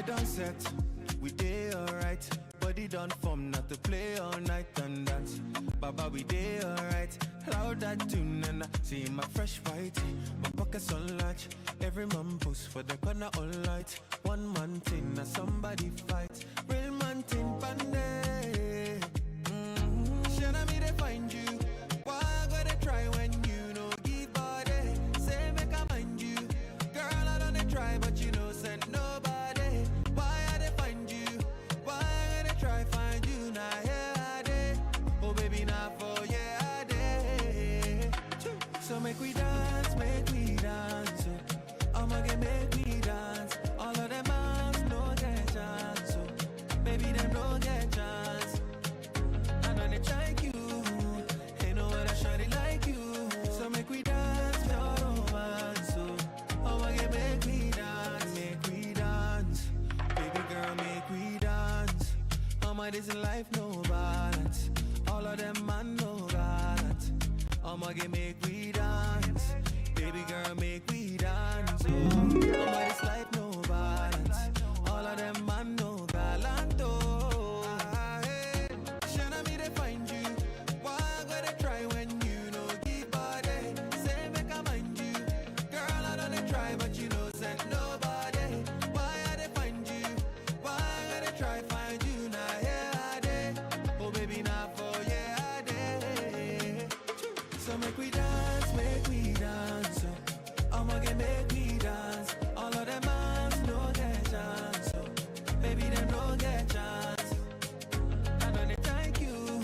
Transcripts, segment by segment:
done set, we day alright. Body done form, not to play all night and dance. Baba, we day alright. Loud that tune and I see my fresh white. My pockets on latch. Every man post for the corner all light. One man thing, now somebody fight. Real man thing, pande. Shana me they find you. Why I gotta try when you know give body? Say make I mind you. Girl, I don't try, but you know send nobody. Why I they find you? Why I gotta try find you? Now here I day. Oh baby, now for yeah I day. So make we dance, make we dance. I'ma get make me dance. All of them arms no get chance. So baby, them no get chance. I know they like you. Ain't no other shawty like you. So make we dance, your romance. So I'ma get make me dance, make we dance. Baby girl, make we dance. All my days in life no balance. All of them man no balance. I'ma get make we dance. Baby girl, make we dance. Oh, all my days life no balance. All of them man no balance. Oh, hey. Shana me they find you. Why I gotta try when you know give body? Say make I mind you. Girl, I don't try, but you know send nobody. Why I they find you? Why I gotta try find you? Now here I day. Oh baby, now for yeah I day. So make we dance, make we dance. I'ma get make me dance. All of them arms no get chance. So baby, them no get chance. I know they like you.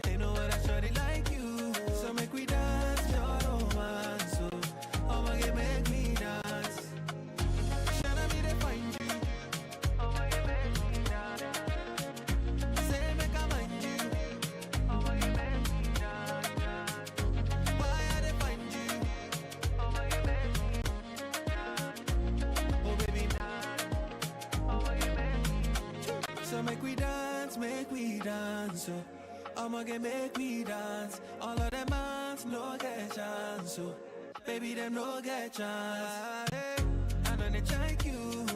Ain't no other shawty like you. So make we dance, your romance. So I'ma get make me dance. Shana me they find you. I'ma get make me dance. Say make I mind you. I'ma get make me dance. Why I they find you? I'ma get make me dance. Oh baby, dance. I'ma get make me dance. So make we dance, make we dance. So I'ma get make me dance. All of them mans no get chance. So baby, them no get chance. Hey, I know they like you.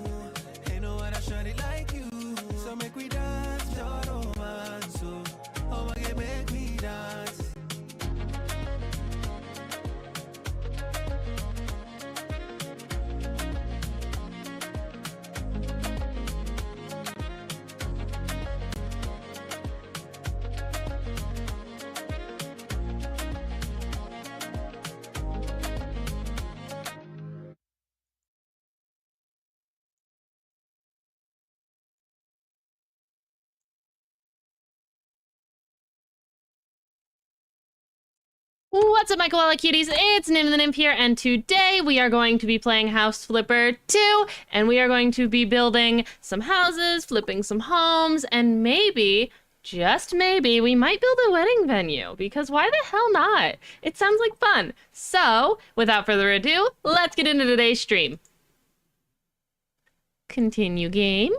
Ain't no other shawty like you. So make we dance, your romance. So I'ma get make me dance. What's up, my koala cuties? It's Nim the Nymph here, and today we are going to be playing House Flipper 2, and we are going to be building some houses, flipping some homes, and maybe, just maybe, we might build a wedding venue, because why the hell not? It sounds like fun. So, without further ado, let's get into today's stream. Continue game.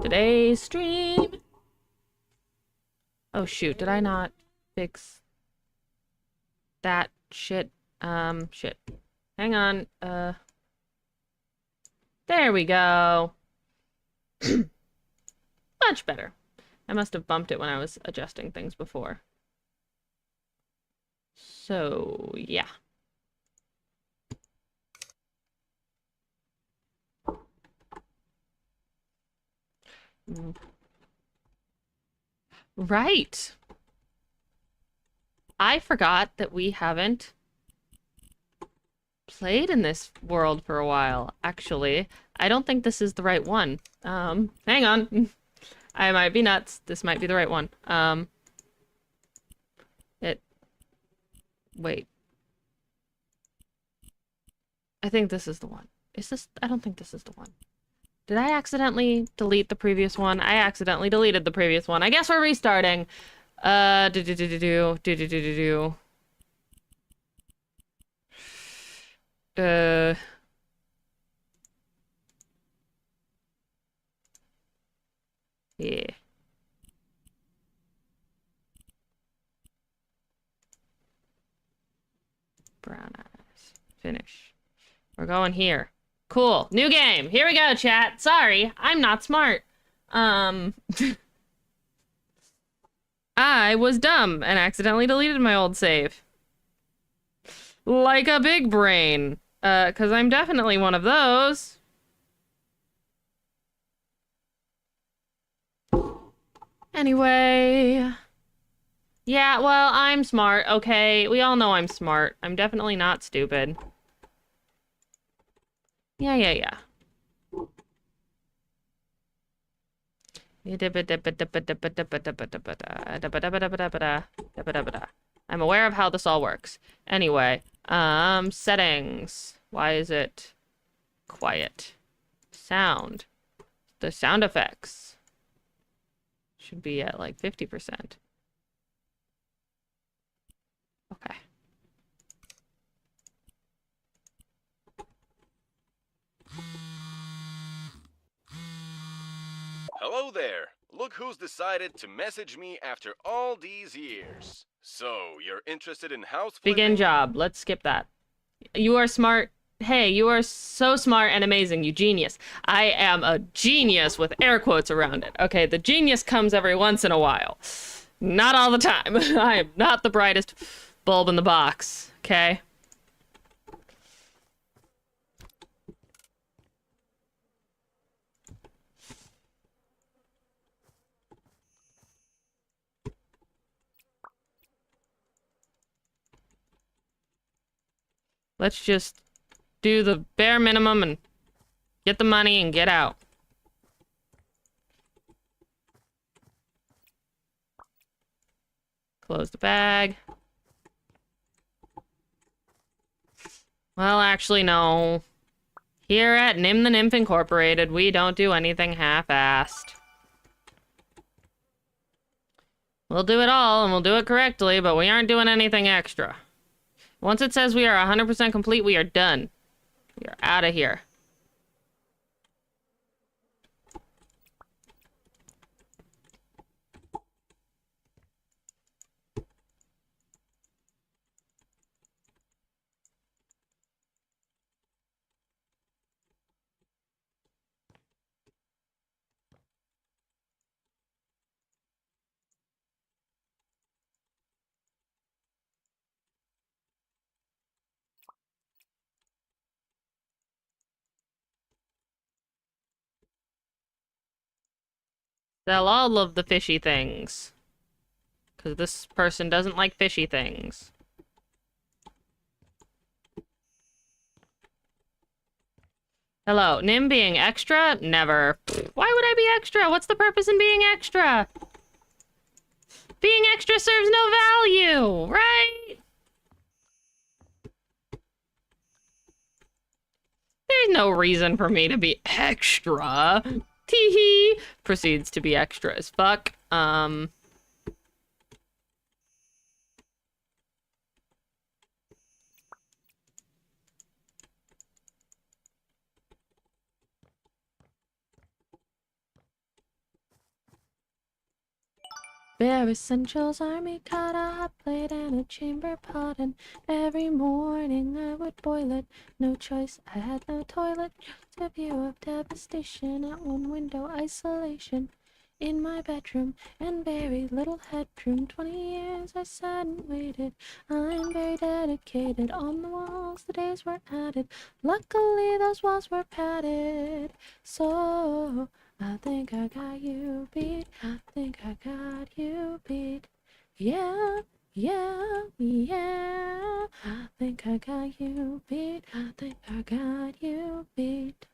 Today's stream. Oh shoot, did I not fix that shit? Shit. Hang on. There we go. Much better. I must have bumped it when I was adjusting things before. So, yeah. Right. I forgot that we haven't played in this world for a while, actually. I don't think this is the right one. Hang on. I might be nuts. This might be the right one. Wait. I think this is the one. Is this? I don't think this is the one. Did I accidentally delete the previous one? I accidentally deleted the previous one. I guess we're restarting. Yeah. Brown eyes. Finish. We're going here. Cool. New game. Here we go, chat. Sorry, I'm not smart. I was dumb and accidentally deleted my old save. Like a big brain. Cause I'm definitely one of those. Anyway. Yeah, well, I'm smart, okay? We all know I'm smart. I'm definitely not stupid. Yeah. I'm aware of how this all works. Anyway, settings. Why is it quiet? Sound. The sound effects should be at like 50%. Okay. Hello there. Look who's decided to message me after all these years. So, you're interested in house flipping? Begin job. Let's skip that. You are smart. Hey, you are so smart and amazing, you genius. I am a genius with air quotes around it. Okay, the genius comes every once in a while. Not all the time. I am not the brightest bulb in the box, okay? Let's just do the bare minimum and get the money and get out. Close the bag. Well, actually, no. Here at Nim the Nymph Incorporated, we don't do anything half-assed. We'll do it all, and we'll do it correctly, but we aren't doing anything extra. Once it says we are 100% complete, we are done. We are out of here. Sell all of the fishy things. Because this person doesn't like fishy things. Hello, Nim being extra? Never. Why would I be extra? What's the purpose in being extra? Being extra serves no value, right? There's no reason for me to be extra. Teehee. Proceeds to be extra as fuck. Bare essentials, army caught a hot plate and a chamber pot, and every morning I would boil it. No choice, I had no toilet. Just a view of devastation at one window, isolation in my bedroom, and very little headroom. 20 years I sat and waited. I'm very dedicated. On the walls the days were added. Luckily those walls were padded. So I think I got you beat. I think I got you beat. Yeah. I think I got you beat. I think I got you beat.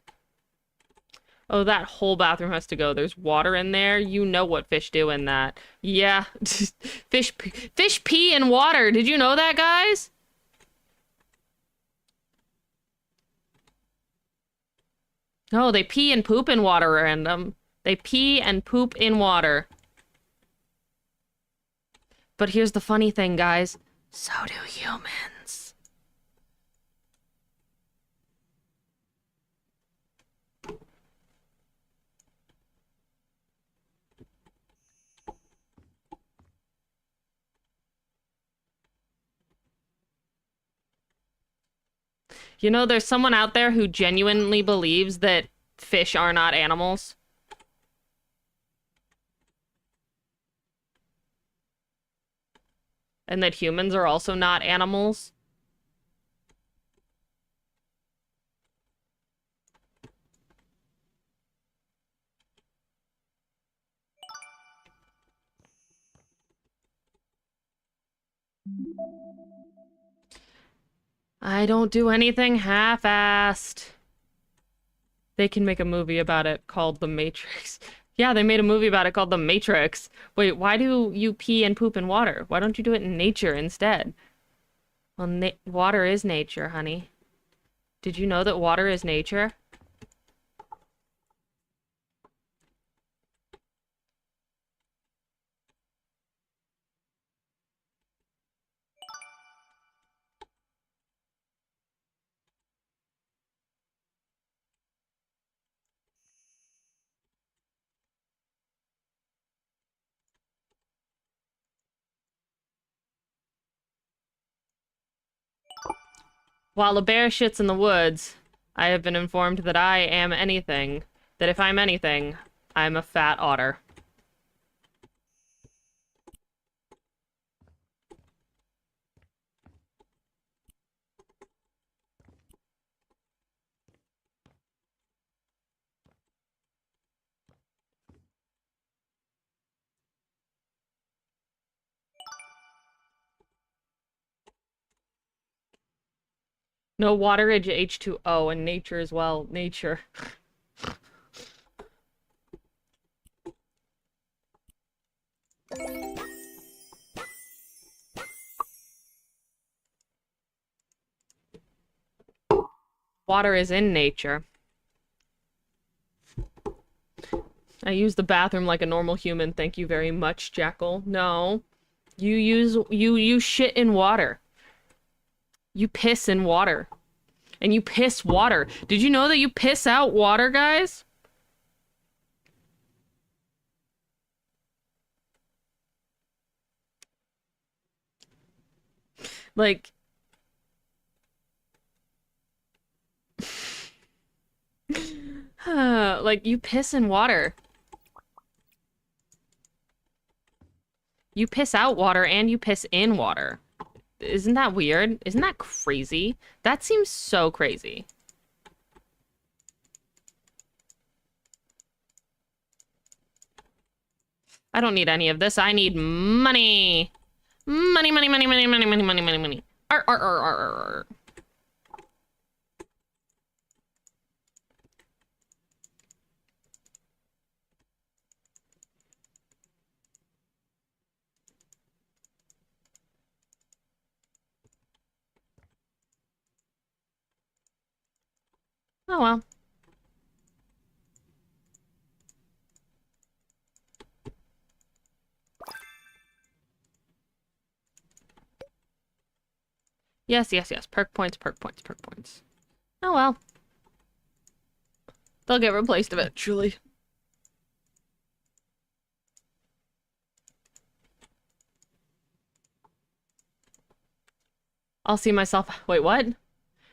Oh, that whole bathroom has to go. There's water in there. You know what fish do in that. Yeah. Fish pee in water. Did you know that, guys? No, they pee and poop in water, random. They pee and poop in water. But here's the funny thing, guys. So do humans. You know, there's someone out there who genuinely believes that fish are not animals. And that humans are also not animals. I don't do anything half-assed. They can make a movie about it called The Matrix. Yeah, they made a movie about it called The Matrix. Wait, why do you pee and poop in water? Why don't you do it in nature instead? Well, water is nature, honey. Did you know that water is nature? While a bear shits in the woods, I have been informed that I am anything. That if I'm anything, I'm a fat otter. No, water is H2O and nature as well. Nature. Water is in nature. I use the bathroom like a normal human. Thank you very much, Jackal. No. You shit in water. You piss in water. And you piss water. Did you know that you piss out water, guys? Like... like, you piss in water. You piss out water and you piss in water. Isn't that weird? Isn't that crazy? That seems so crazy. I don't need any of this. I need money. Money, money, money, money, money, money, money, money, money. Arr, arr, arr, arr, arr. Oh well. Yes, yes, yes. Perk points, perk points, perk points. Oh well. They'll get replaced eventually. I'll see myself. Wait, what?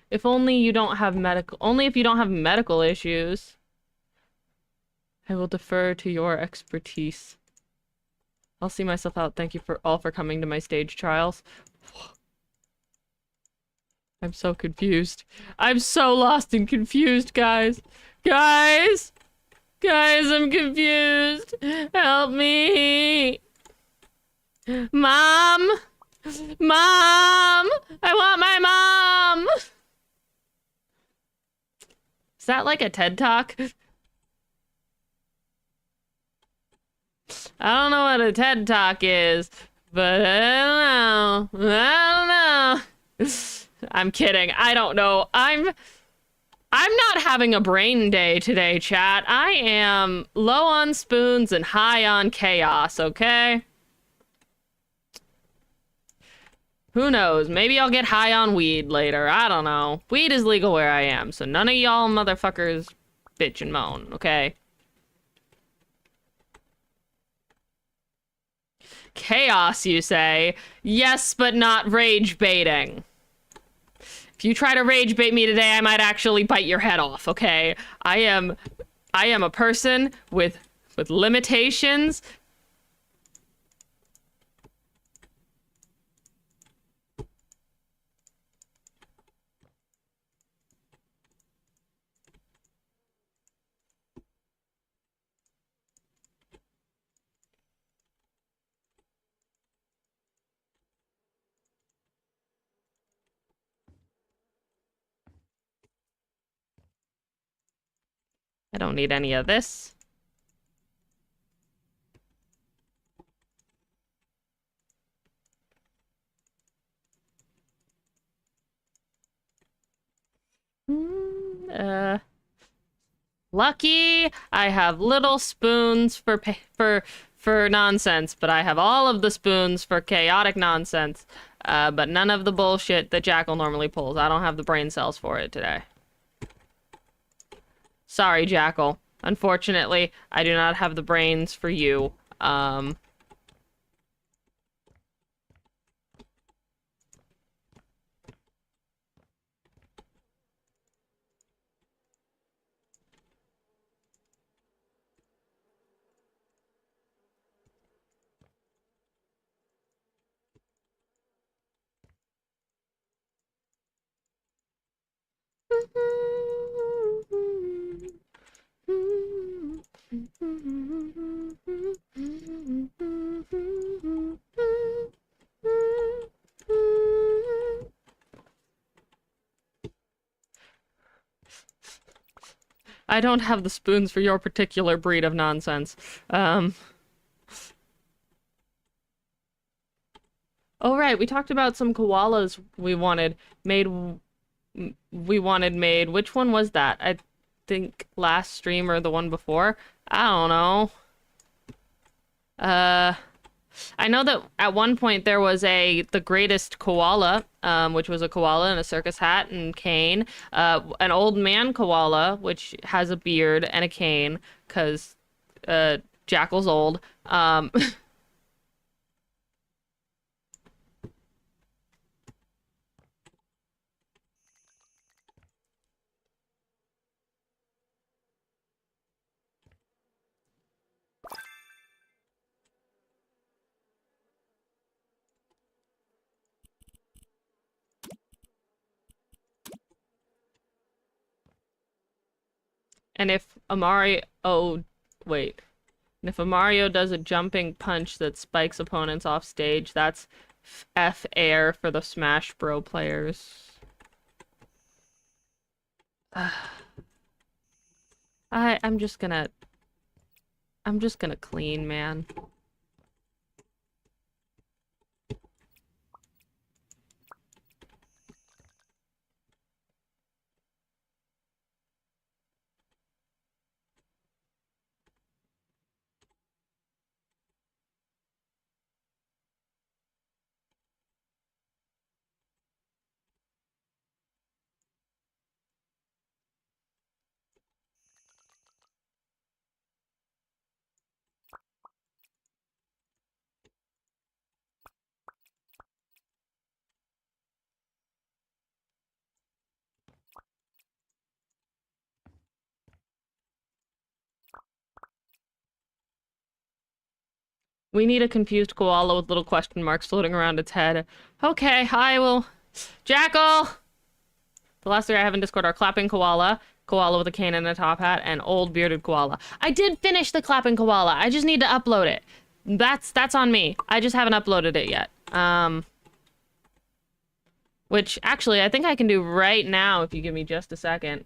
If only you don't have medical. Only if you don't have medical issues. I will defer to your expertise. I'll see myself out. Thank you for all for coming to my stage trials. I'm so confused. I'm so lost and confused, guys. Guys! Guys, I'm confused. Help me. Mom! Mom! I want my mom! Is that like a TED Talk? I don't know what a TED Talk is, but I don't know. I don't know. I'm kidding. I don't know. I'm not having a brain day today, chat. I am low on spoons and high on chaos, okay? Who knows? Maybe I'll get high on weed later. I don't know. Weed is legal where I am, so none of y'all motherfuckers bitch and moan, okay? Chaos, you say? Yes, but not rage baiting. If you try to rage bait me today, I might actually bite your head off, okay? I am a person with limitations. I don't need any of this. Lucky I have little spoons for nonsense, but I have all of the spoons for chaotic nonsense. But none of the bullshit that Jackal normally pulls. I don't have the brain cells for it today. Sorry, Jackal. Unfortunately, I do not have the brains for you. I don't have the spoons for your particular breed of nonsense. Oh, right, we talked about some koalas we wanted made. Which one was that? I think last stream or the one before? I don't know. I know that at one point there was the greatest koala, which was a koala in a circus hat and cane. An old man koala, which has a beard and a cane, because Jackal's old. And if a Mario... Oh, wait. And if a Mario does a jumping punch that spikes opponents off stage, that's F air for the Smash Bro players. I'm just gonna clean, man. We need a confused koala with little question marks floating around its head. Okay, I will... Jackal! The last three I have in Discord are clapping koala, koala with a cane and a top hat, and old bearded koala. I did finish the clapping koala. I just need to upload it. That's on me. I just haven't uploaded it yet. Which, actually, I think I can do right now if you give me just a second.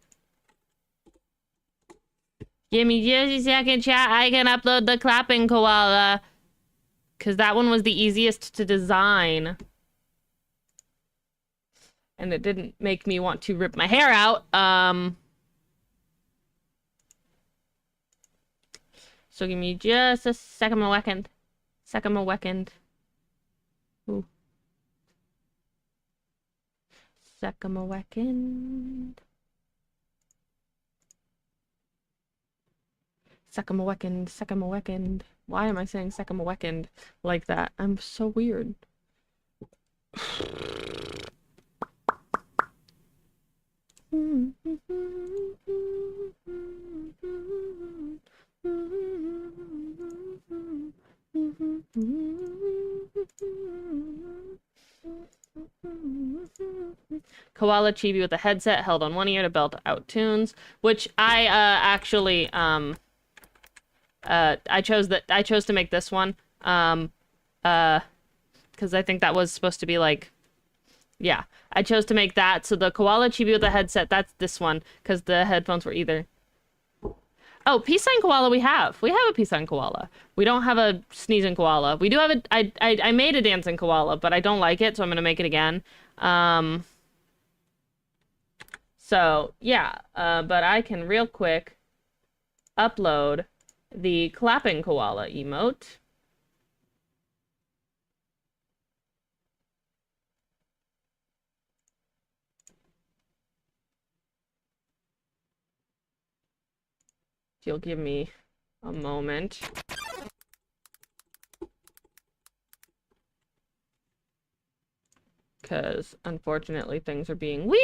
Give me just a second, chat. I can upload the clapping koala. Because that one was the easiest to design. And it didn't make me want to rip my hair out. So give me just a second, a second. Second, a second. Ooh. Second, a second. Second, a second. Second, a second. Why am I saying second, a second like that? I'm so weird. Koala chibi with a headset held on one ear to belt out tunes, which I actually I chose to make this one because I think that was supposed to be like, yeah, I chose to make that. So the koala chibi with the headset, that's this one because the headphones were either. Oh, peace sign koala we have a peace sign koala. We don't have a sneezing koala. We do have a I made a dancing koala, but I don't like it, so I'm gonna make it again. So yeah, but I can real quick upload the clapping koala emote. If you'll give me a moment. Because unfortunately things are being weird.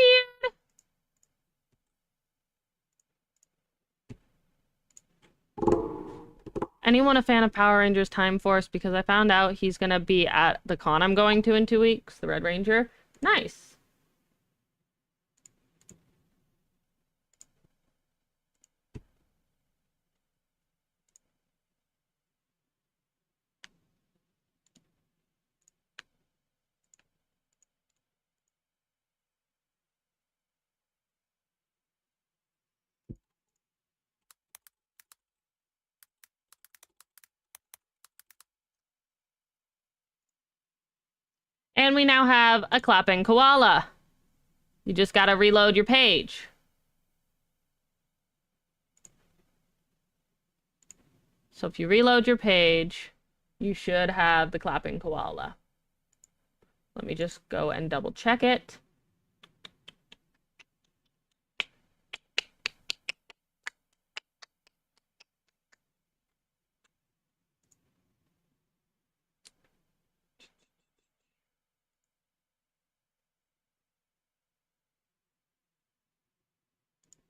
Anyone a fan of Power Rangers Time Force? Because I found out he's gonna be at the con I'm going to in 2 weeks, the Red Ranger. Nice. And we now have a clapping koala. You just gotta reload your page. So if you reload your page, you should have the clapping koala. Let me just go and double check it.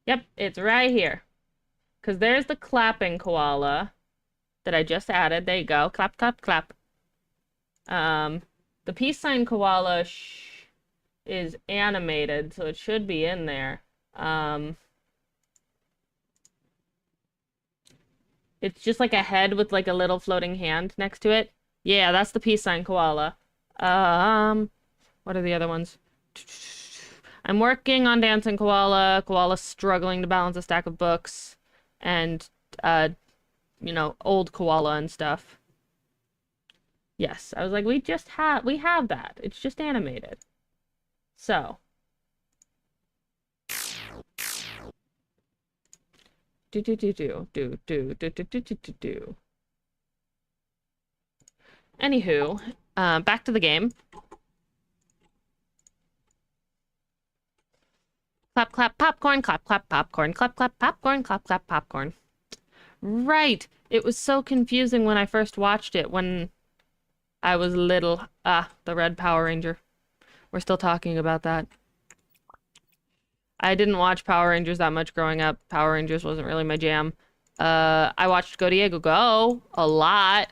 Yep, it's right here. Because there's the clapping koala that I just added. There you go. Clap, clap, clap. The peace sign koala is animated, so it should be in there. It's just like a head with like a little floating hand next to it. Yeah, that's the peace sign koala. What are the other ones? I'm working on dancing koala. Koala struggling to balance a stack of books, and you know, old koala and stuff. Yes, I was like, we have that. It's just animated. So. Do. Anywho, back to the game. Clap, clap, popcorn, clap, clap, popcorn, clap, clap, popcorn, clap, clap, popcorn. Right. It was so confusing when I first watched it when I was little. Ah, the Red Power Ranger. We're still talking about that. I didn't watch Power Rangers that much growing up. Power Rangers wasn't really my jam. I watched Go Diego Go a lot.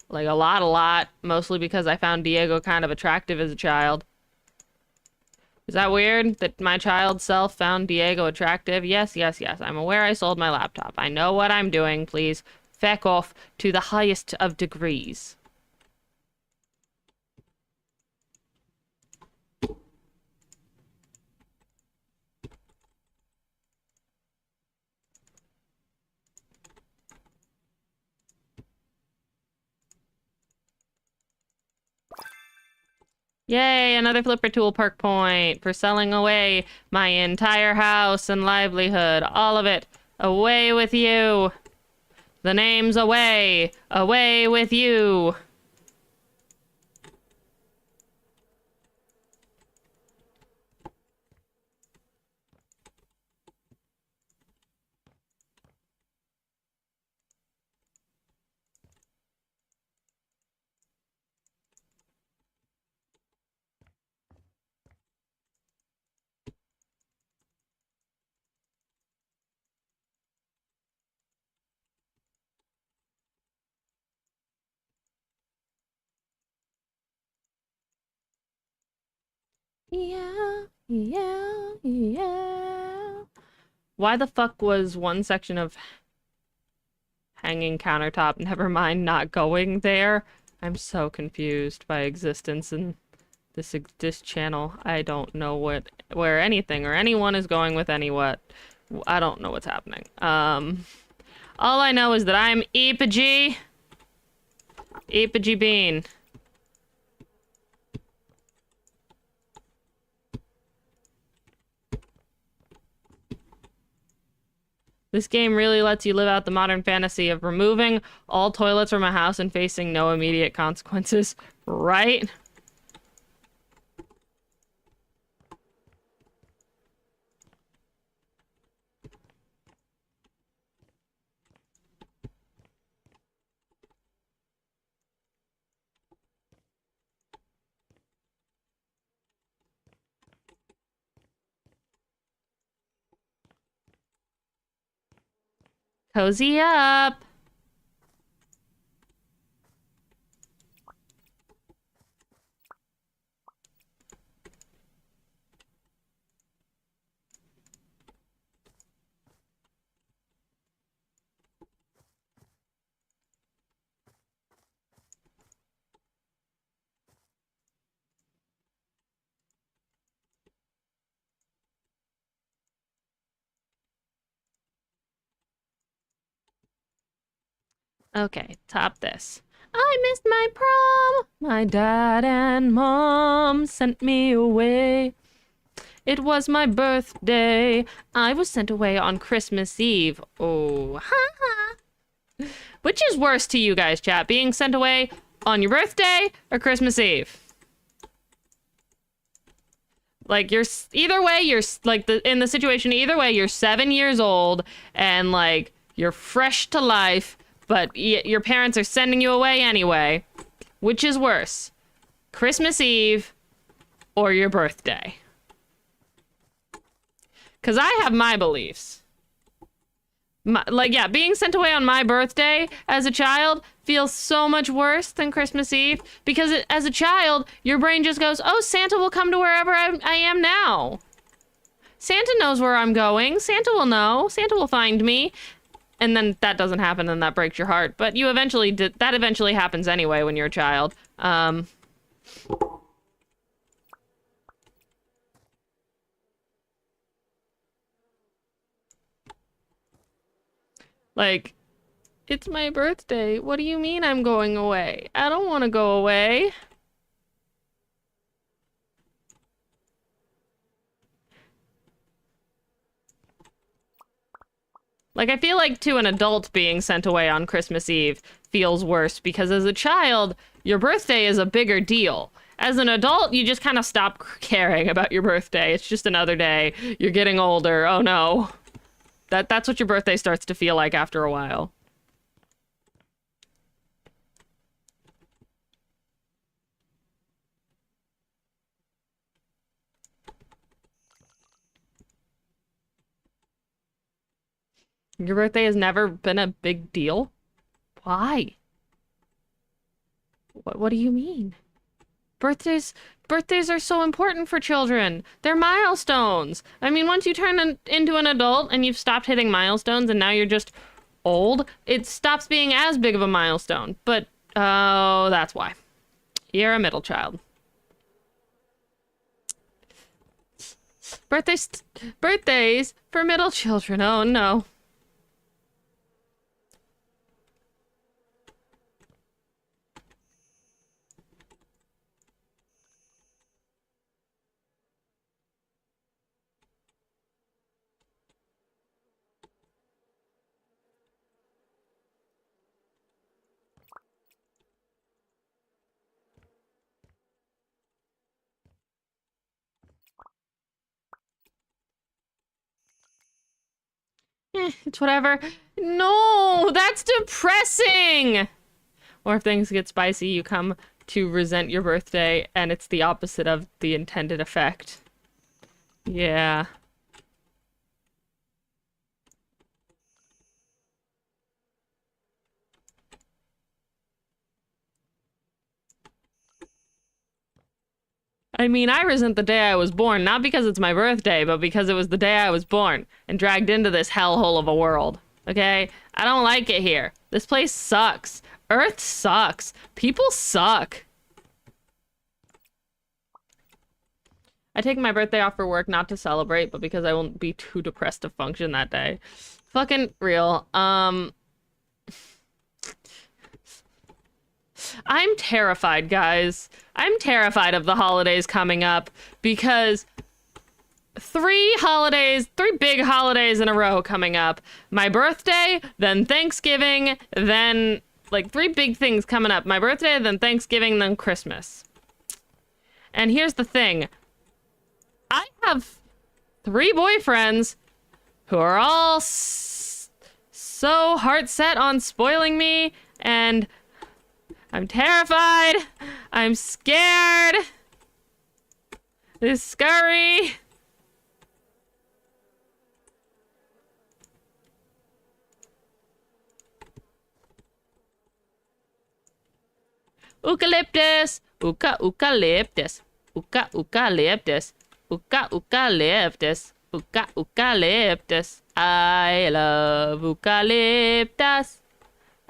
Like a lot. Mostly because I found Diego kind of attractive as a child. Is that weird that my child self found Diego attractive? Yes. I'm aware I sold my laptop. I know what I'm doing. Please feck off to the highest of degrees. Yay, another Flipper Tool perk point for selling away my entire house and livelihood. All of it. Away with you. The name's away. Away with you. Yeah, yeah, yeah. Why the fuck was one section of hanging countertop, never mind not going there? I'm so confused by existence in this channel. I don't know where anything or anyone is going with any what. I don't know what's happening. All I know is that I'm Eepagee Bean. This game really lets you live out the modern fantasy of removing all toilets from a house and facing no immediate consequences, right? Cozy up. Okay, top this. I missed my prom. My dad and mom sent me away. It was my birthday. I was sent away on Christmas Eve. Oh, ha ha. Which is worse to you guys, chat? Being sent away on your birthday or Christmas Eve? Like, you're either way, you're like in the situation, either way, you're 7 years old and like you're fresh to life, but your parents are sending you away anyway. Which is worse? Christmas Eve or your birthday? Because I have my beliefs. Yeah, being sent away on my birthday as a child feels so much worse than Christmas Eve because as a child, your brain just goes, oh, Santa will come to wherever I am now. Santa knows where I'm going. Santa will know. Santa will find me. And then that doesn't happen and that breaks your heart. But you eventually that eventually happens anyway when you're a child. Like, it's my birthday. What do you mean I'm going away? I don't want to go away. Like, I feel like to an adult being sent away on Christmas Eve feels worse because as a child, your birthday is a bigger deal. As an adult, you just kind of stop caring about your birthday. It's just another day. You're getting older. Oh no. That's what your birthday starts to feel like after a while. Your birthday has never been a big deal? Why? What do you mean? Birthdays are so important for children. They're milestones. I mean, once you turn into an adult and you've stopped hitting milestones and now you're just old, it stops being as big of a milestone. But, oh, that's why. You're a middle child. Birthdays for middle children. Oh, no. It's whatever. No, that's depressing. Or if things get spicy, you come to resent your birthday and it's the opposite of the intended effect. Yeah. I mean, I resent the day I was born, not because it's my birthday, but because it was the day I was born and dragged into this hellhole of a world. Okay? I don't like it here. This place sucks. Earth sucks. People suck. I take my birthday off for work, not to celebrate, but because I won't be too depressed to function that day. Fucking real. I'm terrified, guys. I'm terrified of the holidays coming up because three big holidays in a row coming up. My birthday, then Thanksgiving, then like three big things coming up. My birthday, then Thanksgiving, then Christmas. And here's the thing. I have 3 boyfriends who are all so heart set on spoiling me, and I'm terrified. I'm scared. It's scary. Eucalyptus. Eucalyptus. Eucalyptus. Eucalyptus. Eucalyptus. I love eucalyptus.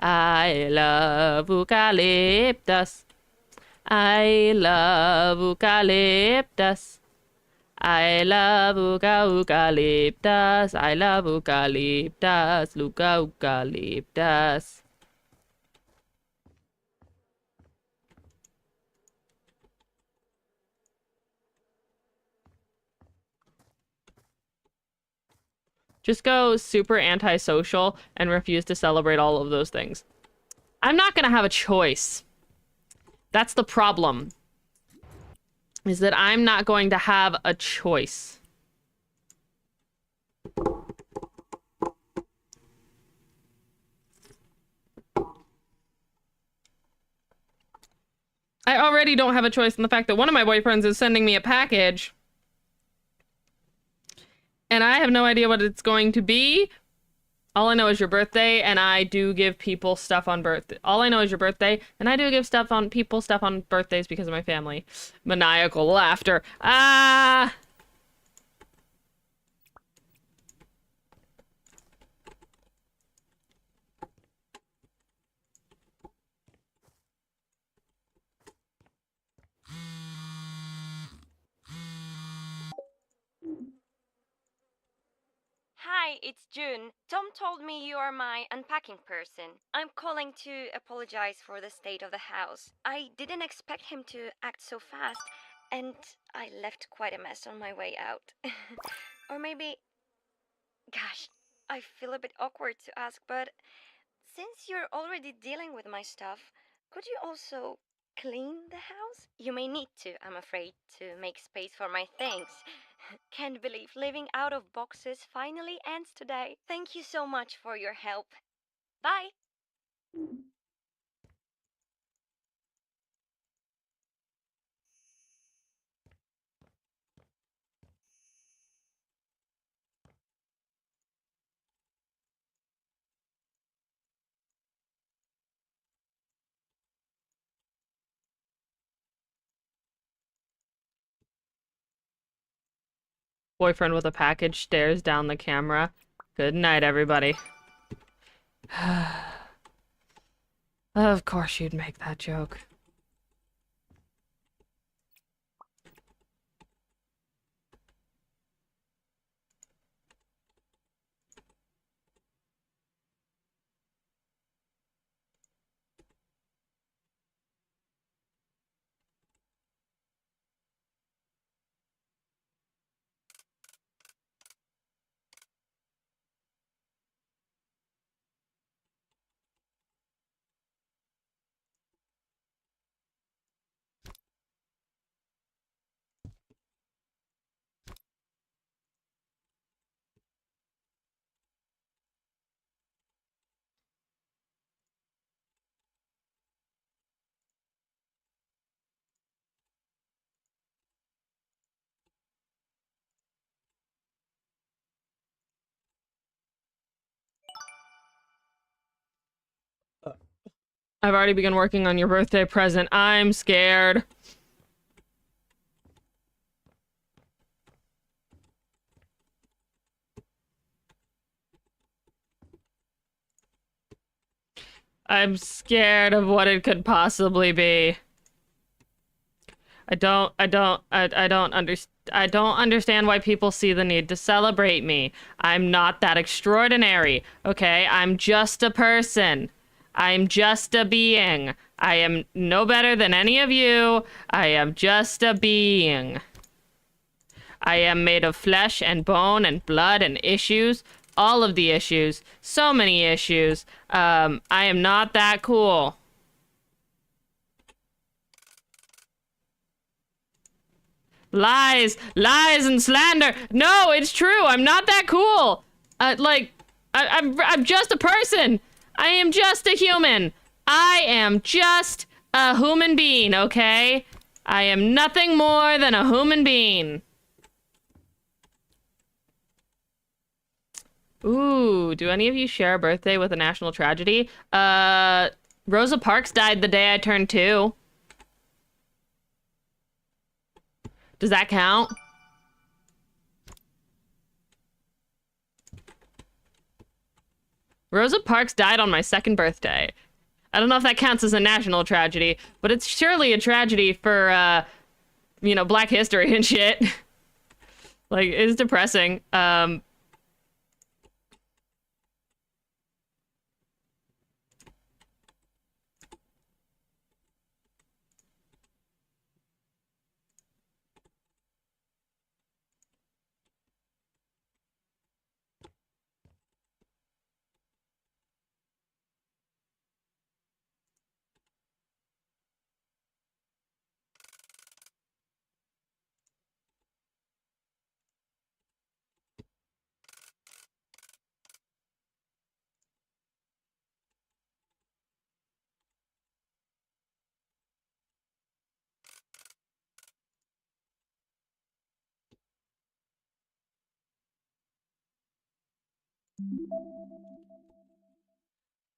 I love eucalyptus. I love eucalyptus. I love eucalyptus. I love eucalyptus. Eucalyptus. Just go super antisocial and refuse to celebrate all of those things. I'm not gonna have a choice. That's the problem. Is that I'm not going to have a choice. I already don't have a choice in the fact that one of my boyfriends is sending me a package. And I have no idea what it's going to be. All I know is your birthday, and I do give people stuff on birthday. All I know is your birthday, and I do give people stuff on birthdays because of my family. Maniacal laughter. Ah! Hi, it's June. Tom told me you are my unpacking person. I'm calling to apologize for the state of the house. I didn't expect him to act so fast, and I left quite a mess on my way out. Or maybe... Gosh, I feel a bit awkward to ask, but since you're already dealing with my stuff, could you also clean the house? You may need to, I'm afraid, to make space for my things. Can't believe living out of boxes finally ends today. Thank you so much for your help. Bye! Boyfriend with a package stares down the camera. Good night, everybody. Of course you'd make that joke. I've already begun working on your birthday present. I'm scared. I'm scared of what it could possibly be. I don't understand why people see the need to celebrate me. I'm not that extraordinary, okay? I'm just a person. I'm just a being. I am no better than any of you. I am just a being. I am made of flesh and bone and blood and issues. All of the issues. So many issues. I am not that cool. Lies, lies, and slander. No, it's true. I'm not that cool. I'm just a person. I am just a human. I am just a human being, okay? I am nothing more than a human being. Ooh, do any of you share a birthday with a national tragedy? Rosa Parks died the day I turned 2. Does that count? Rosa Parks died on my 2nd birthday. I don't know if that counts as a national tragedy, but it's surely a tragedy for, you know, Black history and shit. Like, it's depressing.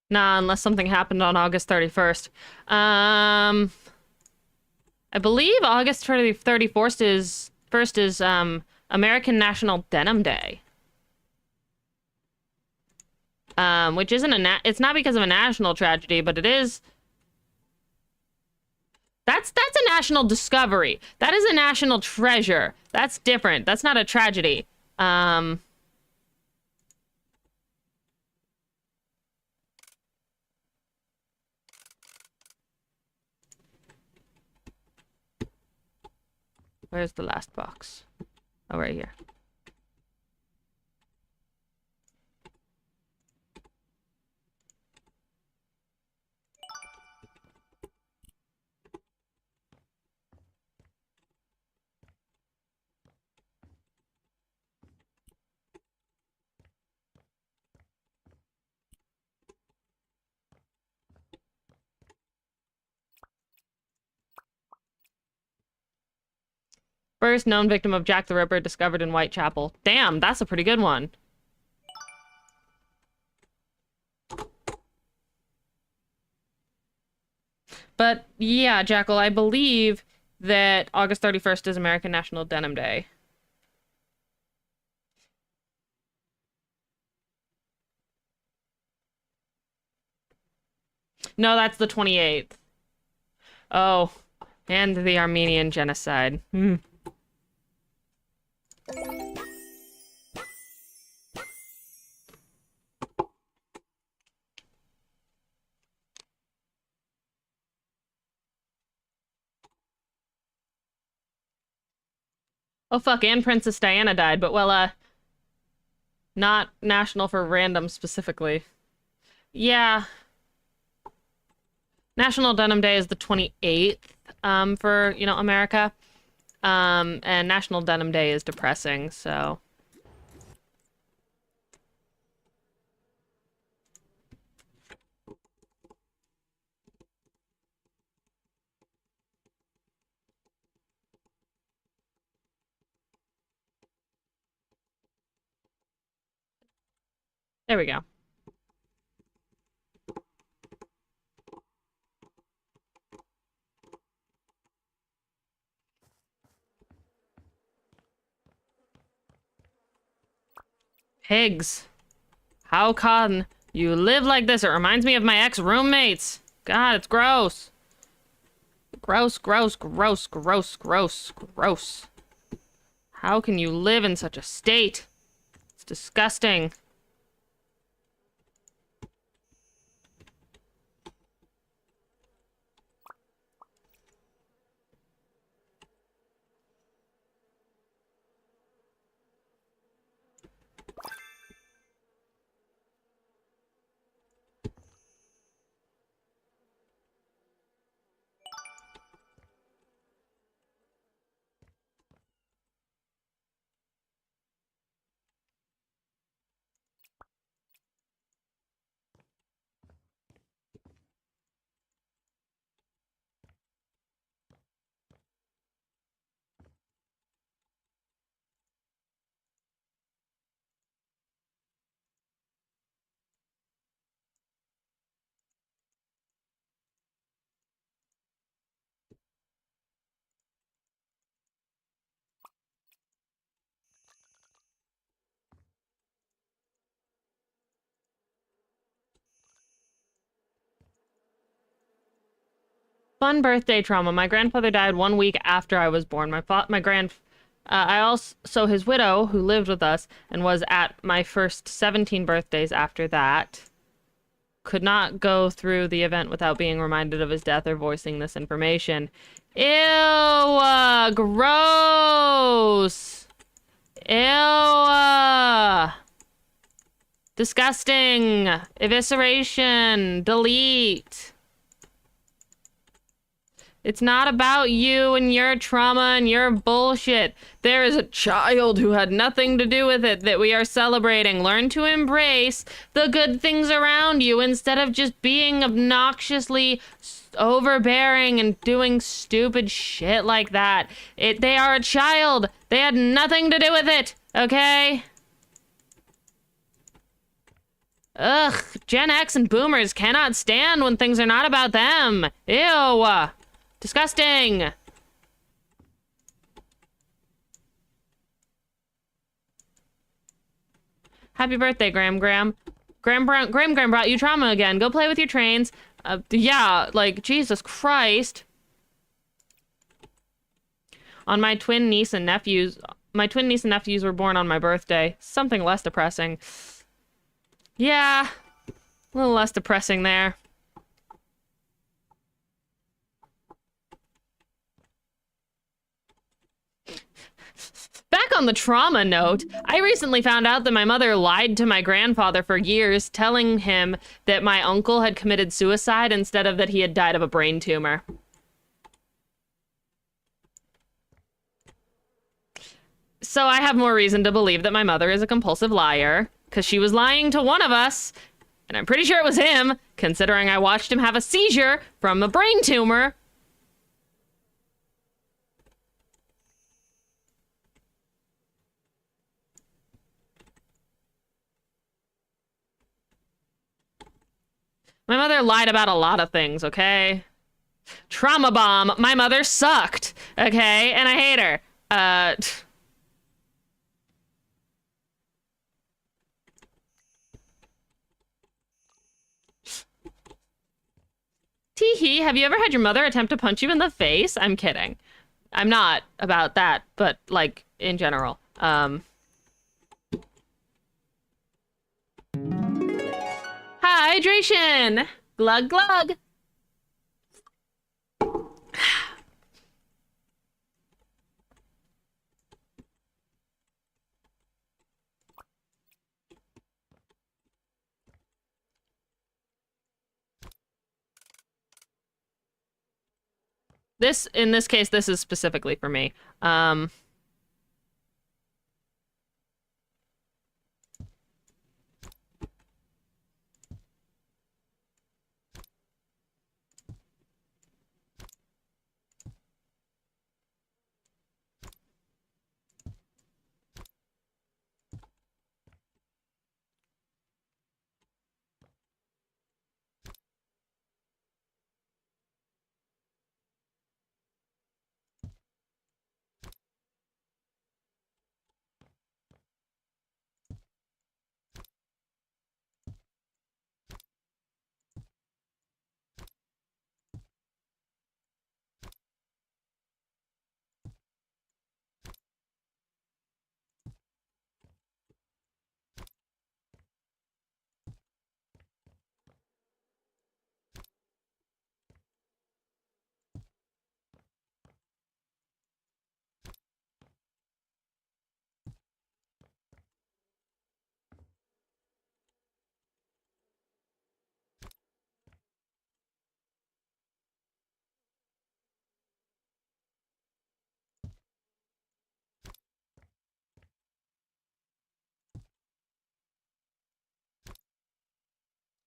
Nah, unless something happened on August 31st. I believe August 31st is American National Denim Day. Which isn't it's not because of a national tragedy, but it is. That's a national discovery. That is a national treasure. That's different. That's not a tragedy. Where's the last box? Oh, right here. First known victim of Jack the Ripper discovered in Whitechapel. Damn, that's a pretty good one. But yeah, Jackal, I believe that August 31st is American National Denim Day. No, that's the 28th. Oh, and the Armenian genocide. Hmm. Oh fuck, and Princess Diana died, but well, not national for random specifically. Yeah. National Denim Day is the 28th, for, you know, America. And National Denim Day is depressing, so. There we go. Pigs. How can You live like this. It reminds me of my ex-roommates. God, it's gross. Gross, gross, gross, gross, gross, gross. How can you live in such a state? It's disgusting. Fun birthday trauma. My grandfather died 1 week after I was born. I also his widow, who lived with us and was at my first 17 birthdays after that, could not go through the event without being reminded of his death or voicing this information. Ew, gross. Ew, disgusting. Evisceration. Delete. It's not about you and your trauma and your bullshit. There is a child who had nothing to do with it that we are celebrating. Learn to embrace the good things around you instead of just being obnoxiously overbearing and doing stupid shit like that. They are a child. They had nothing to do with it, okay? Ugh, Gen X and boomers cannot stand when things are not about them. Ew. Disgusting! Happy birthday, Graham. Graham brought you trauma again. Go play with your trains. Yeah, like, Jesus Christ. My twin niece and nephews were born on my birthday. Something less depressing. Yeah, a little less depressing there. Back on the trauma note, I recently found out that my mother lied to my grandfather for years, telling him that my uncle had committed suicide instead of that he had died of a brain tumor. So I have more reason to believe that my mother is a compulsive liar, because she was lying to one of us, and I'm pretty sure it was him, considering I watched him have a seizure from a brain tumor. My mother lied about a lot of things, okay? Trauma bomb. My mother sucked, okay? And I hate her. Tee-hee, have you ever had your mother attempt to punch you in the face? I'm kidding. I'm not about that, but, like, in general. Hydration! Glug glug! In this case, this is specifically for me.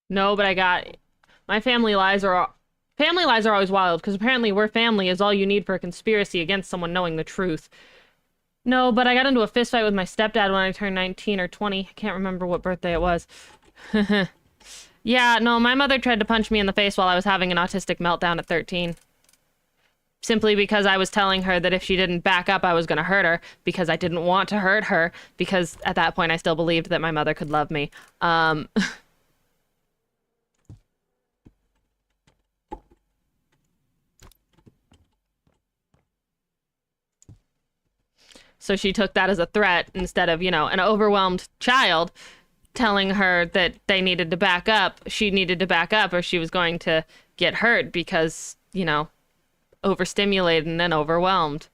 No, but I got... Family lies are always wild, because apparently we're family is all you need for a conspiracy against someone knowing the truth. No, but I got into a fist fight with my stepdad when I turned 19 or 20. I can't remember what birthday it was. Yeah, no, my mother tried to punch me in the face while I was having an autistic meltdown at 13. Simply because I was telling her that if she didn't back up, I was going to hurt her, because I didn't want to hurt her, because at that point I still believed that my mother could love me. So she took that as a threat instead of, an overwhelmed child telling her that they needed to back up. She needed to back up or she was going to get hurt because, overstimulated and overwhelmed.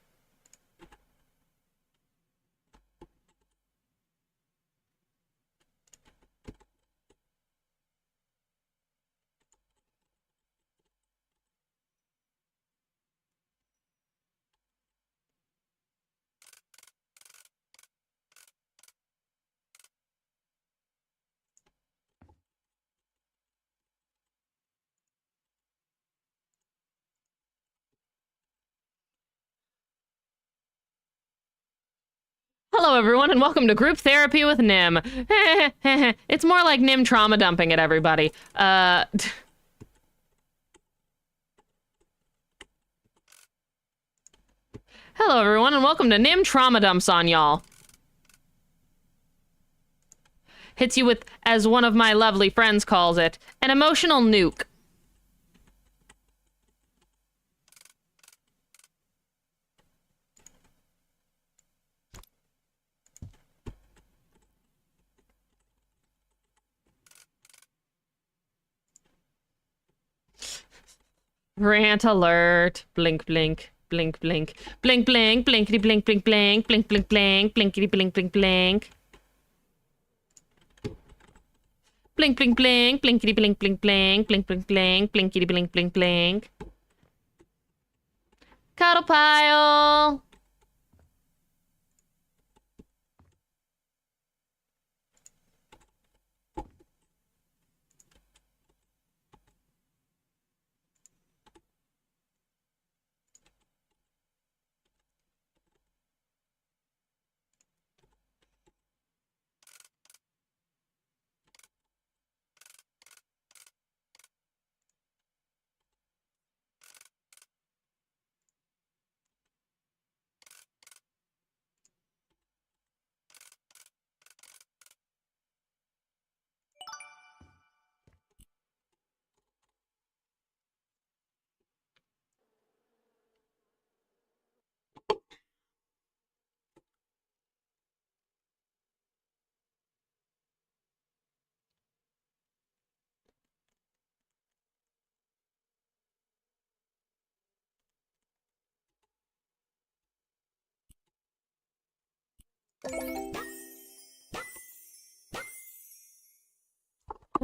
Hello, everyone, and welcome to Group Therapy with Nim. It's more like Nim trauma dumping at everybody. Hello, everyone, and welcome to Nim trauma dumps on y'all. Hits you with, as one of my lovely friends calls it, an emotional nuke. Rant alert. Blink, blink. Blink, blink. Blink, blink. Blinkity, blink, blink, blink. Blink, blink, blink. Blinkity, blink, blink, blink. Blink, blink, blink. Blinkity, blink, blink, blink. Blink, blink, blink. Blinkity, blink, blink, blink. Cuddle pile.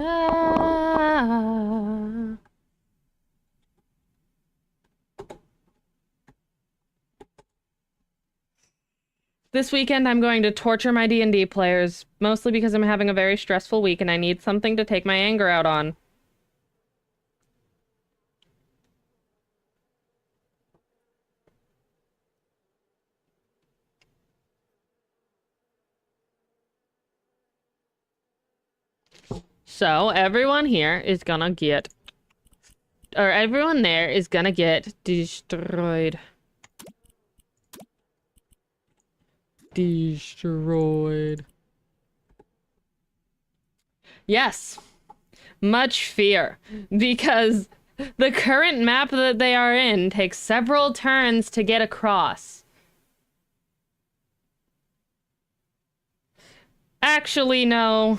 Ah. This weekend, I'm going to torture my D&D players, mostly because I'm having a very stressful week and I need something to take my anger out on. So, everyone here is gonna get... Or everyone there is gonna get destroyed. Destroyed. Yes. Much fear. Because the current map that they are in takes several turns to get across. Actually, no.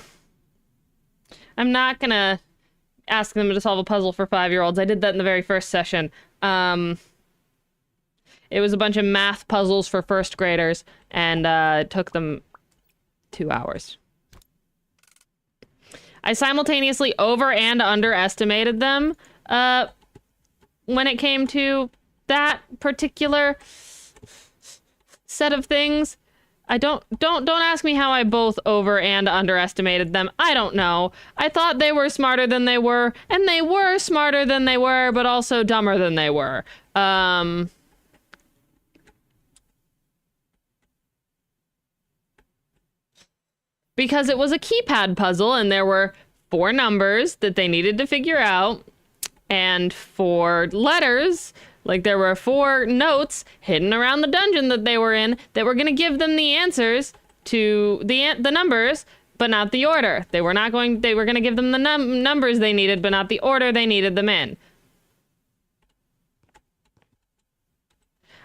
I'm not gonna ask them to solve a puzzle for 5-year-olds. I did that in the very first session. It was a bunch of math puzzles for first graders, and it took them 2 hours. I simultaneously over and underestimated them when it came to that particular set of things. don't ask me how I both over and underestimated them. I don't know. I thought they were smarter than they were, and they were smarter than they were, but also dumber than they were. Because it was a keypad puzzle and there were 4 numbers that they needed to figure out and 4 letters. Like, there were 4 notes hidden around the dungeon that they were in that were going to give them the answers to the numbers, but not the order. They were going to give them the numbers they needed, but not the order they needed them in.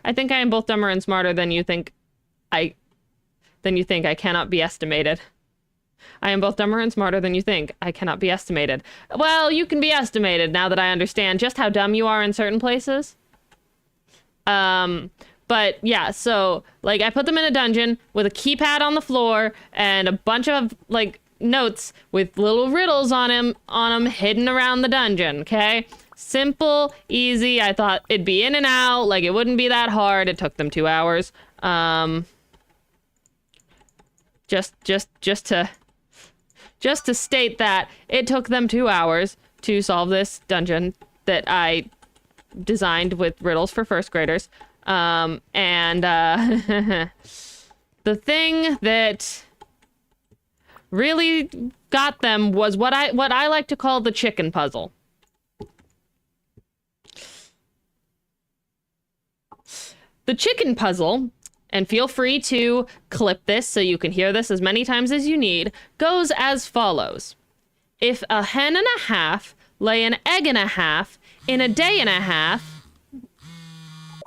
I think I am both dumber and smarter than you think I cannot be estimated. I am both dumber and smarter than you think. I cannot be estimated. Well, you can be estimated now that I understand just how dumb you are in certain places. But yeah, so like I put them in a dungeon with a keypad on the floor and a bunch of like notes with little riddles on them hidden around the dungeon, okay? Simple, easy. I thought it'd be in and out, like it wouldn't be that hard. It took them 2 hours. Just to state that it took them 2 hours to solve this dungeon that I designed with riddles for first graders. The thing that really got them was what I like to call the chicken puzzle. The chicken puzzle, and feel free to clip this so you can hear this as many times as you need, goes as follows. If a hen and a half lay an egg and a half in a day and a half...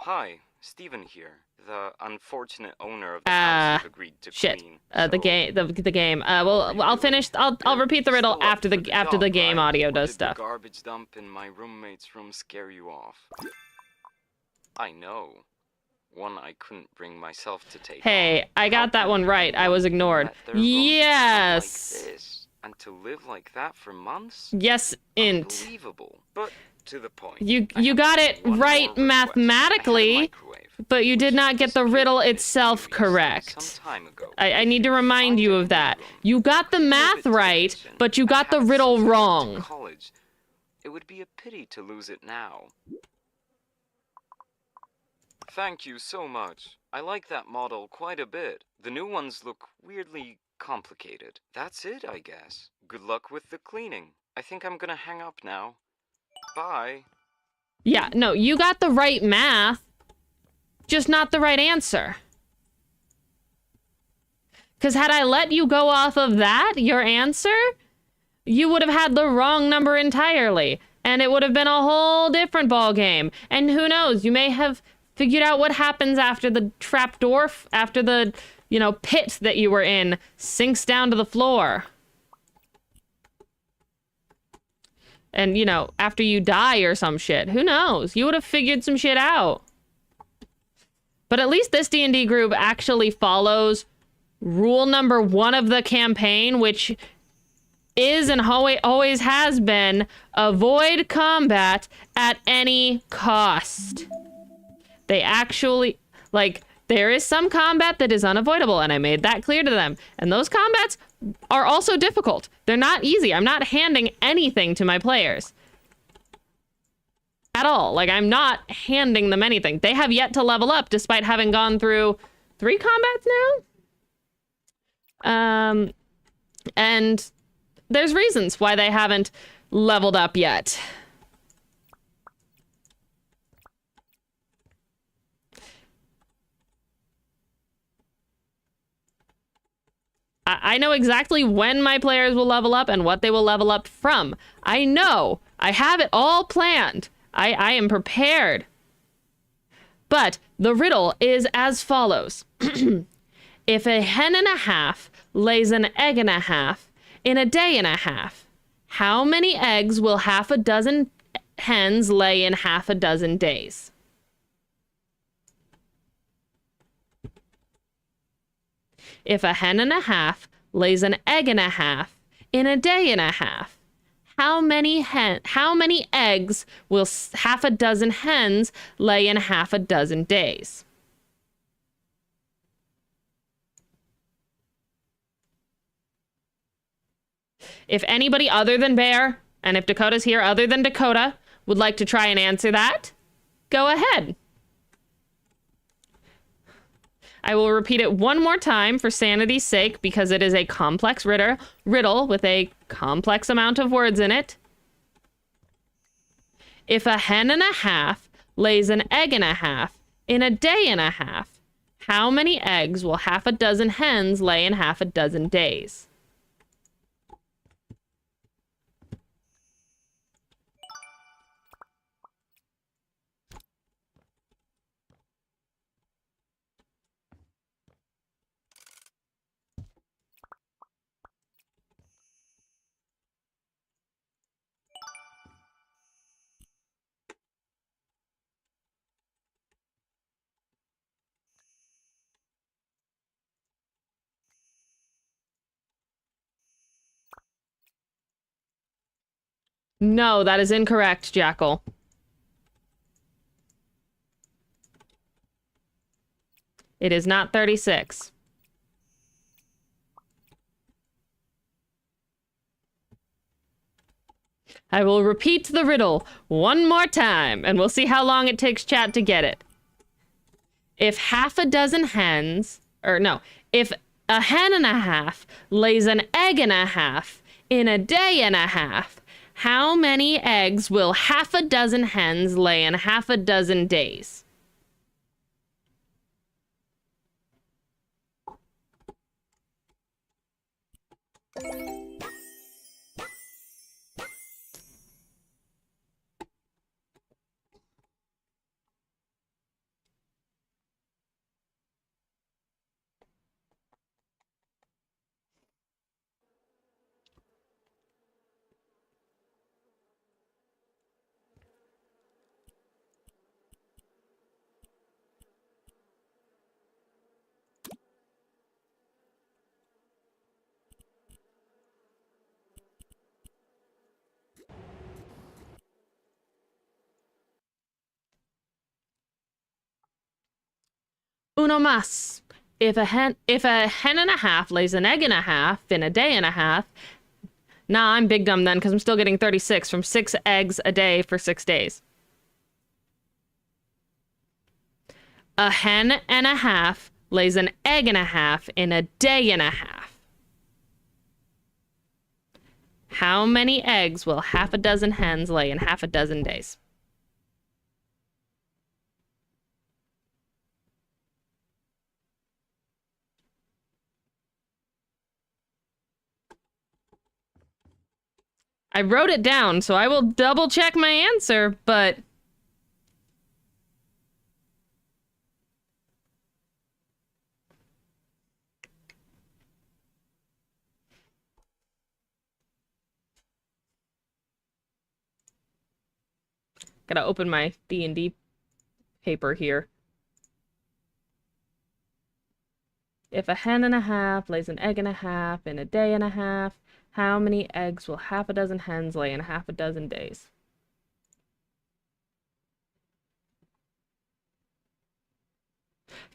Hi, Steven here, the unfortunate owner of the house you've agreed to clean. The game. Well, I'll repeat the riddle after the game audio does stuff. Did the garbage dump in my roommate's room scare you off? I know. One I couldn't bring myself to take. Hey, on. I got that one right. I was ignored. Yes. Like this, and to live like that for months? Yes, int. Unbelievable. But to the point. You got it right mathematically, but you did not get the riddle itself correct. Some time ago. I need to remind you of that. You got the math right, but you got the riddle wrong. College. It would be a pity to lose it now. Thank you so much. I like that model quite a bit. The new ones look weirdly complicated. That's it, I guess. Good luck with the cleaning. I think I'm gonna hang up now. Bye. Yeah, no, you got the right math, just not the right answer. Because had I let you go off of that, your answer, you would have had the wrong number entirely. And it would have been a whole different ball game. And who knows, you may have figured out what happens after the trapdoor, after the, pit that you were in sinks down to the floor. And, after you die or some shit. Who knows? You would have figured some shit out. But at least this D&D group actually follows rule number 1 of the campaign, which is and always has been avoid combat at any cost. They actually, there is some combat that is unavoidable, and I made that clear to them. And those combats are also difficult. They're not easy. I'm not handing anything to my players. At all. I'm not handing them anything. They have yet to level up, despite having gone through 3 combats now. And there's reasons why they haven't leveled up yet. I know exactly when my players will level up and what they will level up from. I know. I have it all planned. I am prepared. But the riddle is as follows. If a hen and a half lays an egg and a half in a day and a half, how many eggs will half a dozen hens lay in half a dozen days? If a hen and a half lays an egg and a half in a day and a half, how many eggs will half a dozen hens lay in half a dozen days? If anybody other than Bear, and if Dakota's here other than Dakota, would like to try and answer that, go ahead. I will repeat it one more time for sanity's sake because it is a complex riddle with a complex amount of words in it. If a hen and a half lays an egg and a half in a day and a half, how many eggs will half a dozen hens lay in half a dozen days? No, that is incorrect, Jackal. It is not 36. I will repeat the riddle one more time, and we'll see how long it takes chat to get it. If half a dozen hens, if a hen and a half lays an egg and a half in a day and a half, how many eggs will half a dozen hens lay in half a dozen days? Uno mas. If a hen and a half lays an egg and a half in a day and a half. Nah, I'm big dumb then because I'm still getting 36 from 6 eggs a day for 6 days. A hen and a half lays an egg and a half in a day and a half. How many eggs will half a dozen hens lay in half a dozen days? I wrote it down, so I will double check my answer, but... Gotta open my D&D paper here. If a hen and a half lays an egg and a half in a day and a half, how many eggs will half a dozen hens lay in half a dozen days?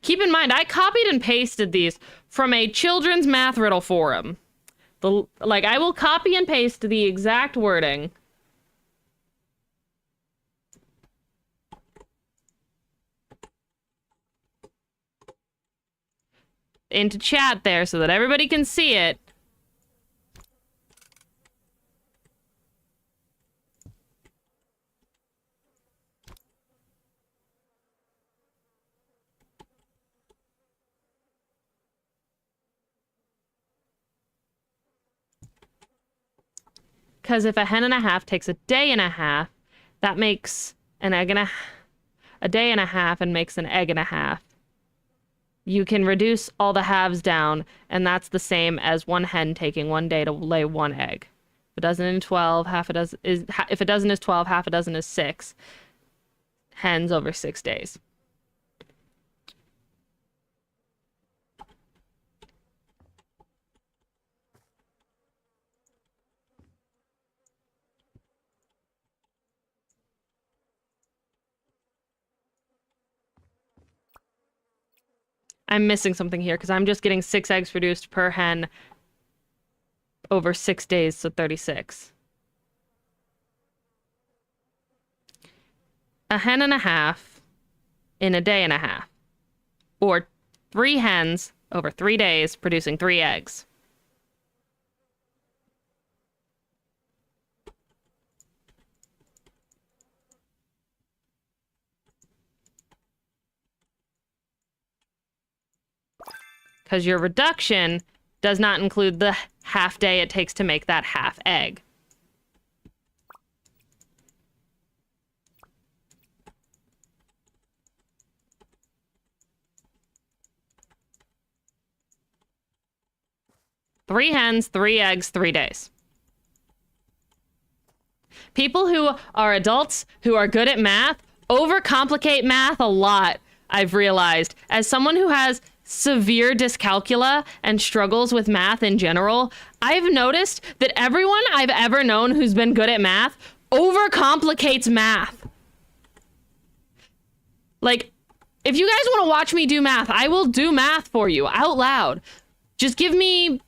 Keep in mind, I copied and pasted these from a children's math riddle forum. I will copy and paste the exact wording. Into chat there so that everybody can see it. Because if a hen and a half takes a day and a half, that makes an egg and a day and a half and makes an egg and a half. You can reduce all the halves down, and that's the same as one hen taking 1 day to lay 1 egg. If a dozen is 12, if a dozen is 12, half a dozen is 6. Hens over 6 days. I'm missing something here because I'm just getting 6 eggs produced per hen. over 6 days, so 36. A hen and a half in a day and a half. Or 3 hens over 3 days producing 3 eggs. Because your reduction does not include the half day it takes to make that half egg. Three hens, 3 eggs, 3 days. People who are adults, who are good at math, overcomplicate math a lot, I've realized. As someone who has severe dyscalculia and struggles with math in general, I've noticed that everyone I've ever known who's been good at math overcomplicates math. Like, if you guys want to watch me do math, I will do math for you out loud. Just give me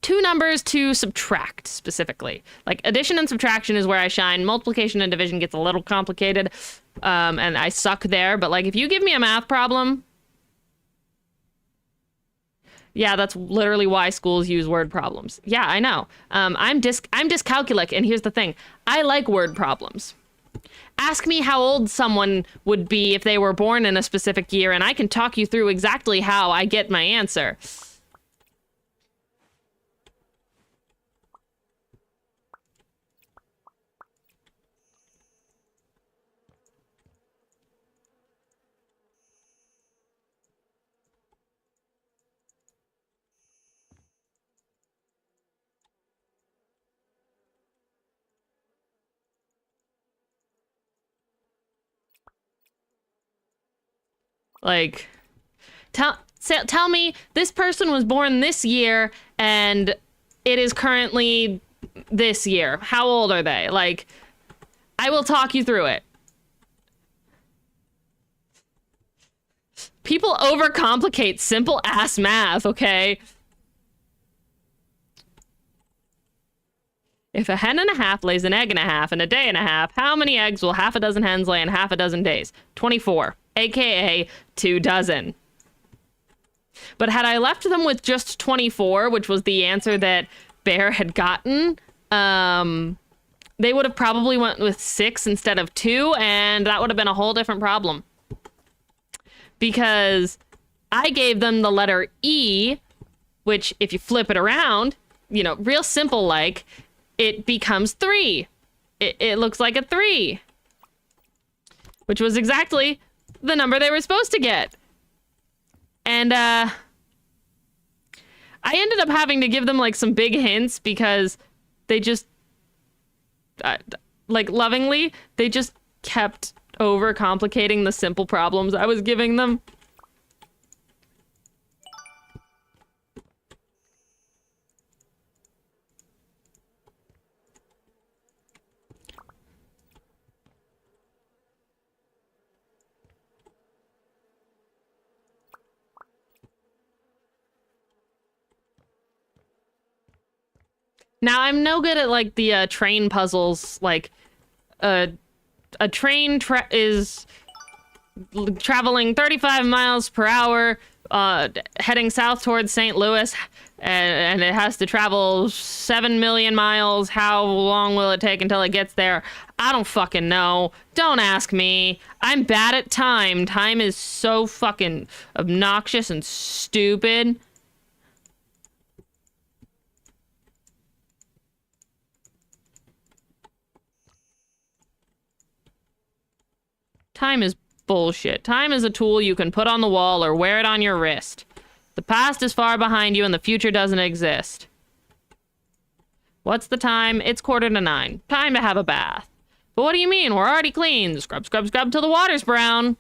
2 numbers to subtract specifically. Like, addition and subtraction is where I shine. Multiplication and division gets a little complicated, and I suck there. But like, if you give me a math problem, yeah, that's literally why schools use word problems. Yeah, I know. I'm dyscalculic, and here's the thing: I like word problems. Ask me how old someone would be if they were born in a specific year, and I can talk you through exactly how I get my answer. Like, tell me this person was born this year and it is currently this year. How old are they? Like, I will talk you through it. People overcomplicate simple ass math, okay? If a hen and a half lays an egg and a half in a day and a half, how many eggs will half a dozen hens lay in half a dozen days? 24, aka 2 dozen. But had I left them with just 24, which was the answer that Bear had gotten, they would have probably went with 6 instead of 2, and that would have been a whole different problem. Because I gave them the letter E, which if you flip it around, you know, real simple like, it becomes 3. It looks like a 3. Which was exactly the number they were supposed to get. And I ended up having to give them like some big hints because they just, like lovingly, they just kept overcomplicating the simple problems I was giving them. Now, I'm no good at, like, the train puzzles. Like, a train is traveling 35 miles per hour, heading south towards St. Louis, and it has to travel 7 million miles. How long will it take until it gets there? I don't fucking know. Don't ask me. I'm bad at time. Time is so fucking obnoxious and stupid. Time is bullshit. Time is a tool you can put on the wall or wear it on your wrist. The past is far behind you and the future doesn't exist. What's the time? It's 8:45. Time to have a bath. But what do you mean? We're already clean. Scrub, scrub, scrub till the water's brown.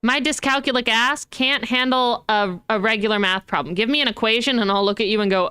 My dyscalculic ass can't handle a regular math problem. Give me an equation and I'll look at you and go,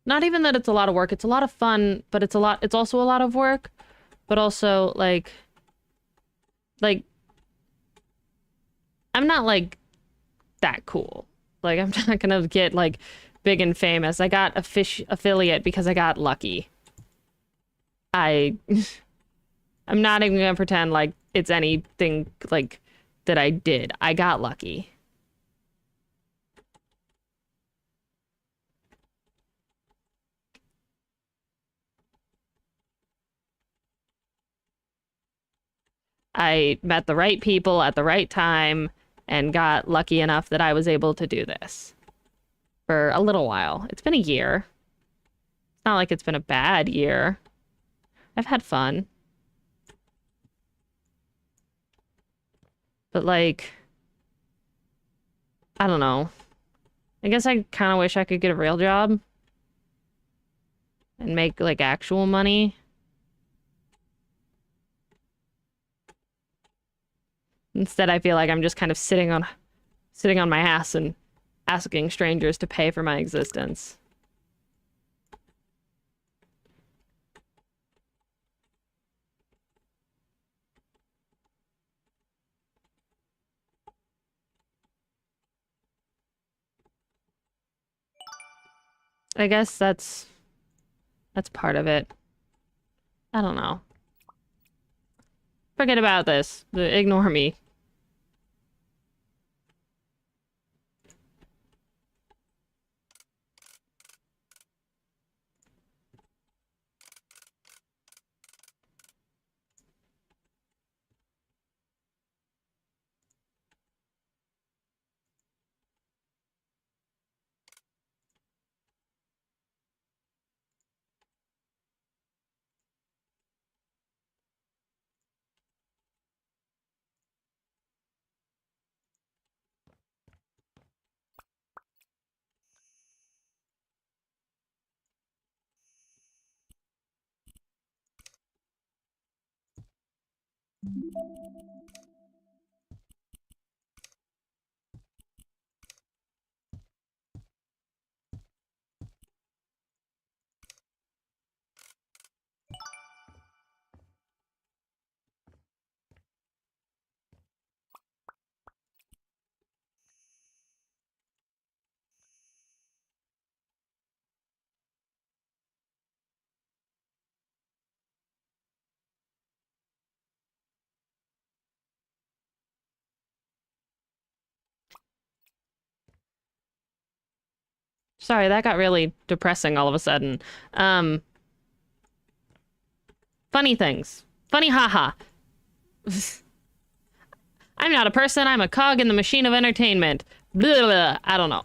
Not even that it's a lot of work. It's a lot of fun, but it's also a lot of work. But also, like, I'm not, like, that cool. Like, I'm not gonna get, like, big and famous. I got a fish affiliate because I got lucky. I'm not even gonna pretend like it's anything, like, that I did. I got lucky. I met the right people at the right time and got lucky enough that I was able to do this for a little while. It's been a year. It's not like it's been a bad year. I've had fun. But, like, I don't know. I guess I kind of wish I could get a real job and make, like, actual money. Instead, I feel like I'm just kind of sitting on my ass and asking strangers to pay for my existence. I guess that's part of it. I don't know. Forget about this. Ignore me. Sorry, that got really depressing all of a sudden. Um, Funny things. Funny haha. I'm not a person, I'm a cog in the machine of entertainment. Blah, blah, blah. I don't know.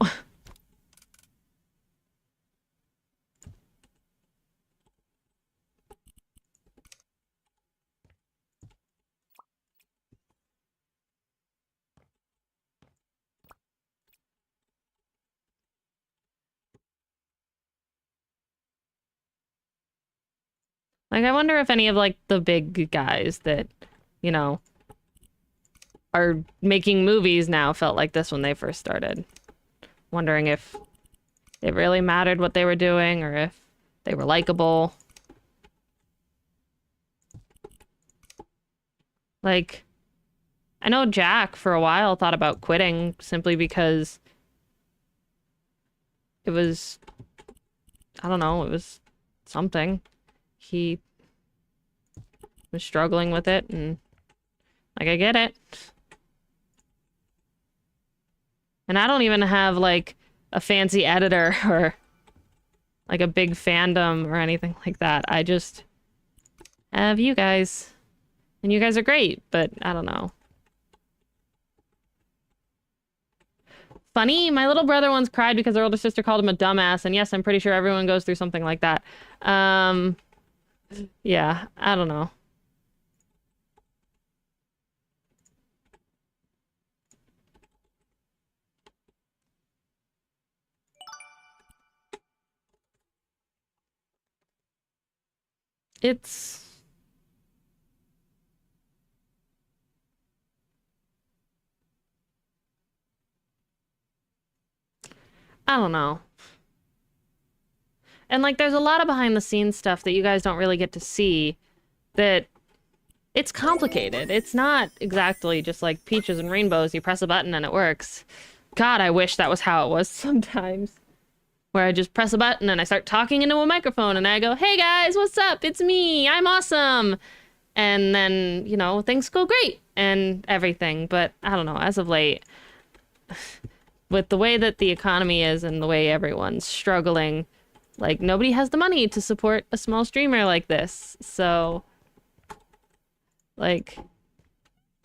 Like, I wonder if any of, like, the big guys that, you know, are making movies now felt like this when they first started. Wondering if it really mattered what they were doing or if they were likable. Like, I know Jack for a while thought about quitting simply because it was, I don't know, it was something. He was struggling with it, and, like, I get it. And I don't even have, like, a fancy editor or, like, a big fandom or anything like that. I just have you guys. And you guys are great, but I don't know. Funny, my little brother once cried because their older sister called him a dumbass, and yes, I'm pretty sure everyone goes through something like that. Yeah, I don't know. It's... I don't know. And, like, there's a lot of behind-the-scenes stuff that you guys don't really get to see that it's complicated. It's not exactly just like peaches and rainbows. You press a button and it works. God, I wish that was how it was sometimes. Where I just press a button and I start talking into a microphone and I go, hey guys, what's up? It's me. I'm awesome. And then, you know, things go great and everything. But I don't know, as of late, with the way that the economy is and the way everyone's struggling, like, nobody has the money to support a small streamer like this. So, like,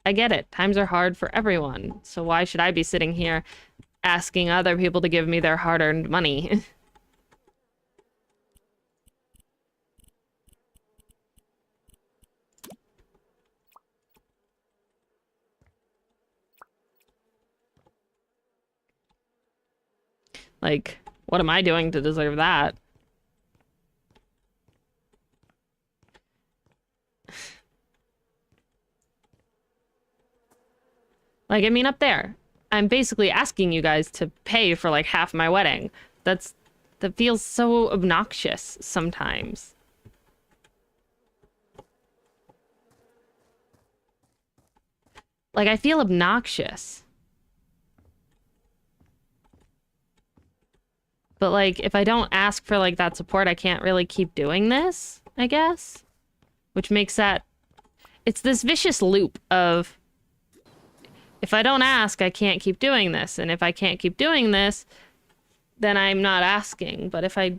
I get it. Times are hard for everyone. So why should I be sitting here asking other people to give me their hard-earned money? Like, what am I doing to deserve that? Like, I mean, up there, I'm basically asking you guys to pay for, like, half my wedding. That feels so obnoxious sometimes. Like, I feel obnoxious. But, like, if I don't ask for, like, that support, I can't really keep doing this, I guess. Which makes that... It's this vicious loop of... If I don't ask, I can't keep doing this. And if I can't keep doing this, then I'm not asking. But if I...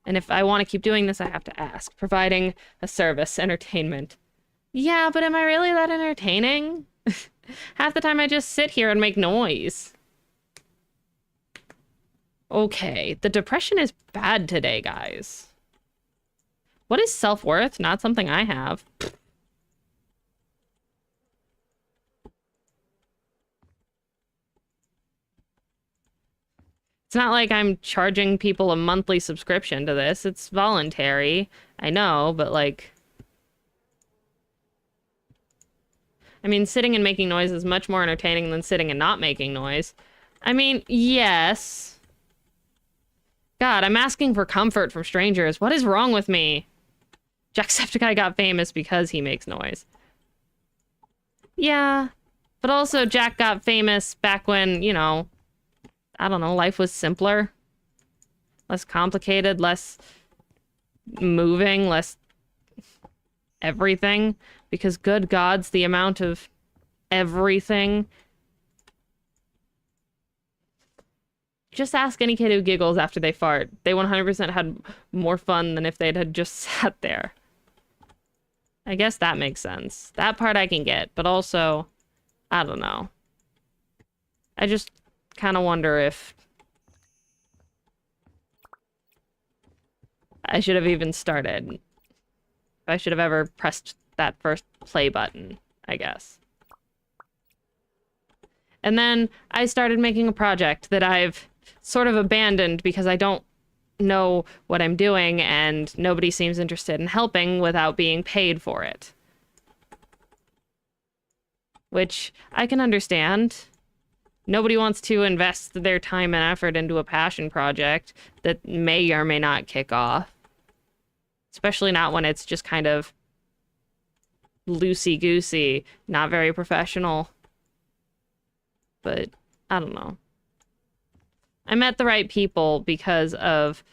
And if I want to keep doing this, I have to ask. Providing a service, entertainment. Yeah, but am I really that entertaining? Half the time I just sit here and make noise. Okay, the depression is bad today, guys. What is self-worth? Not something I have. It's not like I'm charging people a monthly subscription to this. It's voluntary. I know, but like... I mean, sitting and making noise is much more entertaining than sitting and not making noise. I mean, yes. God, I'm asking for comfort from strangers. What is wrong with me? Jacksepticeye got famous because he makes noise. Yeah. But also, Jack got famous back when, you know... I don't know, life was simpler. Less complicated, less moving, less everything. Because good gods, the amount of everything. Just ask any kid who giggles after they fart. They 100% had more fun than if they'd had just sat there. I guess that makes sense. That part I can get, but also, I don't know. I just kind of wonder if I should have even started. If I should have ever pressed that first play button, I guess. And then I started making a project that I've sort of abandoned because I don't know what I'm doing and nobody seems interested in helping without being paid for it. Which I can understand. Nobody wants to invest their time and effort into a passion project that may or may not kick off. Especially not when it's just kind of loosey-goosey, not very professional. But, I don't know. I met the right people because of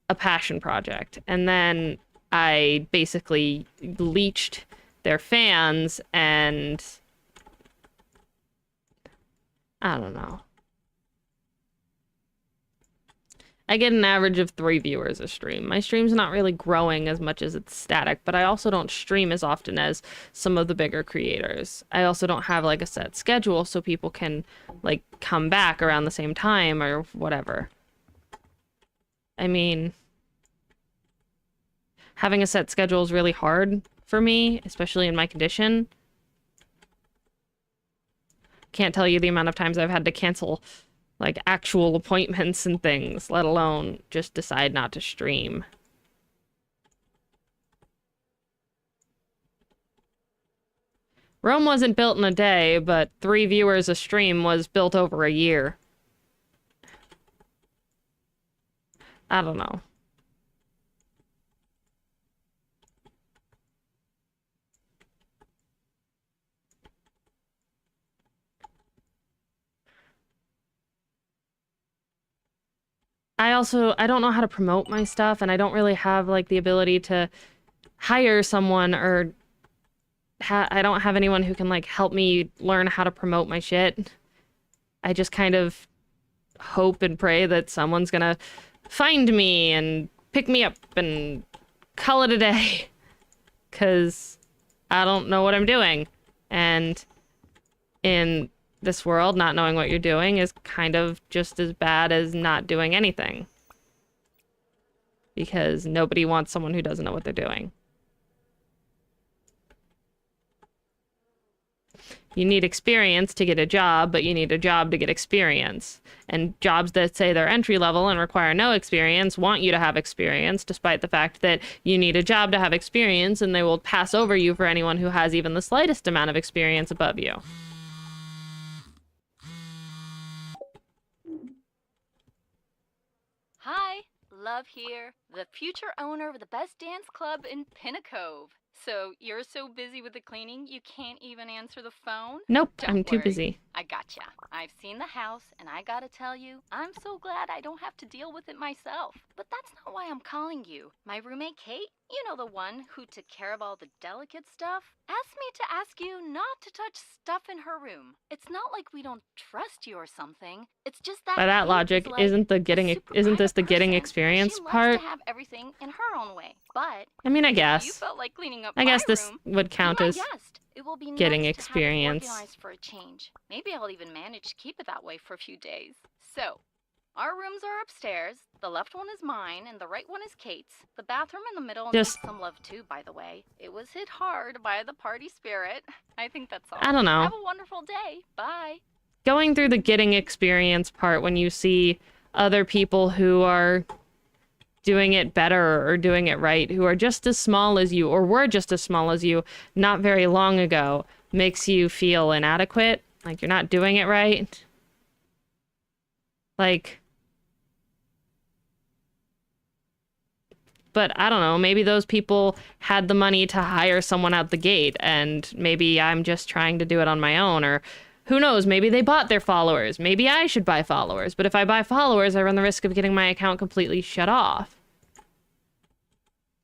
a passion project. And then I basically leached their fans and... I don't know. I get an average of 3 viewers a stream. My stream's not really growing as much as it's static, but I also don't stream as often as some of the bigger creators. I also don't have, like, a set schedule so people can, like, come back around the same time or whatever. I mean, having a set schedule is really hard for me, especially in my condition. Can't tell you the amount of times I've had to cancel, like, actual appointments and things, let alone just decide not to stream. Rome wasn't built in a day, but 3 viewers a stream was built over a year. I don't know. I don't know how to promote my stuff, and I don't really have, like, the ability to hire someone, or I don't have anyone who can, like, help me learn how to promote my shit. I just kind of hope and pray that someone's gonna find me and pick me up and call it a day. 'Cause I don't know what I'm doing. And in this world, not knowing what you're doing is kind of just as bad as not doing anything. Because nobody wants someone who doesn't know what they're doing. You need experience to get a job, but you need a job to get experience. And jobs that say they're entry level and require no experience want you to have experience, despite the fact that you need a job to have experience, and they will pass over you for anyone who has even the slightest amount of experience above you. Hi, Love here, the future owner of the best dance club in Pinnacove. So you're so busy with the cleaning you can't even answer the phone? Nope, Don't I'm too worry. busy. I gotcha. I've seen the house, and I gotta tell you, I'm so glad I don't have to deal with it myself. But that's not why I'm calling you. My roommate Kate, you know, the one who took care of all the delicate stuff, asked me to ask you not to touch stuff in her room. It's not like we don't trust you or something. It's just that By that Kate logic, is like isn't a this the getting person, experience and she part? loves to have everything in her own way. But I mean, I if you guess. felt like cleaning up I my guess this room, would count be my as guest. It will be getting nice to have it experience. organized for a change. Maybe I'll even manage to keep it that way for a few days. So, our rooms are upstairs. The left one is mine, and the right one is Kate's. The bathroom in the middle needs some love too, by the way. It was hit hard by the party spirit. I think that's all. I don't know. Have a wonderful day. Bye. Going through the getting experience part when you see other people who are doing it better or doing it right, who are just as small as you or were just as small as you not very long ago, makes you feel inadequate, like you're not doing it right. Like, but I don't know, maybe those people had the money to hire someone out the gate, and maybe I'm just trying to do it on my own, or who knows, maybe they bought their followers. Maybe I should buy followers, but if I buy followers, I run the risk of getting my account completely shut off.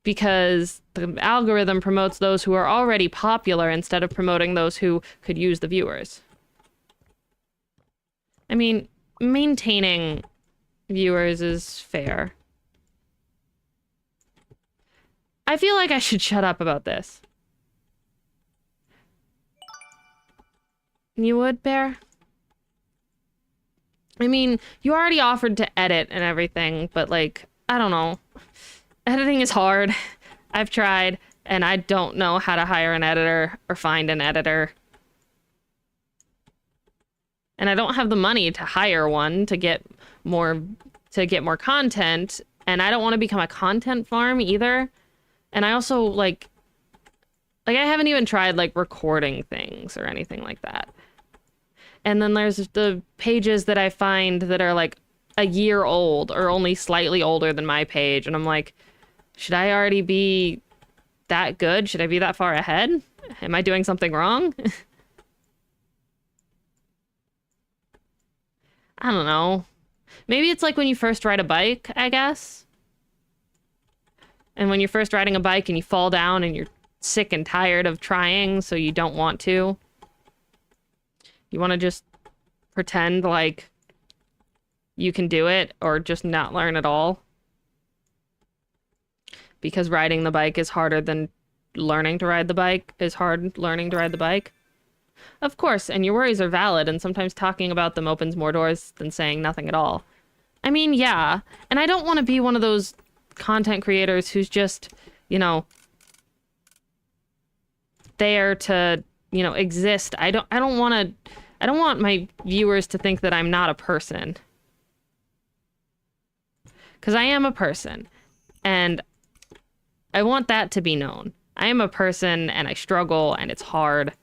Because the algorithm promotes those who are already popular instead of promoting those who could use the viewers. I mean, maintaining viewers is fair. I feel like I should shut up about this. You would, Bear? I mean, you already offered to edit and everything, but like, I don't know. Editing is hard. I've tried, and I don't know how to hire an editor or find an editor. And I don't have the money to hire one to get more content, and I don't want to become a content farm either. And I also like I haven't even tried like recording things or anything like that. And then there's the pages that I find that are like a year old or only slightly older than my page, and I'm like, should I already be that good? Should I be that far ahead? Am I doing something wrong? I don't know. Maybe it's like when you first ride a bike, I guess. And when you're first riding a bike and you fall down and you're sick and tired of trying, so you don't want to. You want to just pretend like you can do it or just not learn at all. Because riding the bike is harder than learning to ride the bike is hard learning to ride the bike. Of course, and your worries are valid, and sometimes talking about them opens more doors than saying nothing at all. I mean, yeah, and I don't want to be one of those content creators who's just, you know, there to, you know, exist. I don't want my viewers to think that I'm not a person. 'Cause I am a person, and I want that to be known. I am a person, and I struggle, and it's hard,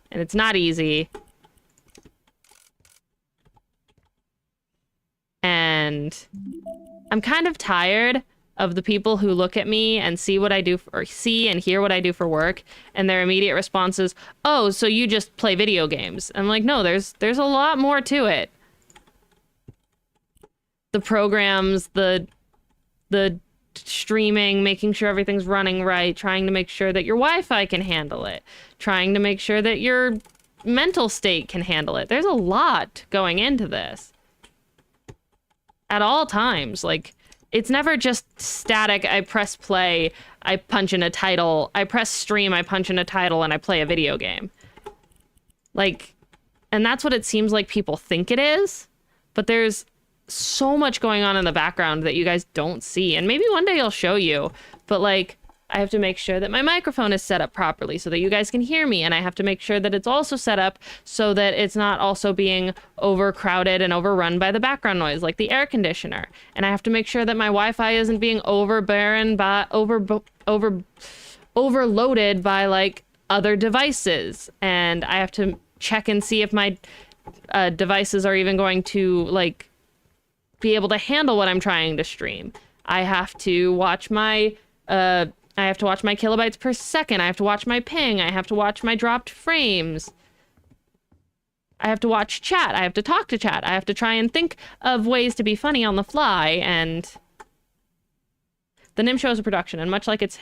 and it's not easy. And and I'm kind of tired of the people who look at me and see what I do or see and hear what I do for work, and their immediate response is, "Oh, so you just play video games?" I'm like, "No, there's a lot more to it." The programs, the streaming, making sure everything's running right, trying to make sure that your Wi-Fi can handle it, trying to make sure that your mental state can handle it. There's a lot going into this. At all times, like, it's never just static, I press play, I punch in a title, I press stream, I punch in a title, and I play a video game. Like, and that's what it seems like people think it is, but there's so much going on in the background that you guys don't see, and maybe one day I'll show you, but like, I have to make sure that my microphone is set up properly so that you guys can hear me, and I have to make sure that it's also set up so that it's not also being overcrowded and overrun by the background noise, like the air conditioner. And I have to make sure that my Wi-Fi isn't being overloaded by like other devices, and I have to check and see if my devices are even going to like be able to handle what I'm trying to stream. I have to watch my kilobytes per second. I have to watch my ping. I have to watch my dropped frames. I have to watch chat. I have to talk to chat. I have to try and think of ways to be funny on the fly. And the NIM show is a production, and much like its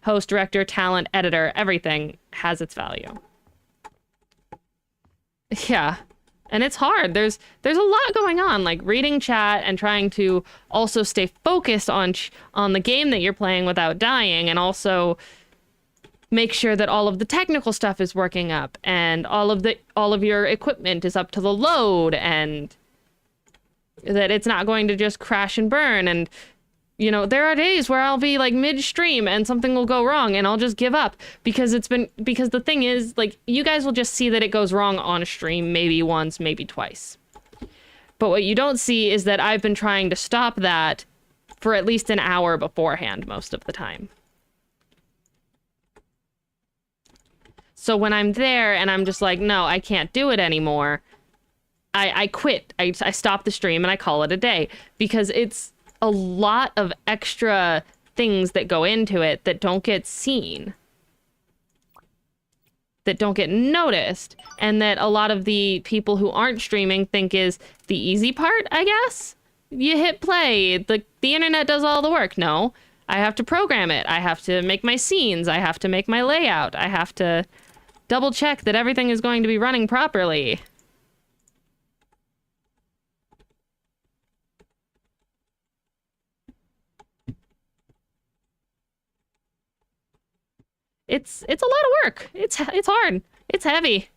host, director, talent, editor, everything has its value. Yeah. And it's hard. There's a lot going on, like reading chat and trying to also stay focused on the game that you're playing without dying, and also make sure that all of the technical stuff is working up and all of your equipment is up to the load, and that it's not going to just crash and burn. And you know, there are days where I'll be like midstream and something will go wrong and I'll just give up because the thing is, like, you guys will just see that it goes wrong on stream maybe once, maybe twice. But what you don't see is that I've been trying to stop that for at least an hour beforehand most of the time. So when I'm there and I'm just like, no, I can't do it anymore, I quit. I stop the stream and I call it a day, because it's a lot of extra things that go into it that don't get seen, that don't get noticed, and that a lot of the people who aren't streaming think is the easy part, I guess. You hit play, the internet does all the work. No, I have to program it. I have to make my scenes. I have to make my layout. I have to double check that everything is going to be running properly. It's a lot of work. It's hard. It's heavy.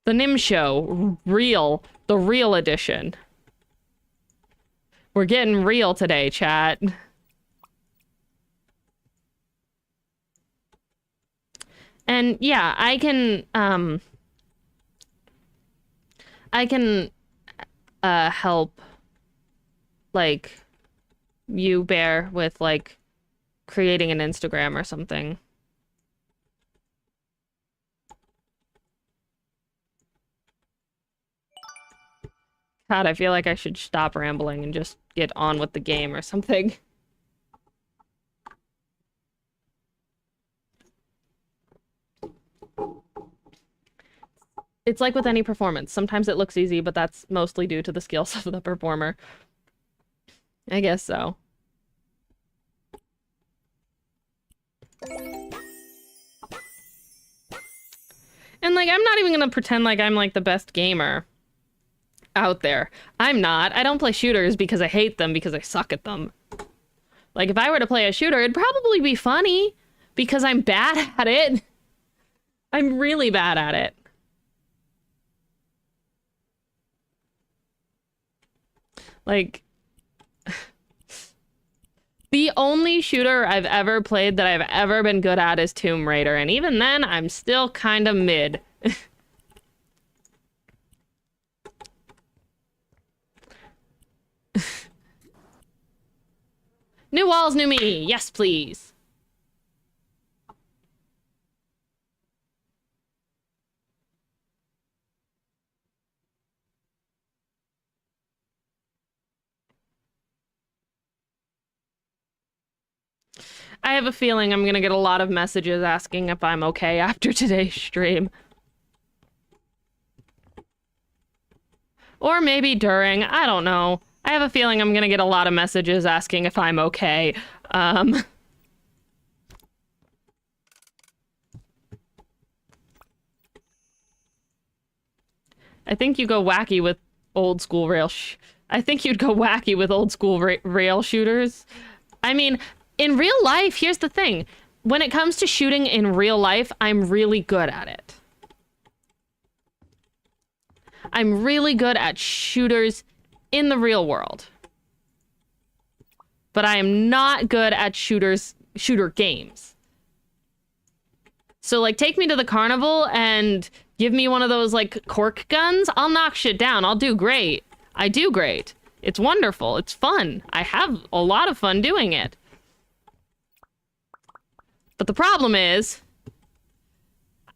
The NIM show, the real edition. We're getting real today, chat. And yeah, I can help, like, you, Bear, with, like, creating an Instagram or something. God, I feel like I should stop rambling and just get on with the game or something. It's like with any performance. Sometimes it looks easy, but that's mostly due to the skills of the performer. I guess so. And, like, I'm not even gonna pretend like I'm, like, the best gamer out there. I'm not. I don't play shooters because I hate them, because I suck at them. Like, if I were to play a shooter, it'd probably be funny because I'm bad at it. I'm really bad at it. Like, the only shooter I've ever played that I've ever been good at is Tomb Raider, and even then, I'm still kind of mid. New walls, new me. Yes, please. I have a feeling I'm gonna get a lot of messages asking if I'm okay after today's stream. Or maybe during, I don't know. I have a feeling I'm gonna get a lot of messages asking if I'm okay. I think you go wacky with old school rail I think you'd go wacky with old school rail shooters. I mean, in real life, here's the thing. When it comes to shooting in real life, I'm really good at it. I'm really good at shooters in the real world. But I am not good at shooter games. So, like, take me to the carnival and give me one of those, like, cork guns. I'll knock shit down. I'll do great. I do great. It's wonderful. It's fun. I have a lot of fun doing it. But the problem is,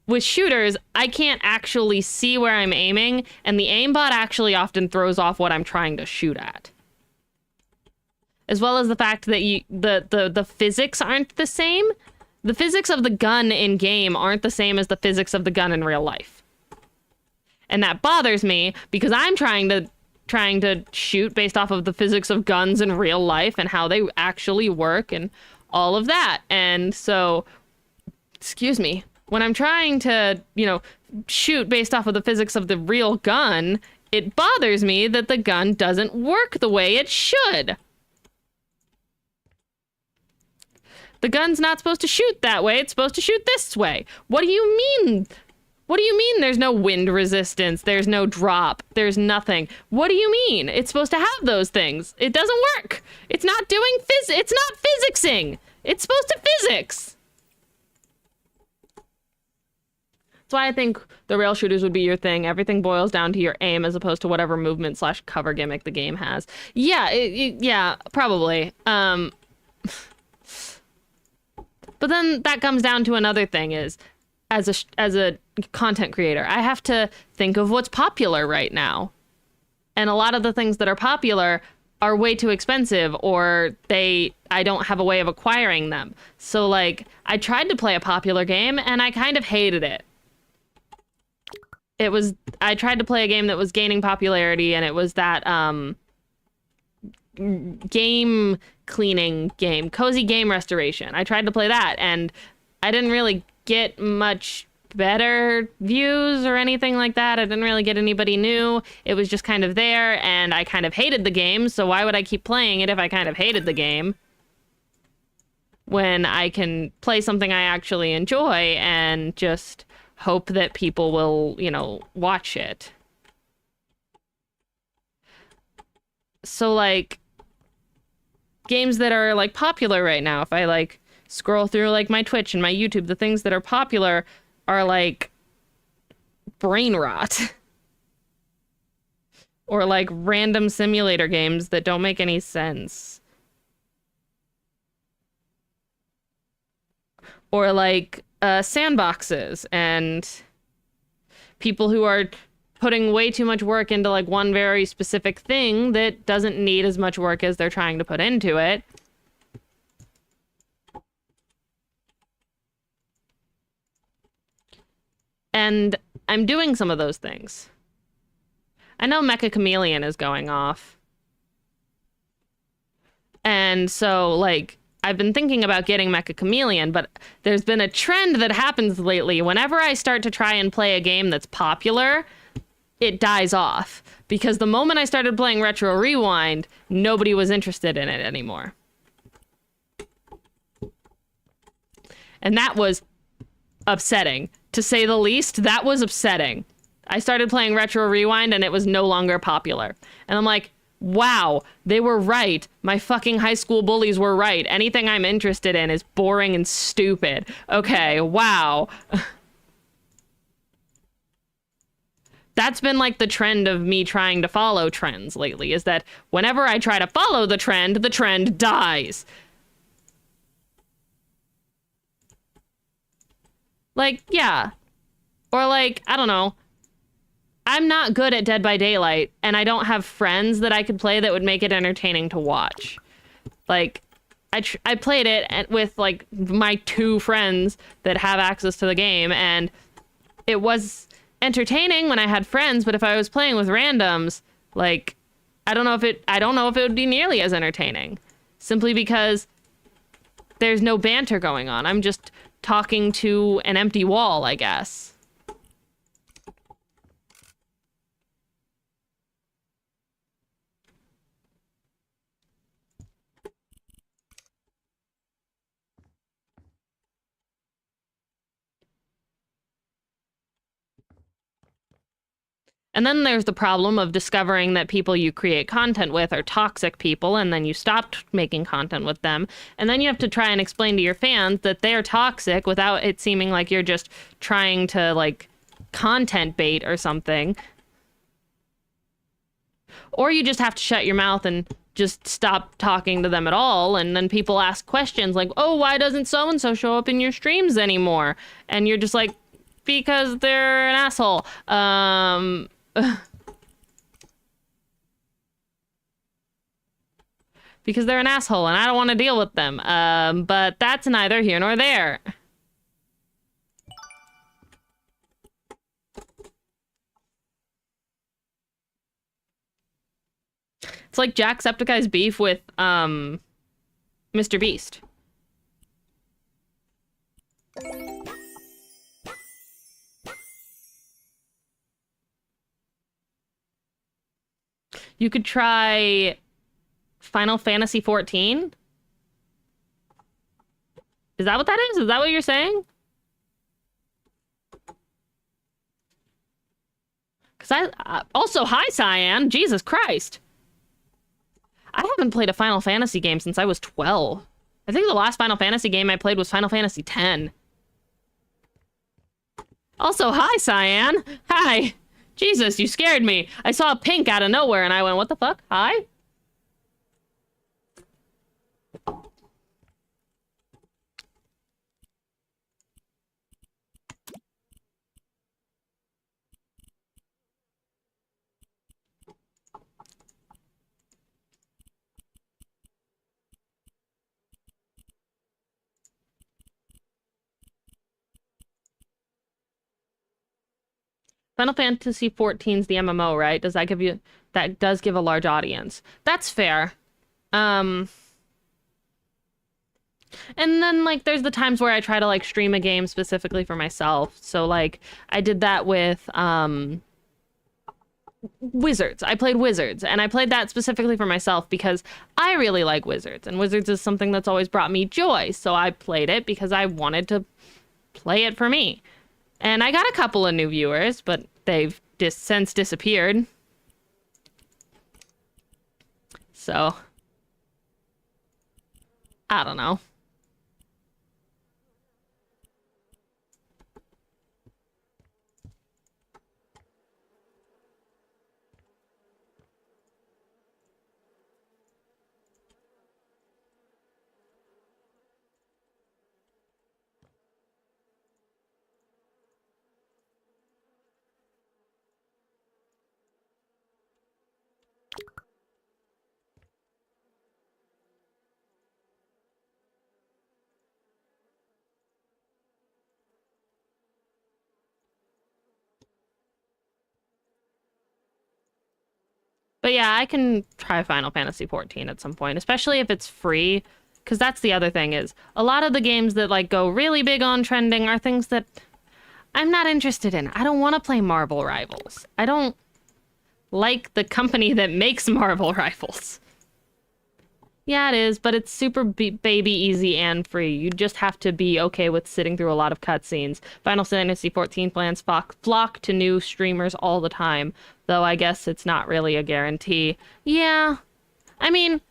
with shooters, I can't actually see where I'm aiming, and the aimbot actually often throws off what I'm trying to shoot at. As well as the fact that the physics aren't the same. The physics of the gun in game aren't the same as the physics of the gun in real life. And that bothers me because I'm trying to shoot based off of the physics of guns in real life and how they actually work and all of that. And so, excuse me, when I'm trying to, shoot based off of the physics of the real gun, it bothers me that the gun doesn't work the way it should. The gun's not supposed to shoot that way. It's supposed to shoot this way. What do you mean? What do you mean there's no wind resistance? There's no drop. There's nothing. What do you mean? It's supposed to have those things. It doesn't work. It's not doing it's not physicsing. It's supposed to physics. That's why I think the rail shooters would be your thing. Everything boils down to your aim as opposed to whatever movement / cover gimmick the game has. Yeah, yeah, probably. But then that comes down to another thing is, as a content creator, I have to think of what's popular right now. And a lot of the things that are popular are way too expensive, or I don't have a way of acquiring them. So, like, I tried to play a popular game and I kind of hated it. I tried to play a game that was gaining popularity, and it was that game cleaning game, Cozy Game Restoration. I tried to play that, and I didn't really get much better views or anything like that. I didn't really get anybody new. It was just kind of there, and I kind of hated the game, so why would I keep playing it if I kind of hated the game? When I can play something I actually enjoy and just hope that people will, watch it. So, like, games that are, like, popular right now, if I, like, scroll through, like, my Twitch and my YouTube, the things that are popular are, like, brain rot. Or, like, random simulator games that don't make any sense. Or, like, sandboxes and people who are putting way too much work into, like, one very specific thing that doesn't need as much work as they're trying to put into it. And I'm doing some of those things. I know Mecha Chameleon is going off. And so, like, I've been thinking about getting Mecha Chameleon, but there's been a trend that happens lately. Whenever I start to try and play a game that's popular, it dies off. Because the moment I started playing Retro Rewind, nobody was interested in it anymore. And that was upsetting. To say the least, that was upsetting. I started playing Retro Rewind and it was no longer popular. And I'm like, wow, they were right. My fucking high school bullies were right. Anything I'm interested in is boring and stupid. Okay, wow. That's been like the trend of me trying to follow trends lately, is that whenever I try to follow the trend dies. Like, yeah. Or like, I don't know. I'm not good at Dead by Daylight, and I don't have friends that I could play that would make it entertaining to watch. Like, I played it with like my 2 friends that have access to the game, and it was entertaining when I had friends, but if I was playing with randoms, like I don't know if it would be nearly as entertaining, simply because there's no banter going on. I'm just talking to an empty wall, I guess. And then there's the problem of discovering that people you create content with are toxic people, and then you stopped making content with them. And then you have to try and explain to your fans that they're toxic without it seeming like you're just trying to, like, content bait or something. Or you just have to shut your mouth and just stop talking to them at all, and then people ask questions like, oh, why doesn't so-and-so show up in your streams anymore? And you're just like, because they're an asshole. Because they're an asshole and I don't want to deal with them. But that's neither here nor there. It's like Jacksepticeye's beef with Mr. Beast. You could try Final Fantasy 14. Is that what that is? Is that what you're saying? Because also, hi, Cyan. Jesus Christ. I haven't played a Final Fantasy game since I was 12. I think the last Final Fantasy game I played was Final Fantasy X. Also, hi, Cyan. Hi. Jesus, you scared me. I saw a pink out of nowhere and I went, what the fuck? Hi? Final Fantasy 14's the MMO, right? Does that give you... That does give a large audience. That's fair. And then, like, there's the times where I try to, like, stream a game specifically for myself. So, like, I did that with, Wizards. I played Wizards, and I played that specifically for myself because I really like Wizards, and Wizards is something that's always brought me joy. So I played it because I wanted to play it for me. And I got a couple of new viewers, but they've since disappeared. So, I don't know. But yeah, I can try Final Fantasy 14 at some point, especially if it's free. Because that's the other thing is, a lot of the games that like go really big on trending are things that I'm not interested in. I don't want to play Marvel Rivals. I don't like the company that makes Marvel Rivals. Yeah, it is, but it's super baby easy and free. You just have to be okay with sitting through a lot of cutscenes. Final Fantasy 14 fans flock to new streamers all the time, though I guess it's not really a guarantee. Yeah, I mean,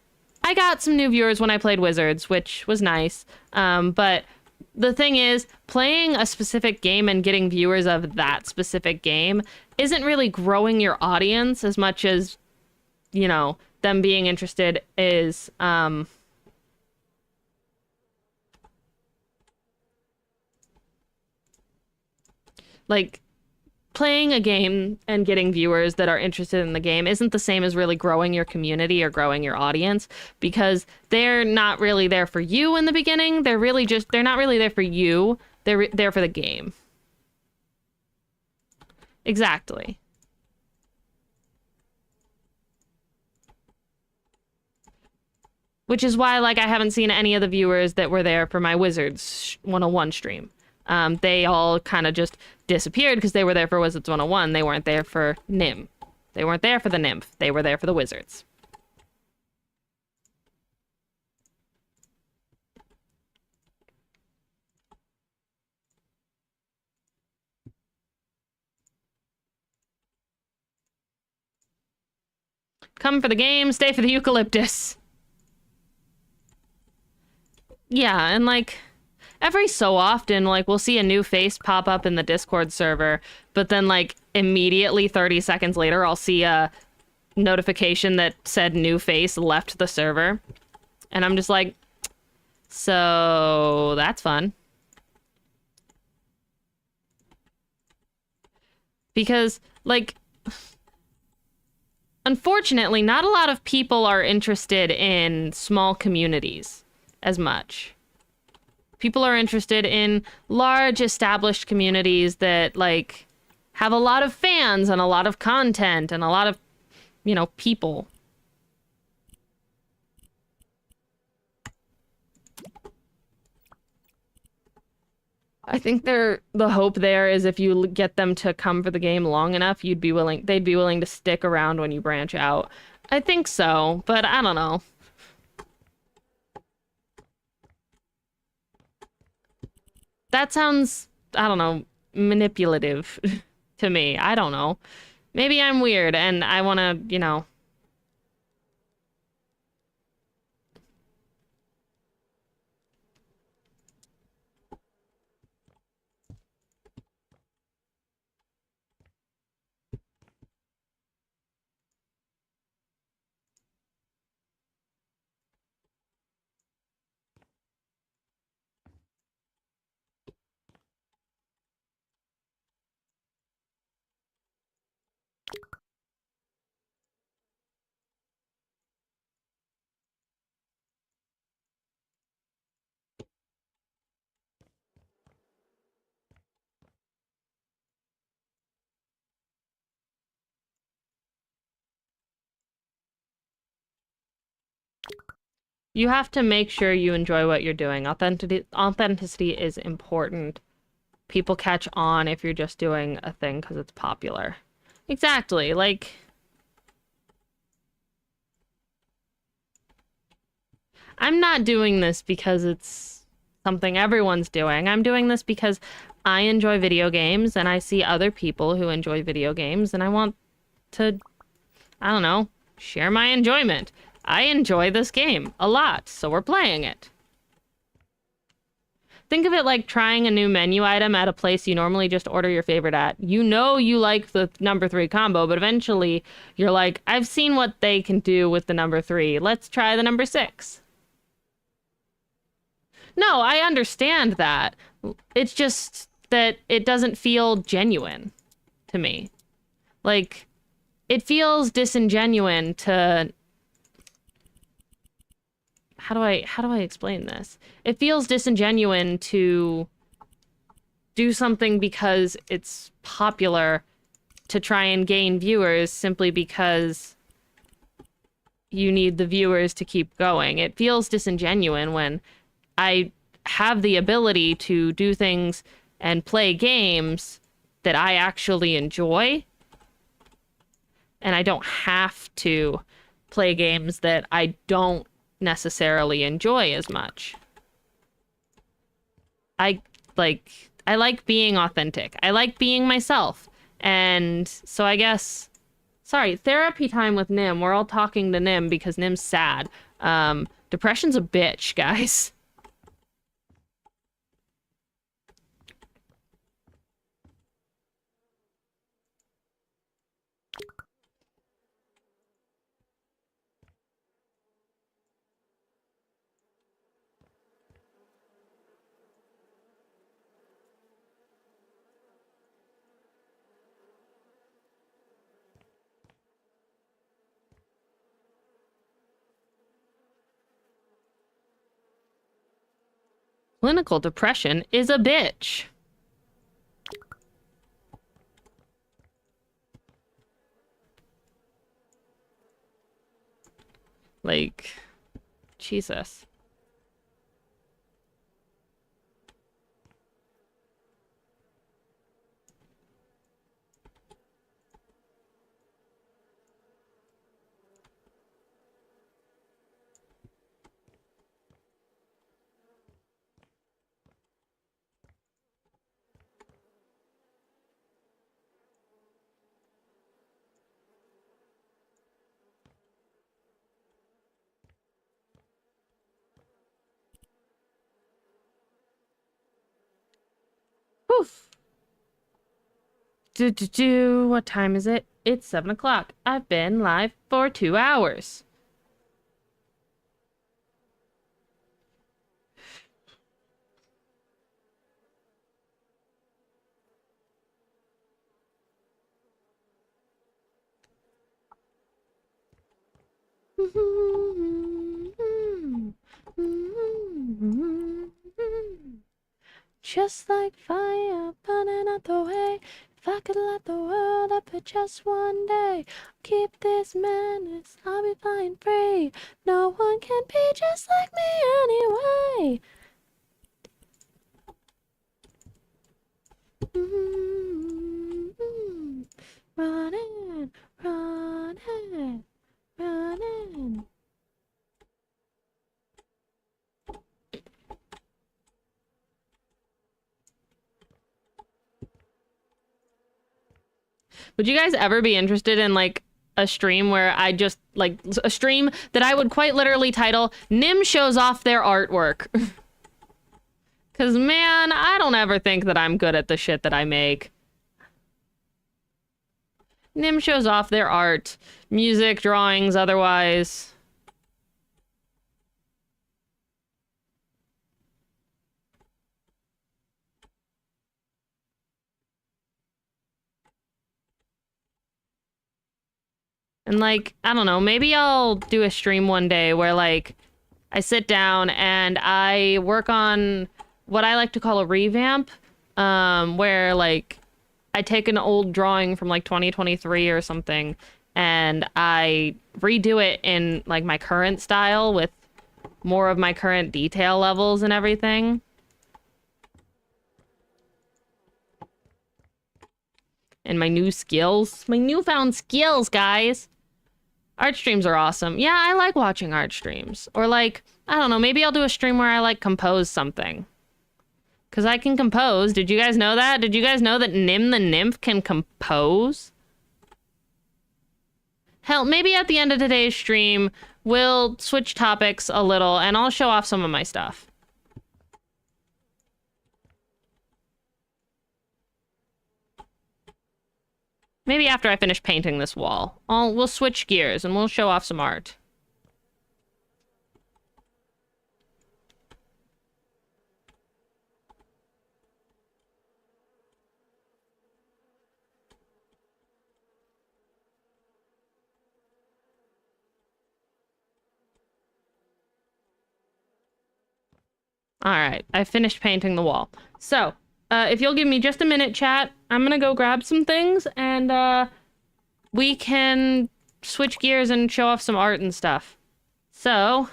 I got some new viewers when I played Wizards, which was nice, but the thing is, playing a specific game and getting viewers of that specific game isn't really growing your audience as much as, you know, them being interested is, like, playing a game and getting viewers that are interested in the game isn't the same as really growing your community or growing your audience, because they're not really there for you in the beginning. They're not really there for you. They're there for the game. Exactly. Which is why, like, I haven't seen any of the viewers that were there for my Wizards 101 stream. They all kind of just disappeared because they were there for Wizards 101. They weren't there for Nim. They weren't there for the Nymph. They were there for the Wizards. Come for the game, stay for the eucalyptus. Yeah, and like, every so often, like, we'll see a new face pop up in the Discord server, but then, like, immediately 30 seconds later, I'll see a notification that said new face left the server. And I'm just like, so that's fun. Because, like, unfortunately, not a lot of people are interested in small communities as much. People are interested in large established communities that, like, have a lot of fans and a lot of content and a lot of, you know, people. I think the hope there is if you get them to come for the game long enough, they'd be willing to stick around when you branch out. I think so, but I don't know. That sounds, I don't know, manipulative to me. I don't know. Maybe I'm weird and I want to, you know. You have to make sure you enjoy what you're doing. Authenticity is important. People catch on if you're just doing a thing because it's popular. Exactly. Like, I'm not doing this because it's something everyone's doing. I'm doing this because I enjoy video games and I see other people who enjoy video games and I want to, I don't know, share my enjoyment. I enjoy this game a lot, so we're playing it. Think of it like trying a new menu item at a place you normally just order your favorite at. You know you like the number 3 combo, but eventually you're like, I've seen what they can do with the number 3. Let's try the number 6. No, I understand that. It's just that it doesn't feel genuine to me. Like, it feels disingenuine to... How do I explain this? It feels disingenuine to do something because it's popular to try and gain viewers simply because you need the viewers to keep going. It feels disingenuine when I have the ability to do things and play games that I actually enjoy, and I don't have to play games that I don't necessarily enjoy as much. I like being authentic. I like being myself. And so I guess, sorry, therapy time with Nim. We're all talking to Nim because Nim's sad. Depression's a bitch, guys. Clinical depression is a bitch. Like, Jesus. Poof. What time is it? It's 7 o'clock. I've been live for 2 hours. Just like fire burning out the way. If I could light the world up for just one day, keep this madness, I'll be flying free. No one can be just like me anyway. Running, running, running. Would you guys ever be interested in like a stream where I just like a stream that I would quite literally title Nim shows off their artwork? Cause man, I don't ever think that I'm good at the shit that I make. Nim shows off their art, music, drawings, otherwise. And like, I don't know, maybe I'll do a stream one day where like I sit down and I work on what I like to call a revamp, where like I take an old drawing from like 2023 or something and I redo it in like my current style with more of my current detail levels and everything. And my new skills, my newfound skills, guys. Art streams are awesome. Yeah, I like watching art streams. Or like, I don't know, maybe I'll do a stream where I like compose something. Because I can compose. Did you guys know that? Did you guys know that Nim the Nymph can compose? Hell, maybe at the end of today's stream, we'll switch topics a little and I'll show off some of my stuff. Maybe after I finish painting this wall. We'll switch gears and we'll show off some art. Alright, I finished painting the wall. So, if you'll give me just a minute, chat, I'm gonna go grab some things, and, we can switch gears and show off some art and stuff. So...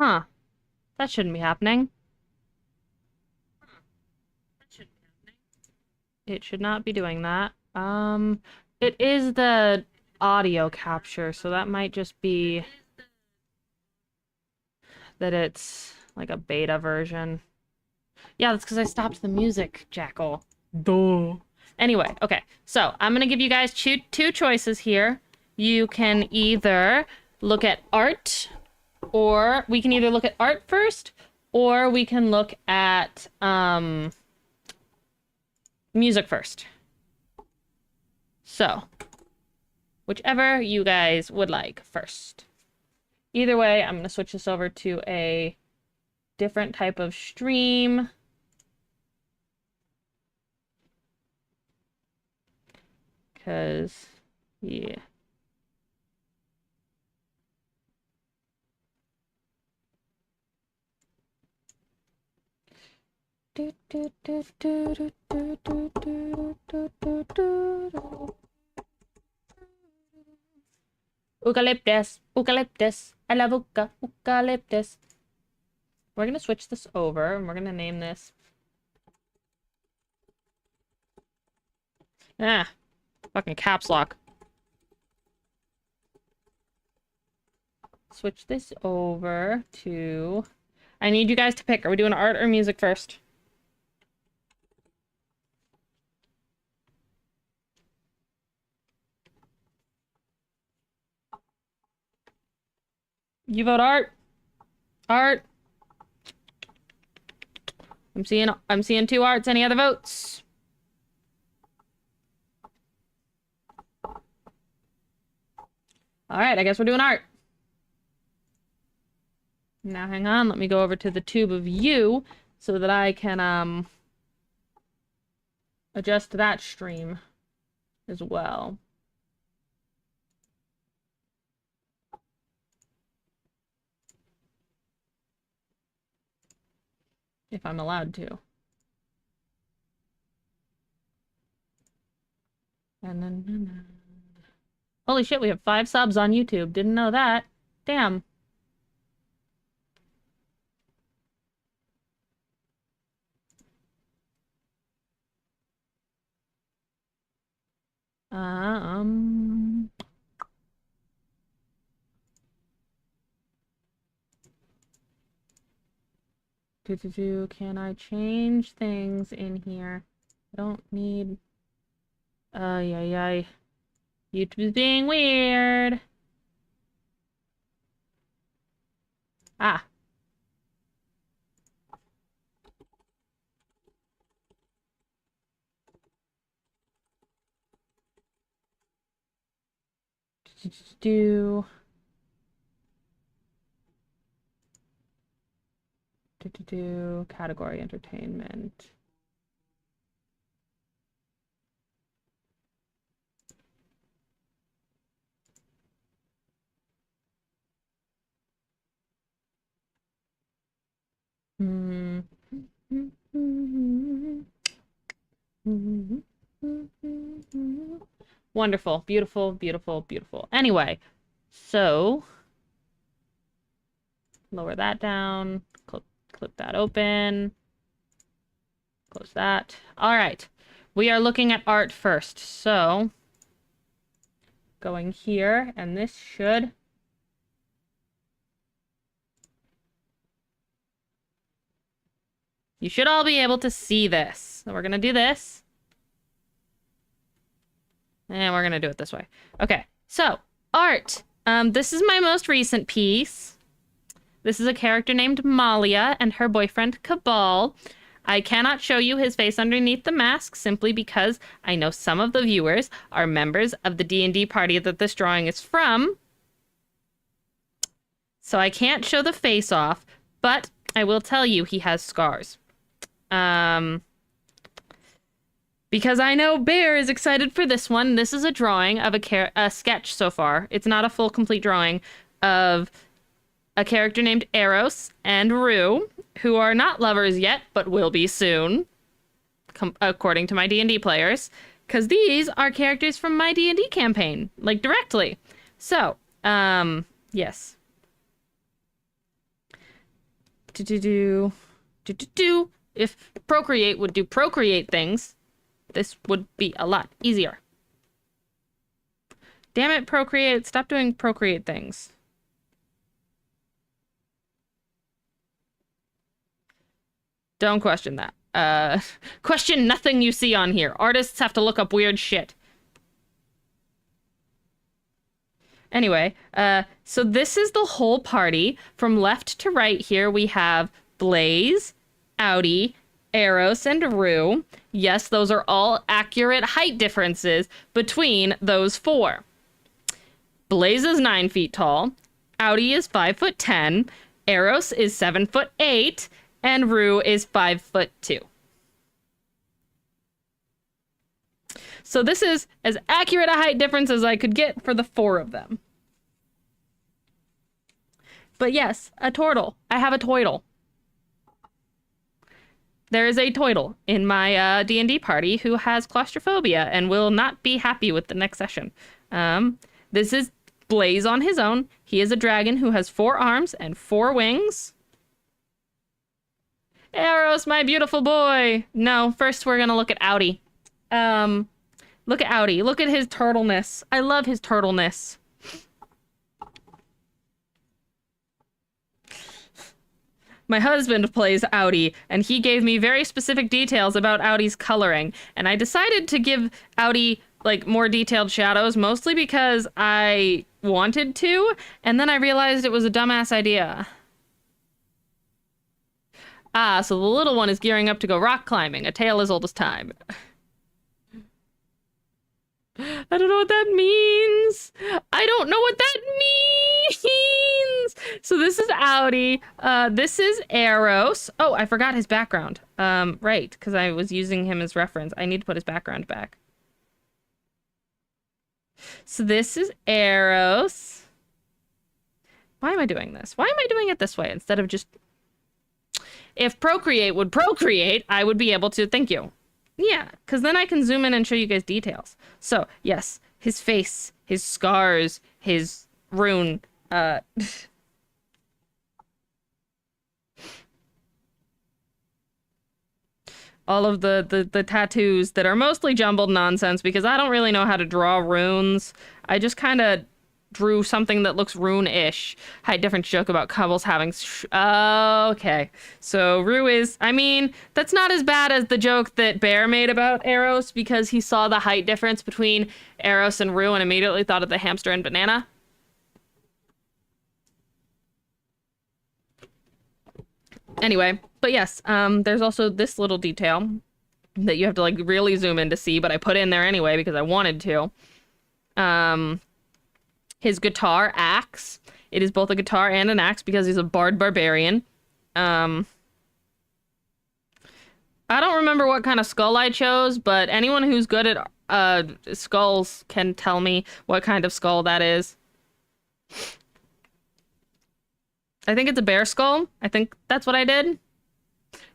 Huh. That shouldn't be happening. It should not be doing that. It is the audio capture, so that might just be that it's like a beta version. Yeah, that's because I stopped the music, Jackal. Duh. Anyway, okay. So I'm gonna give you guys two choices here. You can either look at art, or we can either look at art first, or we can look at music first. So, whichever you guys would like first. Either way, I'm gonna switch this over to a different type of stream. Because, yeah. Eucalyptus, eucalyptus, I love eucalyptus. We're gonna switch this over, and we're gonna name this... fucking caps lock. Switch this over to... I need you guys to pick. Are we doing art or music first? You vote art. Art. I'm seeing 2 arts. Any other votes? All right, I guess we're doing art. Now hang on, let me go over to the tube of you so that I can adjust that stream as well. If I'm allowed to. Holy shit, we have 5 subs on YouTube. Didn't know that. Damn. Can I change things in here? I don't need... Yay. YouTube's being weird. Ah. Do category entertainment. Wonderful, beautiful, beautiful, beautiful. Anyway, so lower that down, clip that open, close that. All right, we are looking at art first. So going here, and this should... You should all be able to see this. So we're gonna do this. And we're gonna do it this way. Okay, so art. This is my most recent piece. This is a character named Malia and her boyfriend Cabal. I cannot show you his face underneath the mask simply because I know some of the viewers are members of the D&D party that this drawing is from. So I can't show the face off, but I will tell you he has scars. Because I know Bear is excited for this one. This is a drawing of a sketch so far. It's not a full complete drawing of a character named Eros and Rue, who are not lovers yet, but will be soon, according to my D&D players, because these are characters from my D&D campaign, like directly. So, yes. If procreate would do procreate things, this would be a lot easier. Damn it, procreate. Stop doing procreate things. Don't question that. Question nothing you see on here. Artists have to look up weird shit. Anyway, so this is the whole party. From left to right here, we have Blaze, Audi, Eros, and Rue. Yes, those are all accurate height differences between those four. Blaze is 9 feet tall, Audi is 5'10", Eros is 7'8", and Rue is 5'2". So this is as accurate a height difference as I could get for the four of them. But yes, a turtle. I have a toidle. There is a toidle in my D&D party who has claustrophobia and will not be happy with the next session. This is Blaze on his own. He is a dragon who has 4 arms and 4 wings. Eros, my beautiful boy. No, first we're gonna look at Audi. Look at Audi. Look at his turtleness. I love his turtleness. My husband plays Audi, and he gave me very specific details about Audi's coloring. And I decided to give Audi, like, more detailed shadows, mostly because I wanted to, and then I realized it was a dumbass idea. Ah, so the little one is gearing up to go rock climbing, a tale as old as time. I don't know what that means. I don't know what that means. So this is Audi. This is Eros. Oh, I forgot his background. Right, because I was using him as reference. I need to put his background back. So this is Eros. Why am I doing this? Why am I doing it this way instead of just... If procreate would procreate, I would be able to... Thank you. Yeah, because then I can zoom in and show you guys details. So, yes, his face, his scars, his rune, all of the tattoos that are mostly jumbled nonsense because I don't really know how to draw runes. I just kind of drew something that looks rune-ish. Had a different joke about Cubbles having... okay. So Rue is... I mean, that's not as bad as the joke that Bear made about Eros because he saw the height difference between Eros and Rue and immediately thought of the hamster and banana. Anyway, but yes, there's also this little detail that you have to, like, really zoom in to see, but I put in there anyway because I wanted to. His guitar, axe. It is both a guitar and an axe because he's a bard barbarian. I don't remember what kind of skull I chose, but anyone who's good at skulls can tell me what kind of skull that is. I think it's a bear skull. I think that's what I did.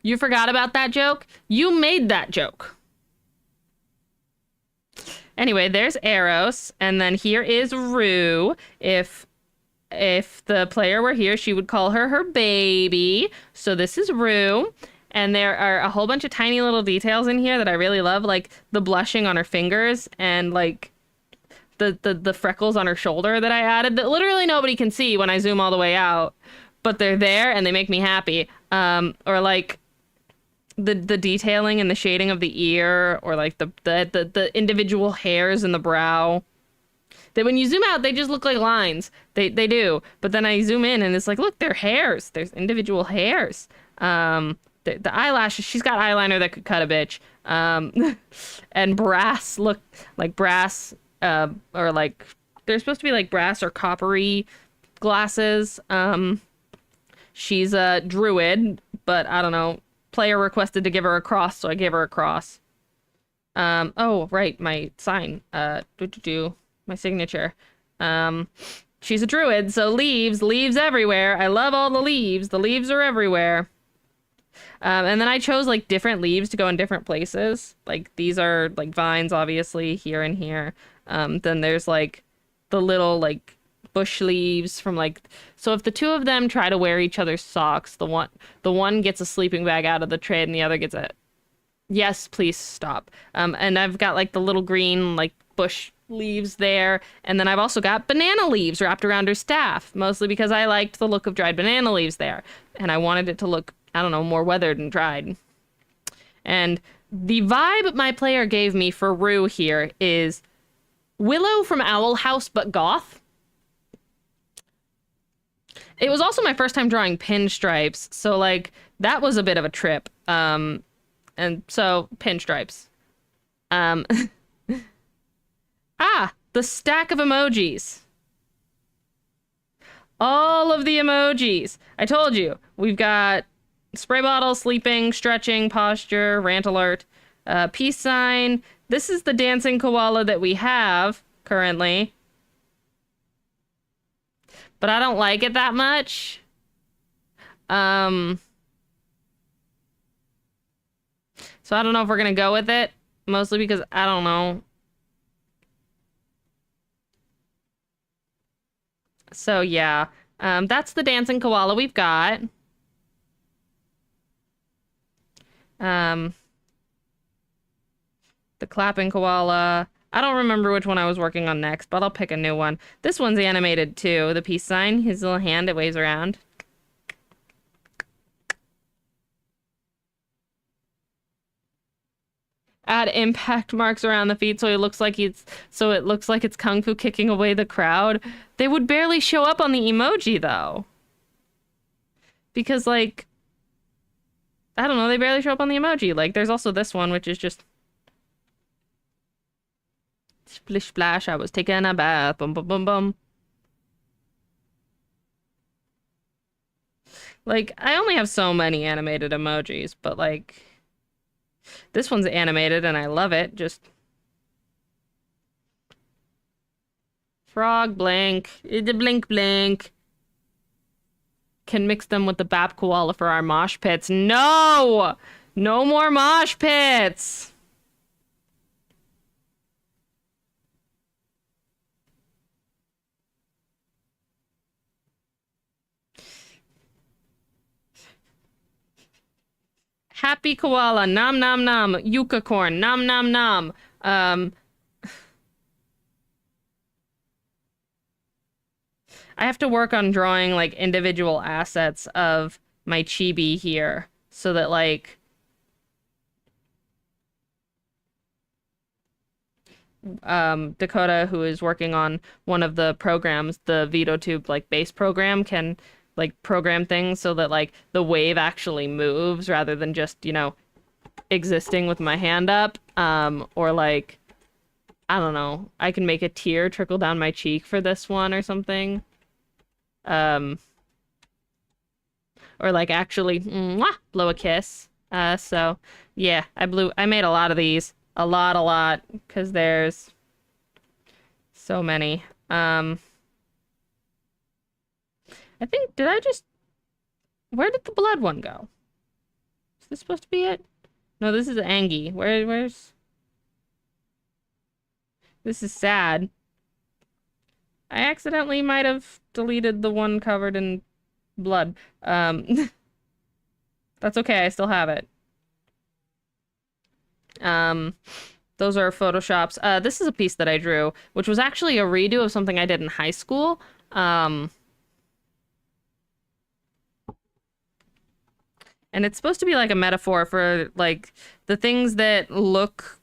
You forgot about that joke? You made that joke. Anyway, there's Eros, and then here is Rue. If the player were here, she would call her baby. So this is Rue, and there are a whole bunch of tiny little details in here that I really love, like the blushing on her fingers and like the freckles on her shoulder that I added that literally nobody can see when I zoom all the way out, but they're there and they make me happy. Or like the detailing and the shading of the ear, or like the individual hairs in the brow. That when you zoom out, they just look like lines. They do. But then I zoom in and it's like, look, they're hairs. There's individual hairs. The eyelashes, she's got eyeliner that could cut a bitch. And brass look like brass, or like, they're supposed to be like brass or coppery glasses. She's a druid, but I don't know. Player requested to give her a cross, so I gave her a cross. Oh, right, my sign. My signature. She's a druid, so leaves everywhere. I love all the leaves. The leaves are everywhere. And then I chose like different leaves to go in different places. Like these are like vines, obviously, here and here. Then there's like the little like bush leaves from like, so if the two of them try to wear each other's socks, the one gets a sleeping bag out of the tray and the other gets a, yes, please stop. And I've got like the little green like bush leaves there, and then I've also got banana leaves wrapped around her staff, mostly because I liked the look of dried banana leaves there, and I wanted it to look, I don't know, more weathered and dried. And the vibe my player gave me for Rue here is Willow from Owl House, but goth. It was also my first time drawing pinstripes, so like that was a bit of a trip. And so pinstripes. The stack of emojis. All of the emojis. I told you, we've got spray bottle, sleeping, stretching, posture, rant alert, peace sign. This is the dancing koala that we have currently. But I don't like it that much. So I don't know if we're gonna go with it. Mostly because I don't know. So yeah. That's the dancing koala we've got. The clapping koala. I don't remember which one I was working on next, but I'll pick a new one. This one's animated too. The peace sign, his little hand, it waves around. Add impact marks around the feet so it looks like it's kung fu kicking away the crowd. They would barely show up on the emoji though. Because like, I don't know, they barely show up on the emoji. Like there's also this one which is just splish splash, I was taking a bath, bum bum bum bum. Like I only have so many animated emojis, but like this one's animated and I love it. Just frog blink. It's a blink blink. Can mix them with the Bap koala for our mosh pits. No! No more mosh pits! Happy koala, nom nom nom. Yucca corn, nom nom nom. I have to work on drawing like individual assets of my chibi here so that like Dakota, who is working on one of the programs, the VOD like base program, can like program things so that like the wave actually moves rather than just, you know, existing with my hand up. Or like, I don't know, I can make a tear trickle down my cheek for this one or something. Or like actually mwah, blow a kiss. So yeah, I made a lot of these. A lot, because there's so many. I think, where did the blood one go? Is this supposed to be it? No, this is Angie. Where's... This is sad. I accidentally might have deleted the one covered in blood. That's okay, I still have it. Those are Photoshops. This is a piece that I drew, which was actually a redo of something I did in high school. And it's supposed to be like a metaphor for like the things that look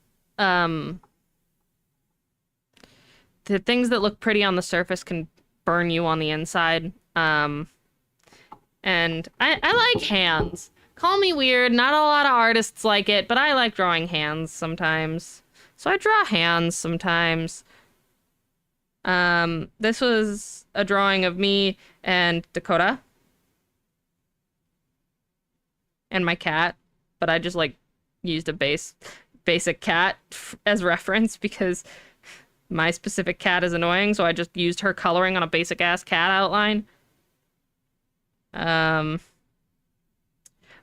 pretty on the surface can burn you on the inside. And I like hands. Call me weird, not a lot of artists like it, but I like drawing hands sometimes. So I draw hands sometimes. This was a drawing of me and Dakota. And my cat, but I just like used a basic cat as reference because my specific cat is annoying, so I just used her coloring on a basic ass cat outline.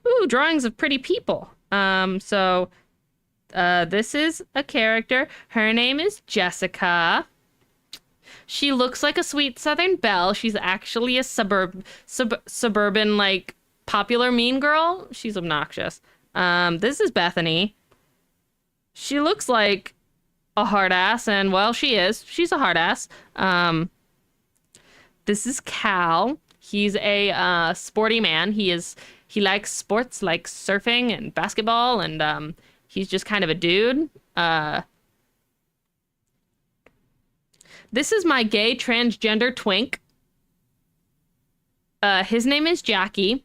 Ooh, drawings of pretty people. This is a character. Her name is Jessica. She looks like a sweet Southern belle. She's actually a suburban, like, popular mean girl. She's obnoxious. This is Bethany. She looks like a hard ass, and well, she is. She's a hard ass. This is Cal. He's a sporty man. He likes sports like surfing and basketball, and he's just kind of a dude. This is my gay transgender twink. His name is Jackie.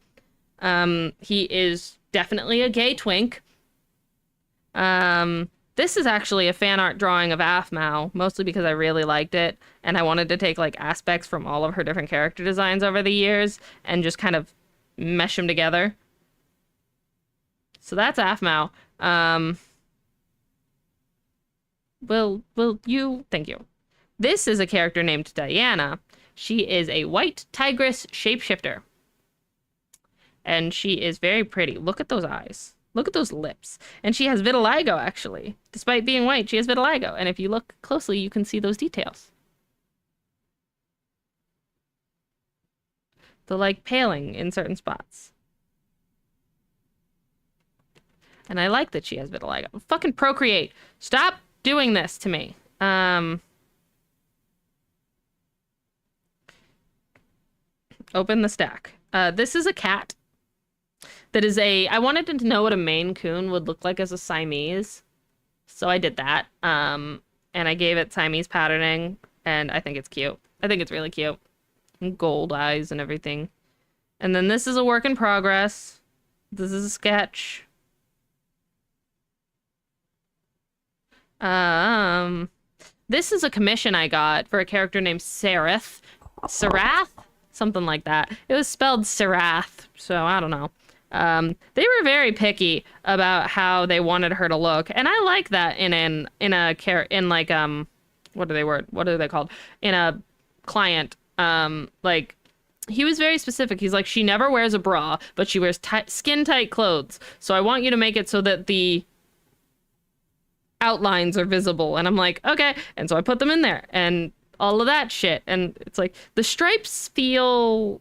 He is definitely a gay twink. This is actually a fan art drawing of Aphmau, mostly because I really liked it, and I wanted to take like aspects from all of her different character designs over the years and just kind of mesh them together. So that's Aphmau. Thank you. This is a character named Diana. She is a white tigress shapeshifter. And she is very pretty. Look at those eyes. Look at those lips. And she has vitiligo, actually. Despite being white, she has vitiligo. And if you look closely, you can see those details. The, like, paling in certain spots. And I like that she has vitiligo. Fucking Procreate. Stop doing this to me. Open the stack. This is a cat. That is I wanted to know what a Maine Coon would look like as a Siamese. So I did that. And I gave it Siamese patterning. And I think it's cute. I think it's really cute. And gold eyes and everything. And then this is a work in progress. This is a sketch. This is a commission I got for a character named Sarath. Sarath? Something like that. It was spelled Sarath, so I don't know. They were very picky about how they wanted her to look, and I like that what are they called? In a client. Like, he was very specific. He's like, she never wears a bra, but she wears skin tight clothes. So I want you to make it so that the outlines are visible. And I'm like, okay. And so I put them in there and all of that shit. And it's like, the stripes feel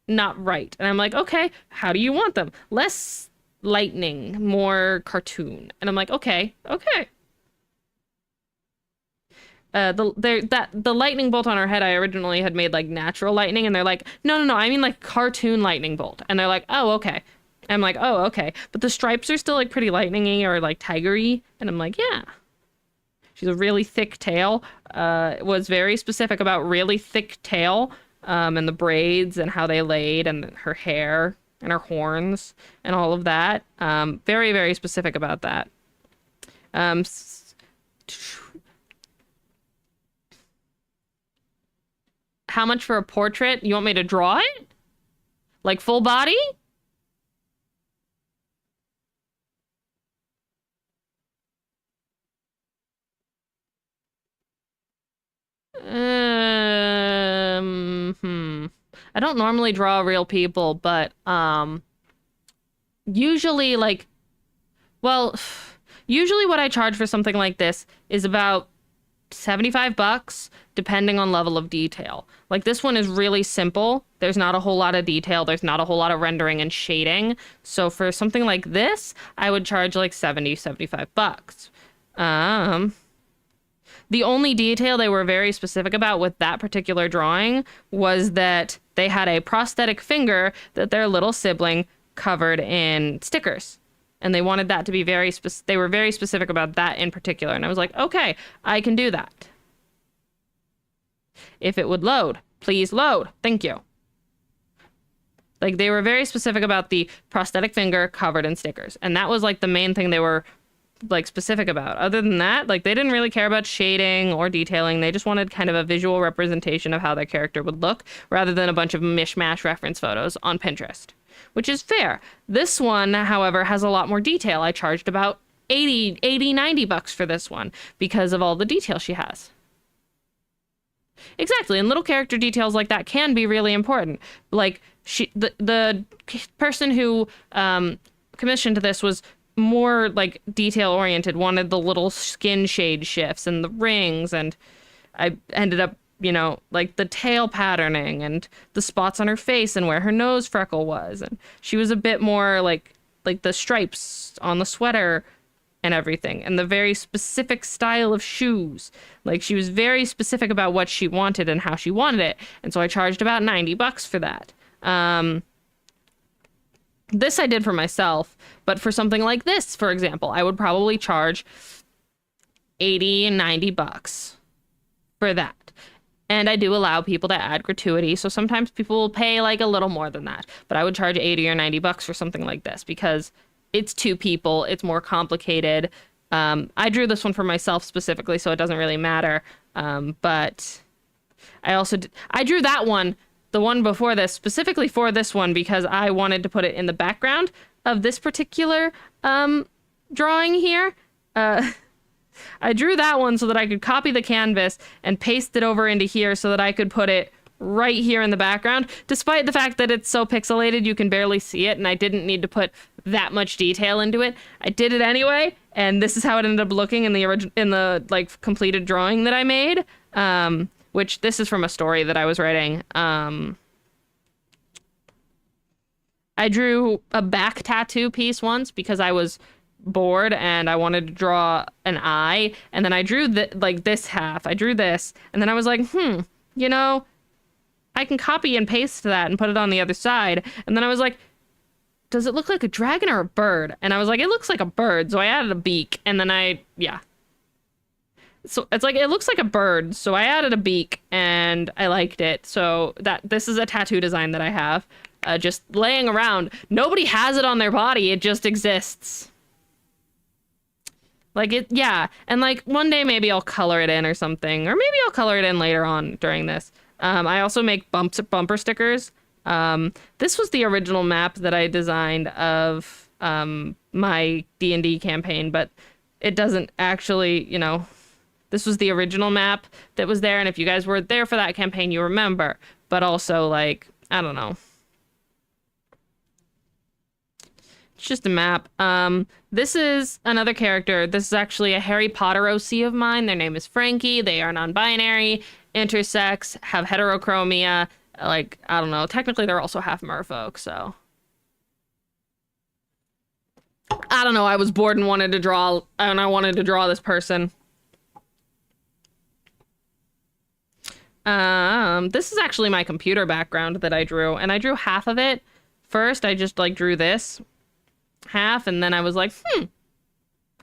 not right. And I'm like, okay, how do you want them? Less lightning, more cartoon. And I'm like, okay. The lightning bolt on her head, I originally had made like natural lightning, and they're like, no, I mean like cartoon lightning bolt. And they're like, oh, okay. I'm like, oh, okay. But the stripes are still like pretty lightning-y or like tigery. And I'm like, yeah. She's a really thick tail. Was very specific about really thick tail, and the braids and how they laid and her hair and her horns and all of that. Very, very specific about that. How much for a portrait? You want me to draw it? Like full body? I don't normally draw real people, but usually usually what I charge for something like this is about $75, depending on level of detail. Like, this one is really simple. There's not a whole lot of detail. There's not a whole lot of rendering and shading. So for something like this, I would charge like $75. The only detail they were very specific about with that particular drawing was that they had a prosthetic finger that their little sibling covered in stickers. And they wanted that to be they were very specific about that in particular. And I was like, okay, I can do that. If it would load, please load. Thank you. Like, they were very specific about the prosthetic finger covered in stickers. And that was like the main thing they were like specific about. Other than that, like, they didn't really care about shading or detailing. They just wanted kind of a visual representation of how their character would look, rather than a bunch of mishmash reference photos on Pinterest, which is fair. This one, however, has a lot more detail. I charged about $90 for this one because of all the detail she has. Exactly, and little character details like that can be really important. Like, the person who commissioned this was more like detail oriented, wanted the little skin shade shifts and the rings, and I ended up you know, like the tail patterning and the spots on her face and where her nose freckle was. And she was a bit more like the stripes on the sweater and everything, and the very specific style of shoes. Like, she was very specific about what she wanted and how she wanted it. And so I charged about $90 for that. This I did for myself, but for something like this, for example, I would probably charge $80 and $90 for that. And I do allow people to add gratuity, so sometimes people will pay like a little more than that. But I would charge $80 or $90 for something like this because it's 2 people, it's more complicated. I drew this one for myself specifically, so it doesn't really matter. But I drew that one, the one before this, specifically for this one because I wanted to put it in the background of this particular drawing here. I drew that one so that I could copy the canvas and paste it over into here so that I could put it right here in the background. Despite the fact that it's so pixelated you can barely see it, and I didn't need to put that much detail into it. I did it anyway, and this is how it ended up looking in the like completed drawing that I made. Which this is from a story that I was writing. I drew a back tattoo piece once because I was bored and I wanted to draw an eye, and then I drew this half. I drew this, and then I was like, you know, I can copy and paste that and put it on the other side. And then I was like, does it look like a dragon or a bird? And I was like, it looks like a bird, so I added a beak, and then so it's like, it looks like a bird, so I added a beak, and I liked it. So this is a tattoo design that I have, just laying around. Nobody has it on their body, it just exists. Like, and like, one day maybe I'll color it in or something, or maybe I'll color it in later on during this. I also make bumper stickers. This was the original map that I designed of my D&D campaign, but it doesn't actually, you know, this was the original map that was there, and if you guys were there for that campaign, you remember. But also, like, I don't know. It's just a map. This is another character. This is actually a Harry Potter OC of mine. Their name is Frankie. They are non-binary, intersex, have heterochromia. Like, I don't know. Technically, they're also half merfolk, so. I don't know. I was bored and wanted to draw, and I wanted to draw this person. This is actually my computer background that I drew, and I drew half of it. First, I just, like, drew this half, and then I was like,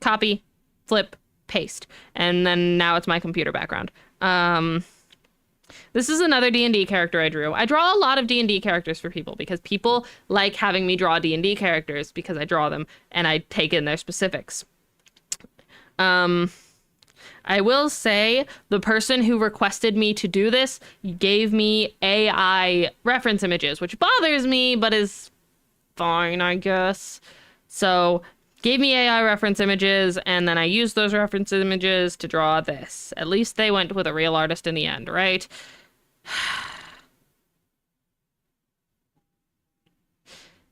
copy, flip, paste. And then now it's my computer background. This is another D&D character I drew. I draw a lot of D&D characters for people because people like having me draw D&D characters because I draw them and I take in their specifics. I will say the person who requested me to do this gave me AI reference images, which bothers me, but is fine, I guess. So gave me AI reference images, and then I used those reference images to draw this. At least they went with a real artist in the end, right?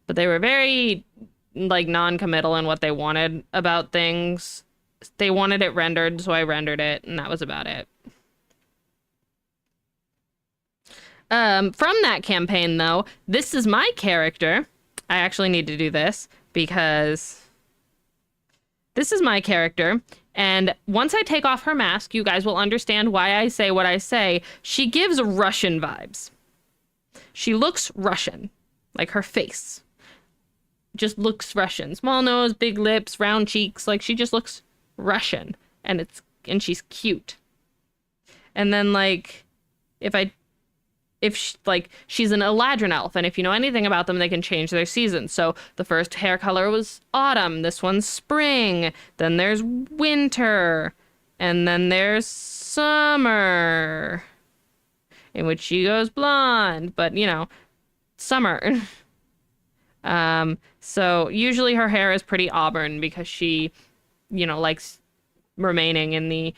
But they were very, like, non-committal in what they wanted about things. They wanted it rendered, so I rendered it, and that was about it. From that campaign, though, this is my character. I actually need to do this, because this is my character, and once I take off her mask, you guys will understand why I say what I say. She gives Russian vibes. She looks Russian, like her face. Just looks Russian. Small nose, big lips, round cheeks, like she just looks Russian, and she's cute. And then, like, she's an Eladrin elf, and if you know anything about them, they can change their seasons. So the first hair color was autumn, this one's spring, then there's winter, and then there's summer, in which she goes blonde, but, you know, summer. So usually her hair is pretty auburn because she, you know, likes remaining in the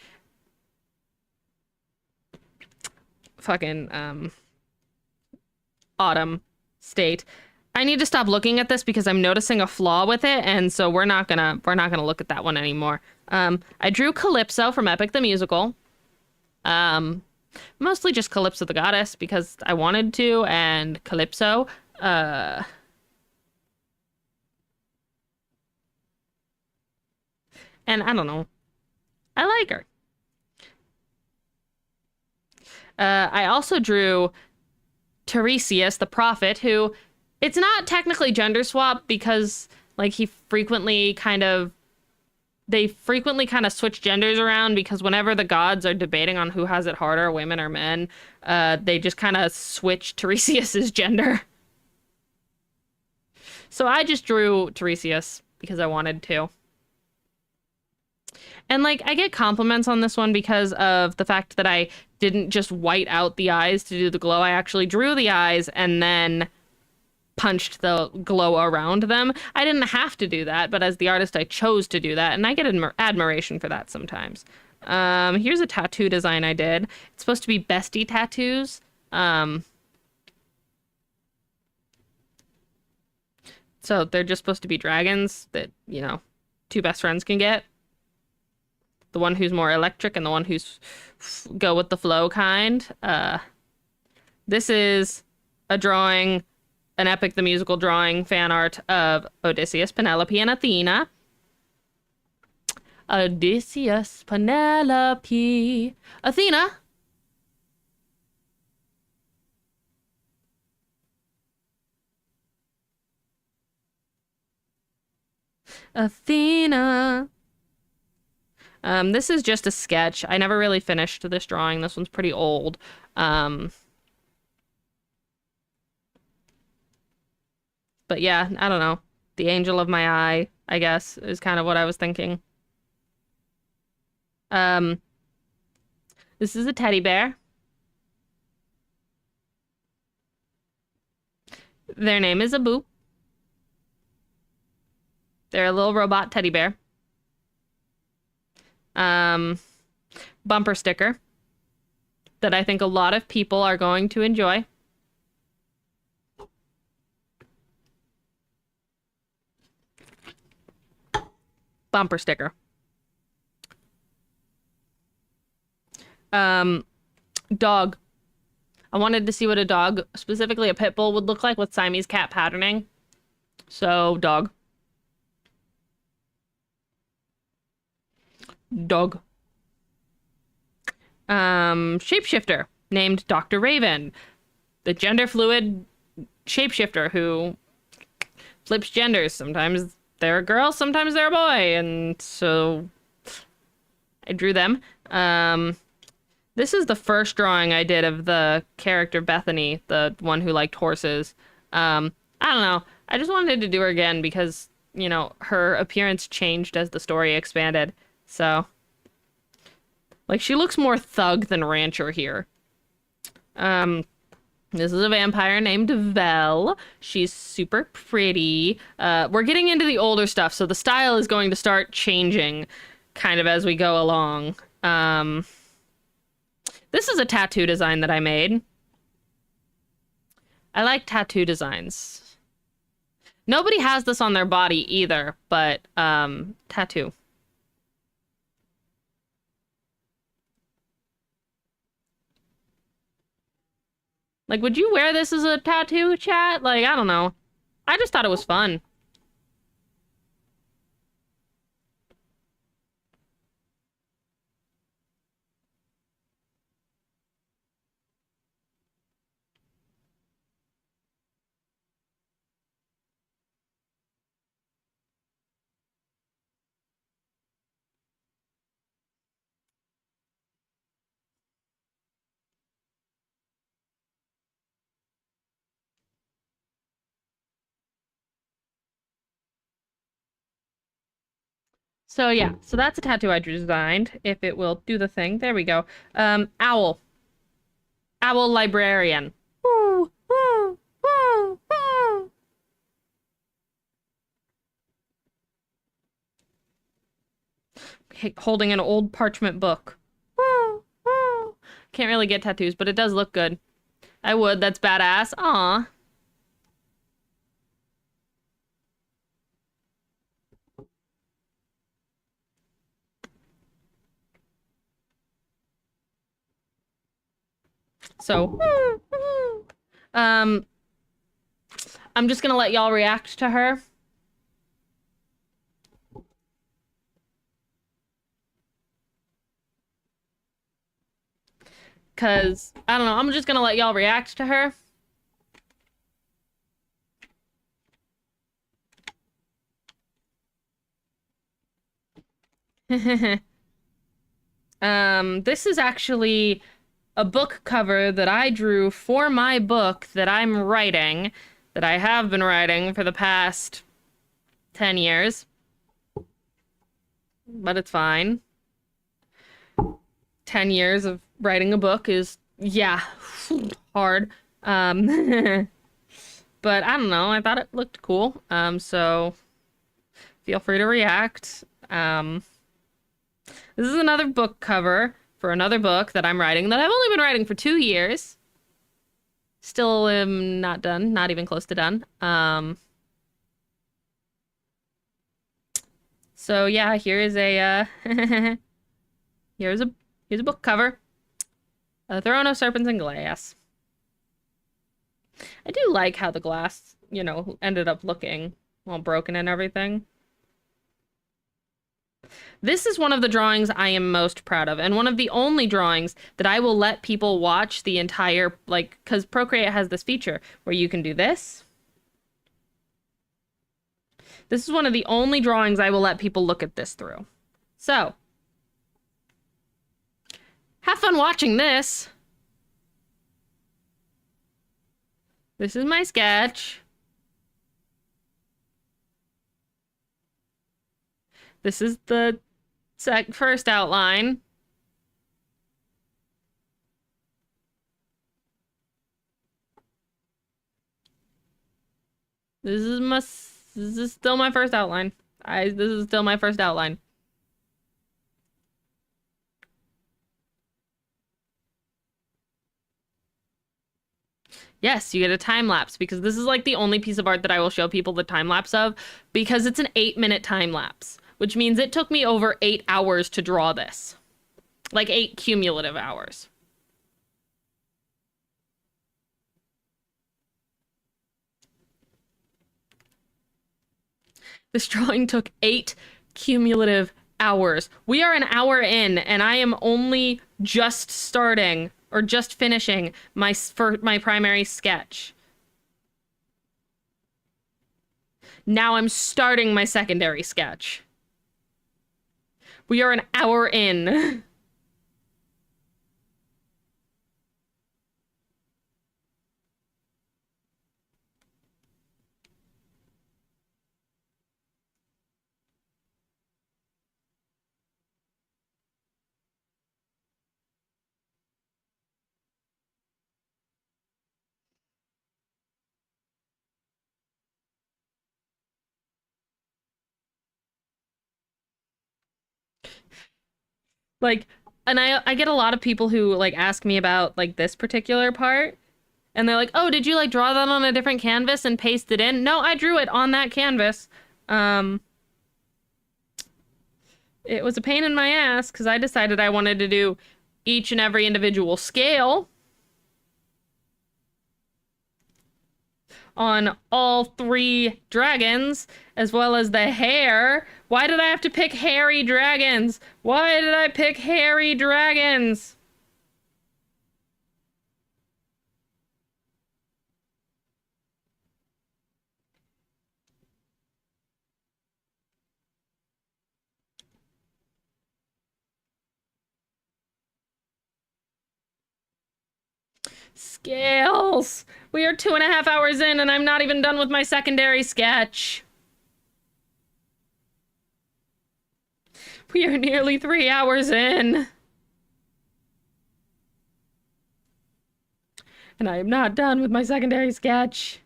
fucking, autumn state. I need to stop looking at this because I'm noticing a flaw with it, and so we're not gonna look at that one anymore. I drew Calypso from Epic the Musical. Mostly just Calypso the Goddess because I wanted to, and Calypso. And I don't know. I like her. I also drew Tiresias, the prophet, who it's not technically gender swap because like they frequently kind of switch genders around because whenever the gods are debating on who has it harder, women or men, they just kind of switch Tiresias's gender. So I just drew Tiresias because I wanted to. And like I get compliments on this one because of the fact that I didn't just white out the eyes to do the glow. I actually drew the eyes and then punched the glow around them. I didn't have to do that, but as the artist, I chose to do that, and I get admiration for that sometimes. Here's a tattoo design I did. It's supposed to be bestie tattoos. So they're just supposed to be dragons that, you know, two best friends can get. The one who's more electric and the one who's go with the flow kind. This is a drawing, an Epic the Musical drawing fan art of Odysseus, Penelope, and Athena. Odysseus, Penelope, Athena. Athena. This is just a sketch. I never really finished this drawing. This one's pretty old. But yeah, I don't know. The angel of my eye, I guess, is kind of what I was thinking. This is a teddy bear. Their name is Abu. They're a little robot teddy bear. Bumper sticker that I think a lot of people are going to enjoy. Bumper sticker. Dog. I wanted to see what a dog, specifically a pit bull, would look like with Siamese cat patterning. So, dog. Dog. Shapeshifter named Dr. Raven. The gender fluid shapeshifter who flips genders. Sometimes they're a girl, sometimes they're a boy. And so I drew them. This is the first drawing I did of the character Bethany, the one who liked horses. I don't know. I just wanted to do her again because, you know, her appearance changed as the story expanded. So, like, she looks more thug than rancher here. This is a vampire named Vel. She's super pretty. We're getting into the older stuff, so the style is going to start changing kind of as we go along. This is a tattoo design that I made. I like tattoo designs. Nobody has this on their body either, but, tattoo. Like, would you wear this as a tattoo, chat? Like, I don't know. I just thought it was fun. So yeah, so that's a tattoo I designed, if it will do the thing. There we go. Owl. Owl librarian. Woo, woo, woo, woo. Holding an old parchment book. Woo, woo. Can't really get tattoos, but it does look good. I would, that's badass. Aw. So, I'm just gonna let y'all react to her. Cause, I don't know, I'm just gonna let y'all react to her. This is actually a book cover that I drew for my book that I'm writing, that I have been writing for the past 10 years. But it's fine. 10 years of writing a book is, yeah, hard. But I don't know, I thought it looked cool. So feel free to react. This is another book cover for another book that I'm writing that I've only been writing for 2 years. Still am not done, not even close to done. So yeah, here is a here's a book cover. A Throne of Serpents and Glass. I do like how the glass, you know, ended up looking all broken and everything. This is one of the drawings I am most proud of, and one of the only drawings that I will let people watch the entire, like, because Procreate has this feature where you can do this. This is one of the only drawings I will let people look at this through. So, have fun watching this. This is my sketch. This is the first outline. This is still my first outline. This is still my first outline. Yes, you get a time lapse because this is like the only piece of art that I will show people the time lapse of because it's an 8-minute time lapse, which means it took me over 8 hours to draw this. Like 8 cumulative hours. This drawing took 8 cumulative hours. We are an hour in and I am only just starting or just finishing my primary sketch. Now I'm starting my secondary sketch. We are an hour in. Like, and I get a lot of people who like ask me about like this particular part. And they're like, oh, did you like draw that on a different canvas and paste it in? No, I drew it on that canvas. It was a pain in my ass because I decided I wanted to do each and every individual scale on all 3 dragons, as well as the hair. Why did I have to pick hairy dragons? Why did I pick hairy dragons? Scales! We are 2.5 hours in and I'm not even done with my secondary sketch. We are nearly 3 hours in. And I am not done with my secondary sketch.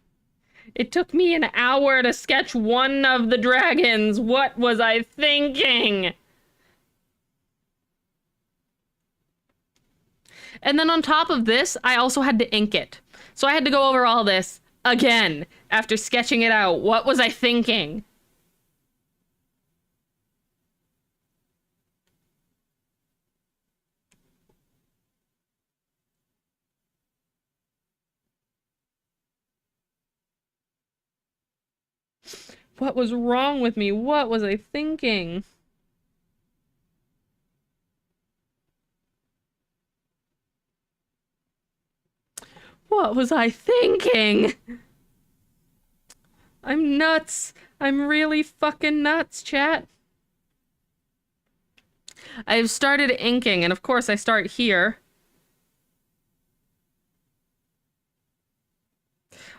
It took me an hour to sketch one of the dragons. What was I thinking? And then on top of this, I also had to ink it. So I had to go over all this again after sketching it out. What was I thinking? What was wrong with me? What was I thinking? What was I thinking? I'm nuts. I'm really fucking nuts, chat. I've started inking, and of course I start here.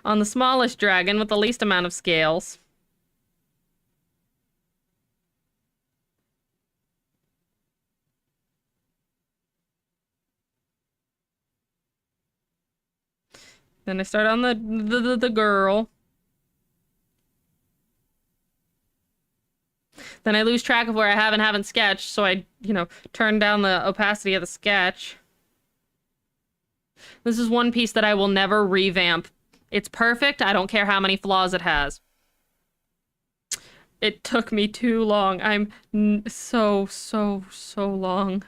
On the smallest dragon with the least amount of scales. Then I start on the girl. Then I lose track of where I have and haven't sketched, so I, turn down the opacity of the sketch. This is one piece that I will never revamp. It's perfect. I don't care how many flaws it has. It took me too long. I'm so long.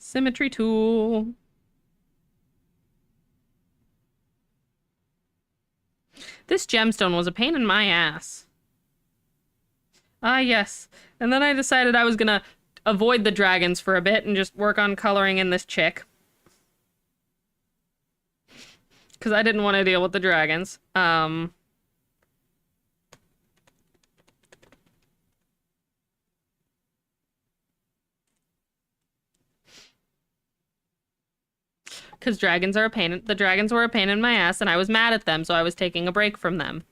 Symmetry tool. This gemstone was a pain in my ass. Ah, yes. And then I decided I was gonna avoid the dragons for a bit and just work on coloring in this chick. Because I didn't want to deal with the dragons. Because dragons are the dragons were a pain in my ass, and I was mad at them, so I was taking a break from them.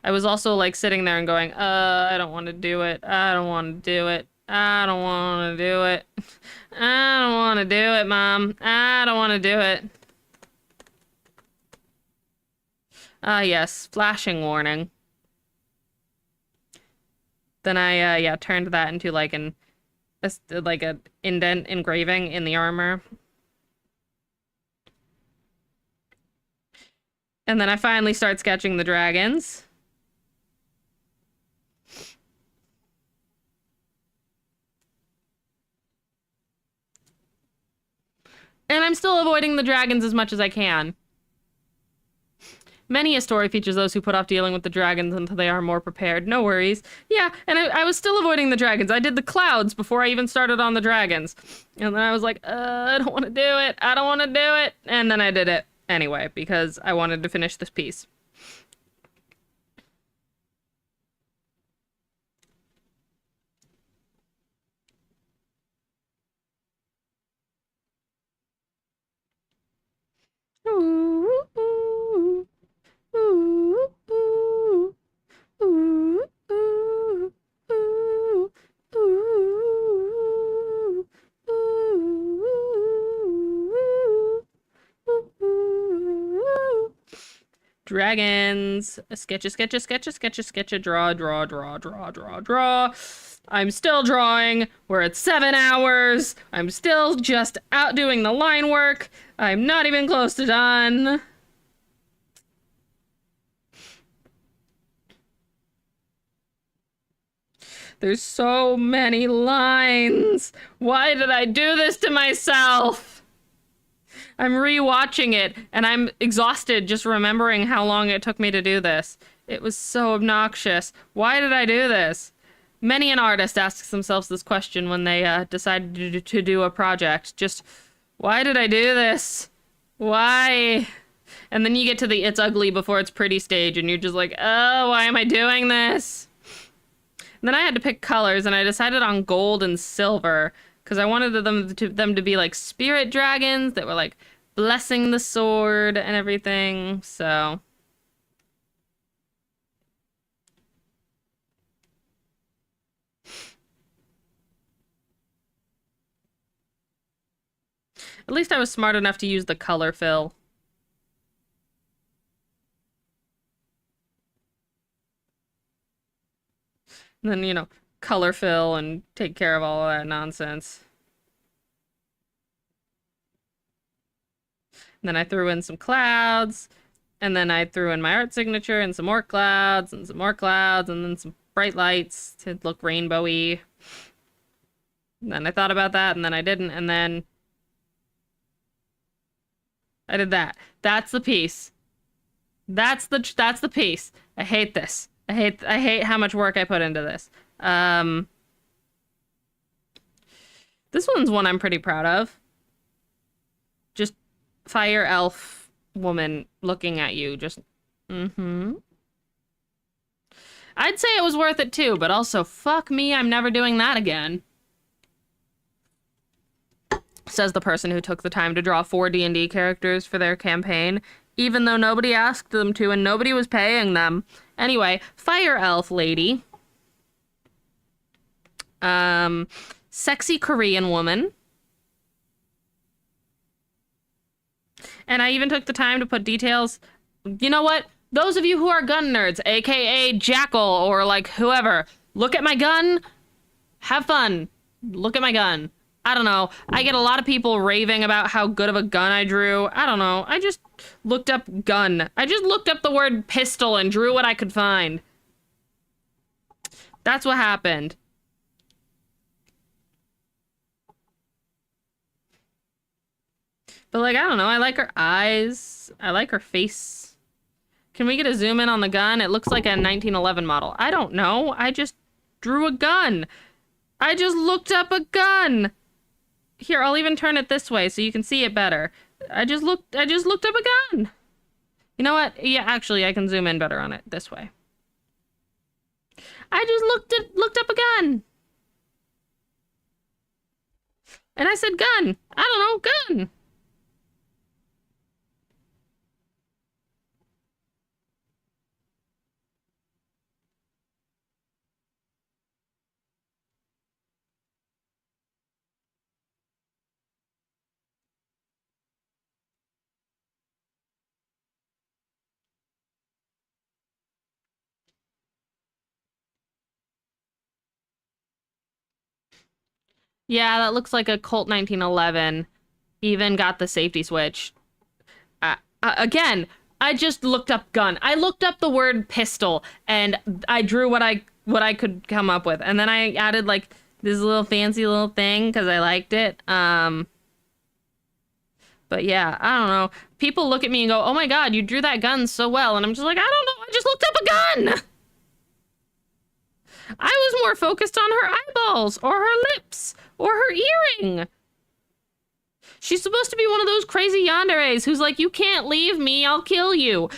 I was also, like, sitting there and going, I don't want to do it. I don't want to do it. I don't want to do it. I don't want to do it, Mom. I don't want to do it. Ah, yes. Flashing warning. Then I, turned that into, like, an indent engraving in the armor. And then I finally start sketching the dragons. And I'm still avoiding the dragons as much as I can. Many a story features those who put off dealing with the dragons until they are more prepared. No worries. Yeah, and I was still avoiding the dragons. I did the clouds before I even started on the dragons. And then I was like, I don't want to do it. I don't want to do it. And then I did it anyway, because I wanted to finish this piece. Ooh, ooh, ooh, ooh, ooh, ooh, ooh, ooh, ooh. Dragons. Sketch, draw, draw, draw, draw, draw, draw. I'm still drawing. We're at 7 hours. I'm still just out doing the line work. I'm not even close to done. There's so many lines. Why did I do this to myself? I'm rewatching it, and I'm exhausted just remembering how long it took me to do this. It was so obnoxious. Why did I do this? Many an artist asks themselves this question when they decide to do a project. Just, why did I do this? Why? And then you get to the it's ugly before it's pretty stage, and you're just like, oh, why am I doing this? And then I had to pick colors, and I decided on gold and silver, because I wanted them to be like spirit dragons that were like blessing the sword and everything, so... At least I was smart enough to use the color fill. And then, color fill and take care of all of that nonsense. And then I threw in some clouds, and then I threw in my art signature and some more clouds, and some more clouds, and then some bright lights to look rainbowy. And then I thought about that, and then I didn't, and then I did that. That's the piece. That's the piece. I hate this. I hate how much work I put into this. This one's one I'm pretty proud of. Just fire elf woman looking at you. Just, I'd say it was worth it too, but also fuck me, I'm never doing that again. Says the person who took the time to draw 4 D&D characters for their campaign, even though nobody asked them to and nobody was paying them. Anyway, fire elf lady. Sexy Korean woman. And I even took the time to put details. You know what? Those of you who are gun nerds, aka Jackal or like whoever, look at my gun. Have fun. Look at my gun. I don't know. I get a lot of people raving about how good of a gun I drew. I don't know. I just looked up gun. I just looked up the word pistol and drew what I could find. That's what happened. But like, I don't know. I like her eyes. I like her face. Can we get a zoom in on the gun? It looks like a 1911 model. I don't know. I just drew a gun. I just looked up a gun. Here, I'll even turn it this way so you can see it better. I just looked up a gun. You know what? Yeah, actually, I can zoom in better on it this way. I just looked up a gun. And I said gun. I don't know, gun. Yeah, that looks like a Colt 1911. Even got the safety switch. Again, I just looked up gun. I looked up the word pistol, and I drew what I could come up with. And then I added, like, this little fancy little thing, because I liked it. But yeah, I don't know. People look at me and go, oh my god, you drew that gun so well. And I'm just like, I don't know, I just looked up a gun! I was more focused on her eyeballs, or her lips, or her earring. She's supposed to be one of those crazy yanderes who's like, you can't leave me, I'll kill you.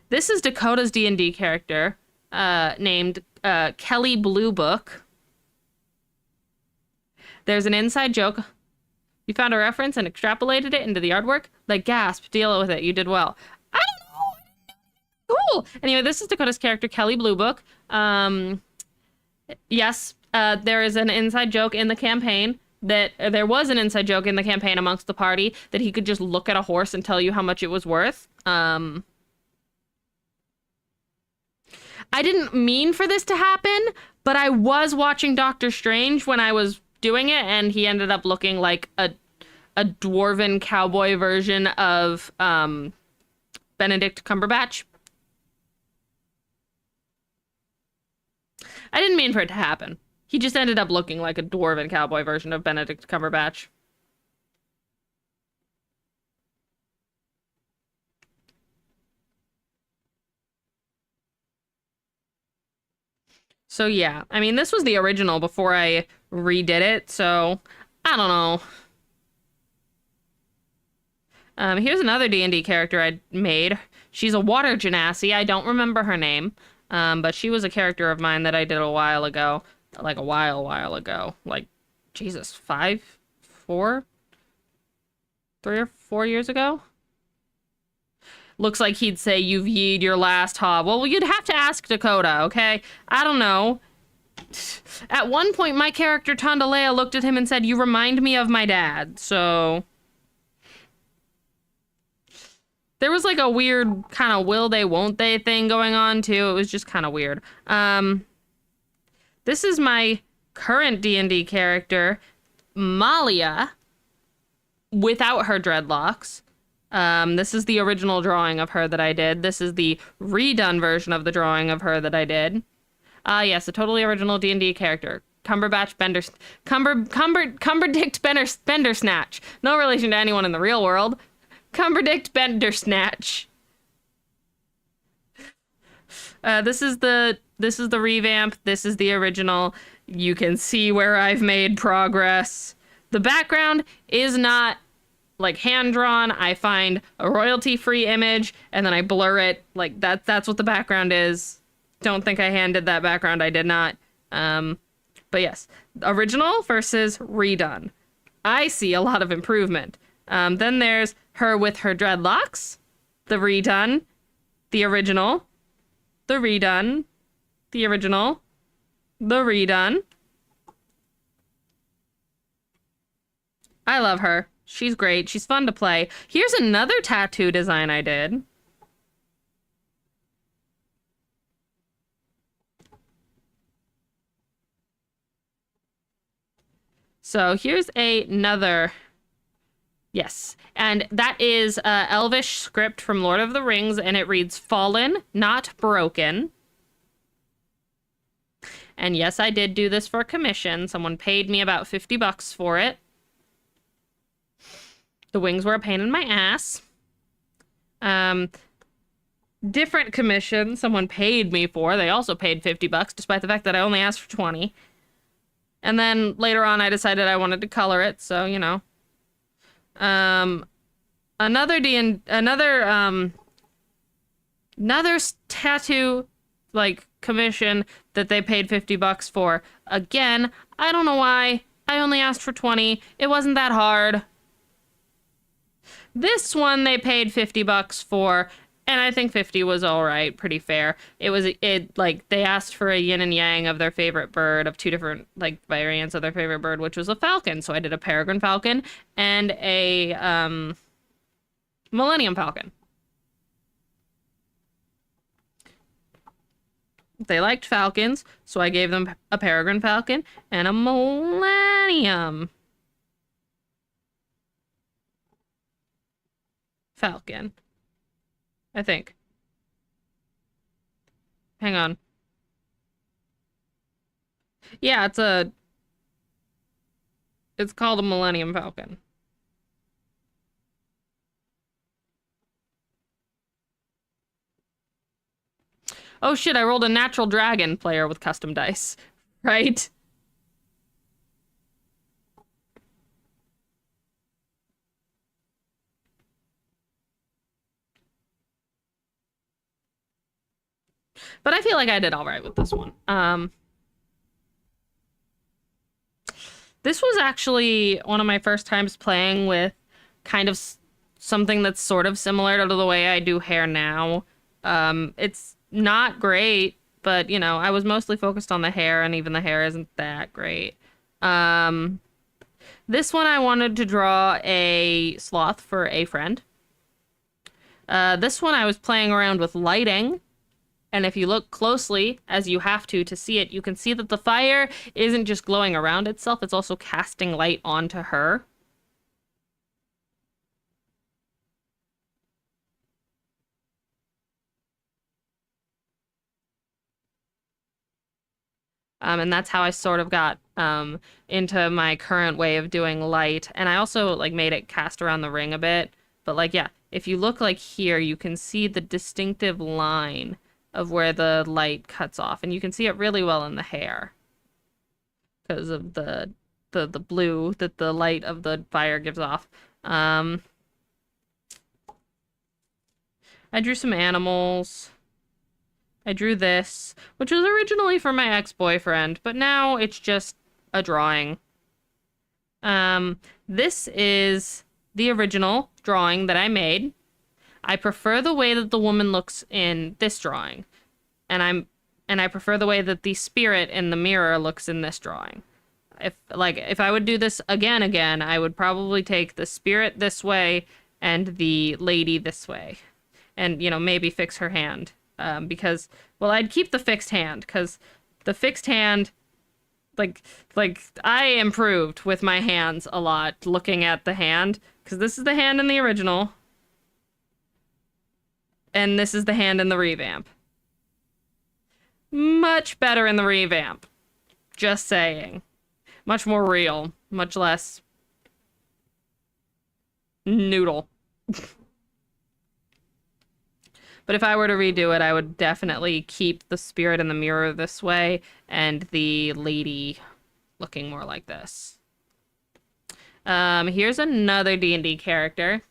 This is Dakota's D&D character, named Kelly Blue Book. There's an inside joke. You found a reference and extrapolated it into the artwork? Like, gasp, deal with it, you did well. I don't know. Cool. Anyway, this is Dakota's character, Kelly Blue Book. Yes, there is an inside joke in the campaign that there was an inside joke in the campaign amongst the party that he could just look at a horse and tell you how much it was worth. I didn't mean for this to happen, but I was watching Doctor Strange when I was doing it, and he ended up looking like a dwarven cowboy version of Benedict Cumberbatch. I didn't mean for it to happen. He just ended up looking like a dwarven cowboy version of Benedict Cumberbatch. So yeah, I mean, this was the original before I redid it, so I don't know. Here's another D&D character I made. She's a water genasi. I don't remember her name, but she was a character of mine that I did a while ago. Like a while ago. Like, Jesus, 3 or 4 years ago? Looks like he'd say, you've yeed your last hob. Well, you'd have to ask Dakota, okay? I don't know. At one point, my character, Tondalea, looked at him and said, you remind me of my dad, so... There was like a weird kind of will they, won't they thing going on, too. It was just kind of weird. This is my current D&D character, Malia, without her dreadlocks. This is the original drawing of her that I did. This is the redone version of the drawing of her that I did. Yes, a totally original D&D character. Cumberbatch Cumberdict Bendersnatch. No relation to anyone in the real world. Cumberdict Bendersnatch. This is the revamp. This is the original. You can see where I've made progress. The background is not like hand-drawn. I find a royalty-free image and then I blur it. Like that's what the background is. Don't think I handed that background. I did not. But yes, original versus redone. I see a lot of improvement. Then there's her with her dreadlocks, the redone, the original, the redone, the original, the redone. I love her. She's great. She's fun to play. Here's another tattoo design I did. So here's another. Yes. And that is Elvish script from Lord of the Rings, and it reads Fallen, not broken. And yes, I did do this for commission. Someone paid me about $50 for it. The wings were a pain in my ass. Different commission someone paid me for. They also paid $50, despite the fact that I only asked for 20. And then later on, I decided I wanted to color it, so, you know. Another tattoo, like, commission that they paid $50 for. Again, I don't know why. I only asked for 20. It wasn't that hard. This one they paid $50 for, and I think 50 was all right, pretty fair. Like, they asked for a yin and yang of their favorite bird, of two different, like, variants of their favorite bird, which was a falcon. So I did a peregrine falcon and a, millennium falcon. They liked falcons, so I gave them a peregrine falcon and a millennium falcon. I think. Hang on. Yeah, it's called a Millennium Falcon. Oh shit, I rolled a natural dragon player with custom dice. Right? But I feel like I did all right with this one. This was actually one of my first times playing with kind of something that's sort of similar to the way I do hair now. It's not great, but, you know, I was mostly focused on the hair, and even the hair isn't that great. This one I wanted to draw a sloth for a friend. This one I was playing around with lighting. And if you look closely, as you have to see it, you can see that the fire isn't just glowing around itself, it's also casting light onto her. And that's how I sort of got into my current way of doing light. And I also like made it cast around the ring a bit. But like, yeah, if you look like here, you can see the distinctive line of where the light cuts off. And you can see it really well in the hair because of the blue that the light of the fire gives off. I drew some animals. I drew this, which was originally for my ex-boyfriend, but now it's just a drawing. This is the original drawing that I made. I prefer the way that the woman looks in this drawing, and I prefer the way that the spirit in the mirror looks in this drawing. If I would do this again, I would probably take the spirit this way and the lady this way, and, you know, maybe fix her hand. Because, well, I'd keep the fixed hand, because the fixed hand, like, I improved with my hands a lot looking at the hand, because this is the hand in the original, And this is the hand in the revamp. Much better in the revamp. Just saying. Much more real. Much less noodle. But if I were to redo it, I would definitely keep the spirit in the mirror this way and the lady looking more like this. Here's another D&D character.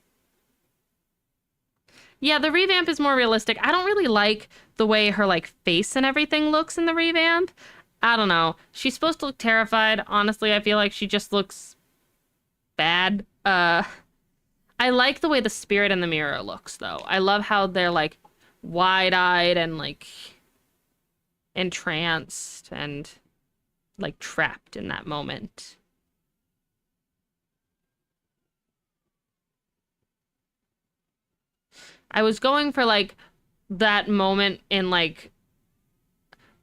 Yeah, the revamp is more realistic. I don't really like the way her, like, face and everything looks in the revamp. I don't know. She's supposed to look terrified. Honestly, I feel like she just looks bad. I like the way the spirit in the mirror looks, though. I love how they're, like, wide-eyed and, like, entranced and, like, trapped in that moment. I was going for, like, that moment in, like,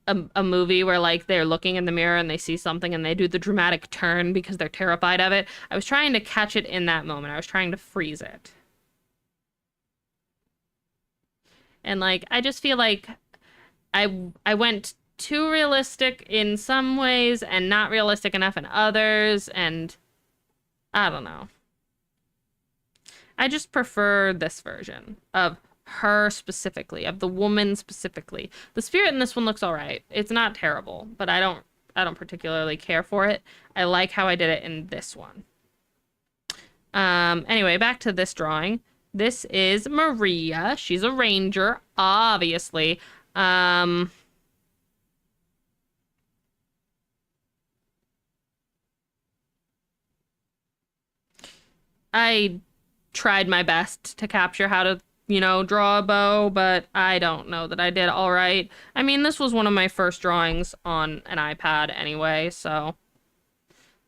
a movie where, like, they're looking in the mirror and they see something and they do the dramatic turn because they're terrified of it. I was trying to catch it in that moment. I was trying to freeze it. And, like, I just feel like I went too realistic in some ways and not realistic enough in others, and I don't know. I just prefer this version of her specifically, of the woman specifically. The spirit in this one looks all right. It's not terrible, but I don't particularly care for it. I like how I did it in this one. Anyway, back to this drawing. This is Maria. She's a ranger, obviously. I tried my best to capture how to, you know, draw a bow, but I don't know that I did all right. I mean, this was one of my first drawings on an iPad anyway, so,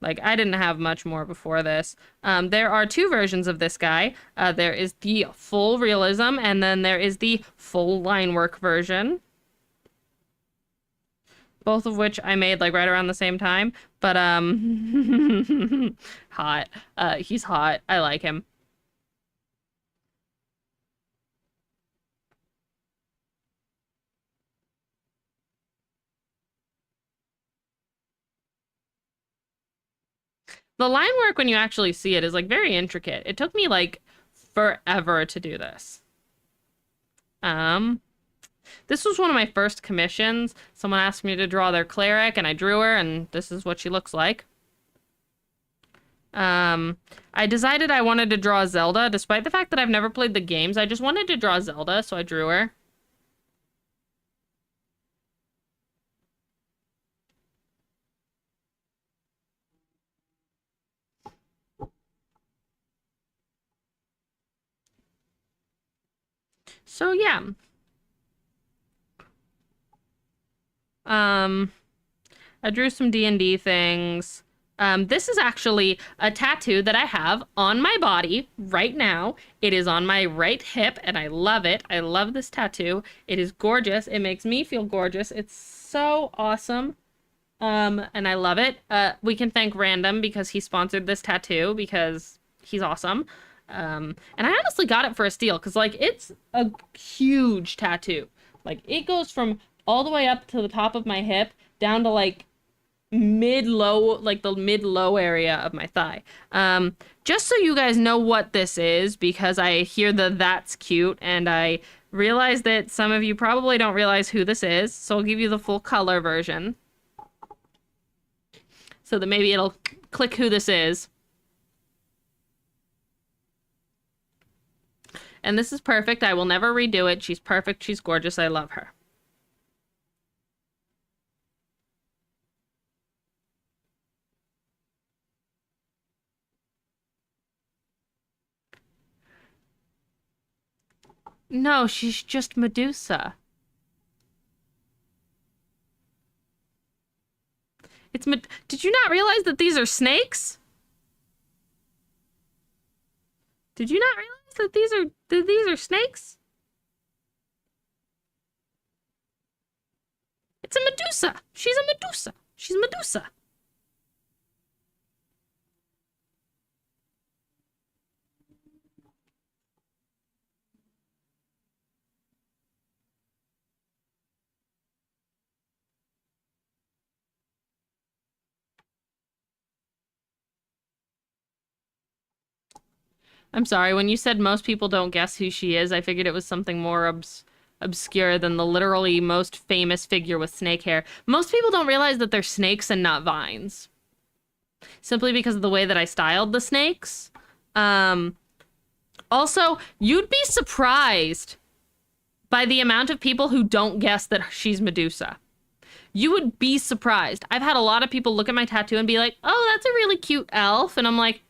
like, I didn't have much more before this. There are two versions of this guy. There is the full realism, and then there is the full line work version. Both of which I made, like, right around the same time. But, hot. He's hot. I like him. The line work, when you actually see it, is, like, very intricate. It took me, like, forever to do this. This was one of my first commissions. Someone asked me to draw their cleric, and I drew her, and this is what she looks like. I decided I wanted to draw Zelda, despite the fact that I've never played the games. I just wanted to draw Zelda, so I drew her. So, yeah. I drew some D&D things. This is actually a tattoo that I have on my body right now. It is on my right hip, and I love it. I love this tattoo. It is gorgeous. It makes me feel gorgeous. It's so awesome. And I love it. We can thank Random because he sponsored this tattoo because he's awesome. And I honestly got it for a steal because, like, it's a huge tattoo. Like, it goes from all the way up to the top of my hip down to, like, mid-low, like the mid-low area of my thigh. Just so you guys know what this is, because I hear that's cute, and I realize that some of you probably don't realize who this is, so I'll give you the full color version. So that maybe it'll click who this is. And this is perfect. I will never redo it. She's perfect. She's gorgeous. I love her. No, she's just Medusa. Did you not realize that these are snakes? Did you not realize that these are snakes? It's a Medusa. She's a Medusa. She's Medusa. I'm sorry, when you said most people don't guess who she is, I figured it was something more obscure than the literally most famous figure with snake hair. Most people don't realize that they're snakes and not vines. Simply because of the way that I styled the snakes. Also, you'd be surprised by the amount of people who don't guess that she's Medusa. You would be surprised. I've had a lot of people look at my tattoo and be like, oh, that's a really cute elf. And I'm like,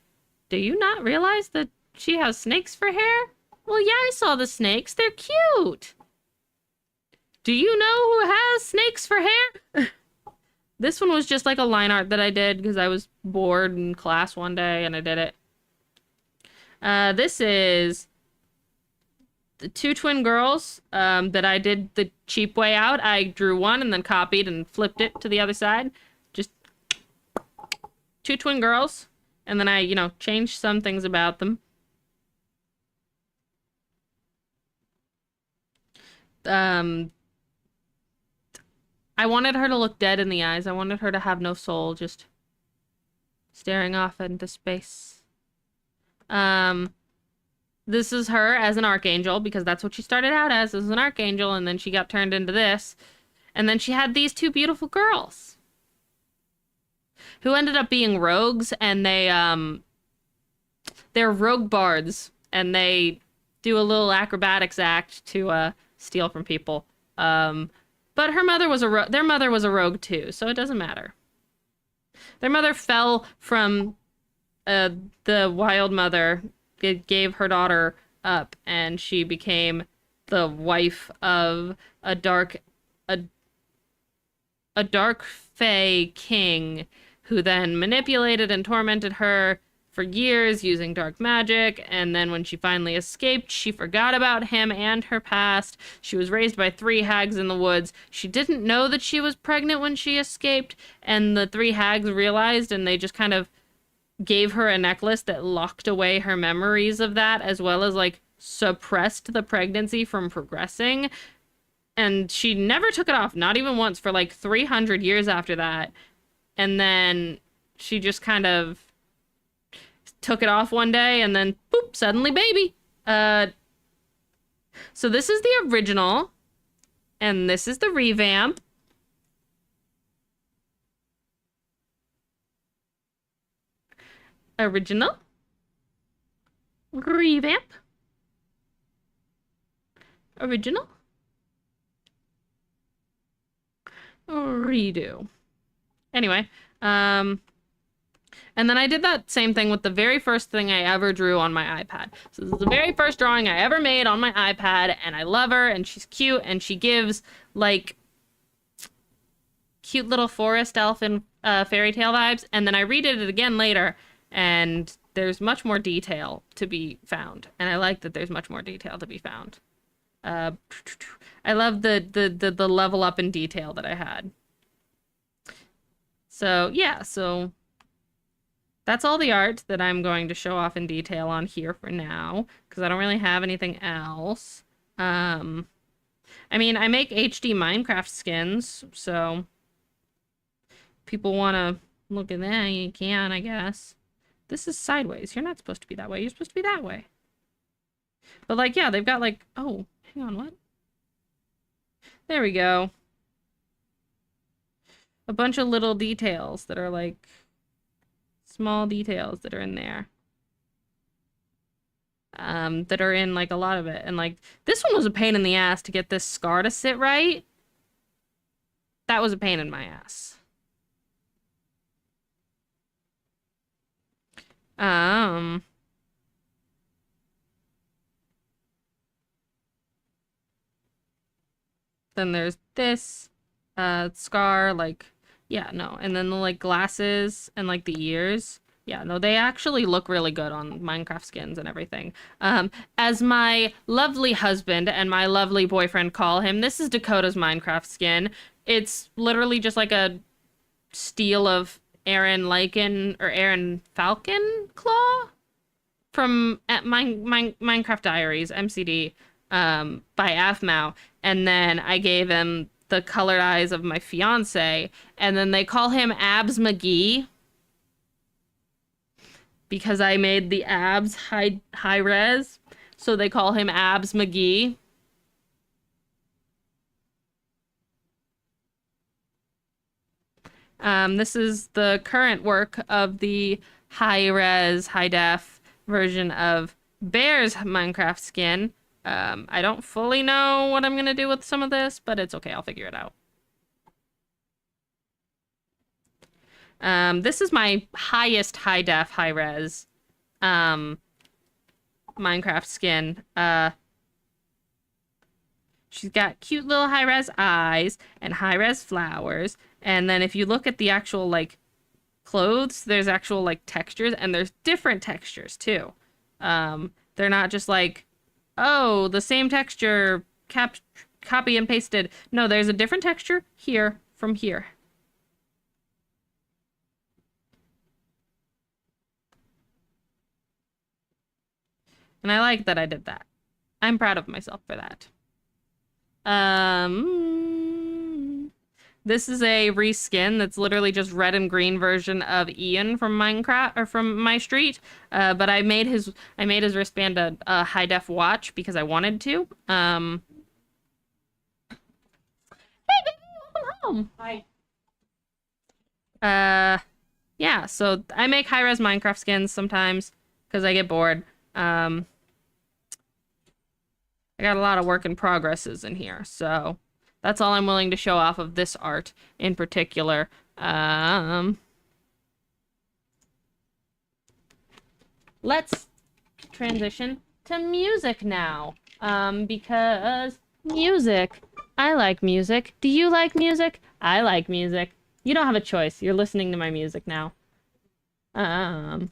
do you not realize that she has snakes for hair? Well, yeah, I saw the snakes. They're cute. Do you know who has snakes for hair? This one was just like a line art that I did because I was bored in class one day and I did it. This is the two twin girls that I did the cheap way out. I drew one and then copied and flipped it to the other side. Just two twin girls. And then I, you know, changed some things about them. I wanted her to look dead in the eyes. I wanted her to have no soul, just staring off into space. This is her as an archangel, because that's what she started out as an archangel, and then she got turned into this. And then she had these two beautiful girls who ended up being rogues, and they're rogue bards, and they do a little acrobatics act to steal from people. But her mother was their mother was a rogue too, so it doesn't matter. Their mother fell from the wild mother. It gave her daughter up, and she became the wife of a dark fae king, who then manipulated and tormented her for years using dark magic, and then when she finally escaped, she forgot about him and her past. She was raised by 3 hags in the woods. She didn't know that she was pregnant when she escaped, and the 3 hags realized, and they just kind of gave her a necklace that locked away her memories of that, as well as, like, suppressed the pregnancy from progressing. And she never took it off, not even once, for like 300 years after that. And then she just kind of took it off one day, and then boop, suddenly baby. So this is the original, and this is the revamp. Original. Revamp. Original. Redo. Anyway, and then I did that same thing with the very first thing I ever drew on my iPad. So this is the very first drawing I ever made on my iPad, and I love her, and she's cute, and she gives, like, cute little forest elf and fairy tale vibes. And then I redid it again later, and there's much more detail to be found. And I like that there's much more detail to be found. I love the level up in detail that I had. So, yeah, so that's all the art that I'm going to show off in detail on here for now, because I don't really have anything else. I mean, I make HD Minecraft skins, so people want to look at that, you can, I guess. This is sideways. You're not supposed to be that way. You're supposed to be that way. But, like, yeah, they've got, like, oh, hang on, what? There we go. A bunch of little details that are, like, small details that are in there. That are in, like, a lot of it. And, like, this one was a pain in the ass to get this scar to sit right. That was a pain in my ass. Then there's this scar, like, yeah, no. And then the, like, glasses and, like, the ears. Yeah, no, they actually look really good on Minecraft skins and everything. As my lovely husband and my lovely boyfriend call him, this is Dakota's Minecraft skin. It's literally just like a steal of Aaron Falcon Claw from Minecraft Diaries, MCD, by Afmau. And then I gave him the colored eyes of my fiance, and then they call him Abs McGee. because I made the abs high res, so they call him Abs McGee. This is the current work of the high res, high def version of Bear's Minecraft skin. I don't fully know what I'm gonna do with some of this, but it's okay, I'll figure it out. This is my highest high def, high res, Minecraft skin. She's got cute little high res eyes and high res flowers. And then if you look at the actual, like, clothes, there's actual, like, textures, and there's different textures, too. They're not just like, oh, the same texture, copy and pasted. No, there's a different texture here from here. And I like that I did that. I'm proud of myself for that. This is a reskin that's literally just red and green version of Ian from Minecraft, or from My Street. But I made his wristband a high def watch because I wanted to. Hey baby, welcome home. Hi. Yeah, so I make high res Minecraft skins sometimes because I get bored. I got a lot of work in progresses in here, so that's all I'm willing to show off of this art in particular. Let's transition to music now. Because music. I like music. Do you like music? I like music. You don't have a choice. You're listening to my music now. Mom.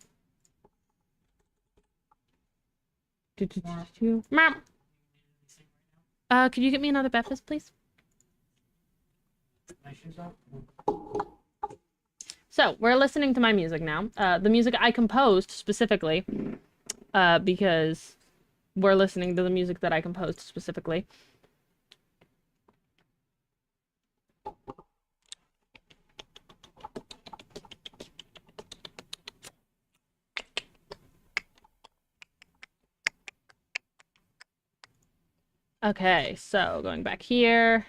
Could you get me another breakfast, please? My shoes off? So, we're listening to my music now. The music I composed specifically, because we're listening to the music that I composed specifically. Okay, so going back here,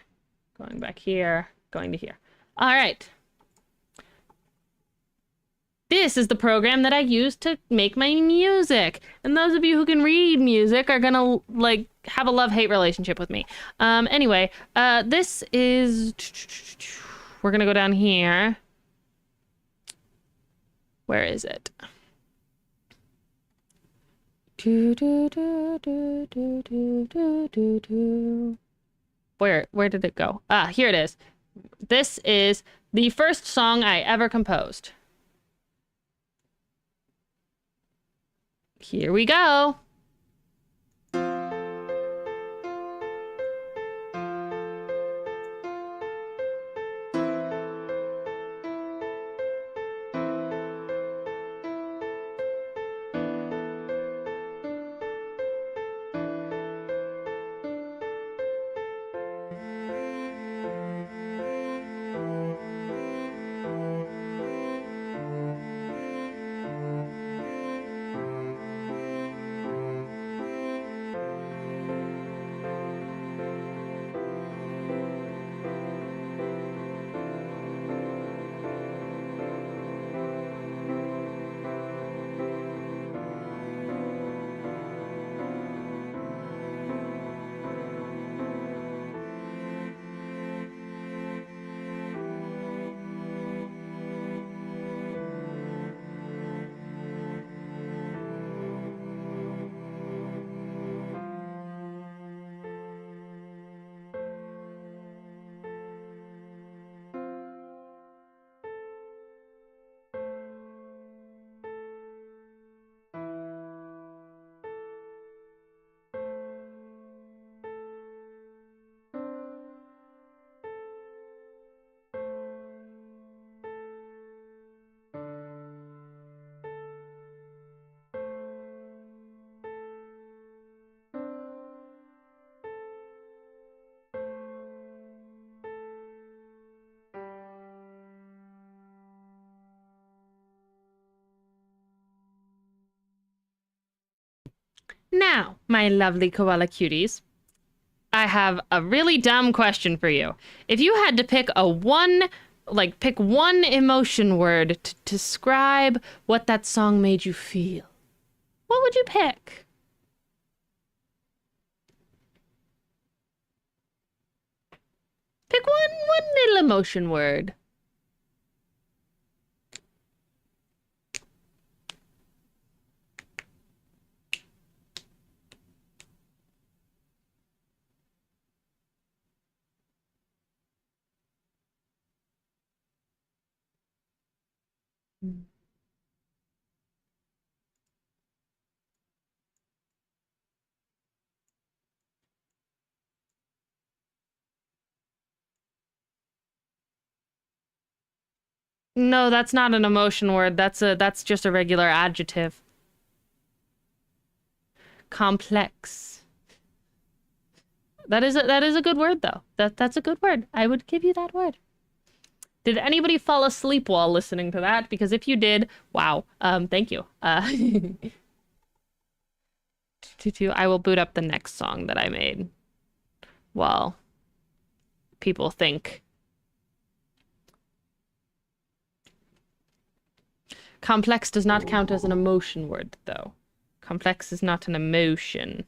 going back here, going to here. All right. This is the program that I use to make my music. And those of you who can read music are gonna, like, have a love-hate relationship with me. Anyway, this is... We're gonna go down here. Where is it? Where did it go? Ah, here it is. This is the first song I ever composed. Here we go. Now, my lovely koala cuties, I have a really dumb question for you. If you had to pick pick one emotion word to describe what that song made you feel, what would you pick? Pick one little emotion word. No, that's not an emotion word. That's just a regular adjective. Complex. That is a good word though. That's a good word. I would give you that word. Did anybody fall asleep while listening to that? Because if you did, wow. Thank you. I will boot up the next song that I made while people think. Complex does not count as an emotion word, though. Complex is not an emotion.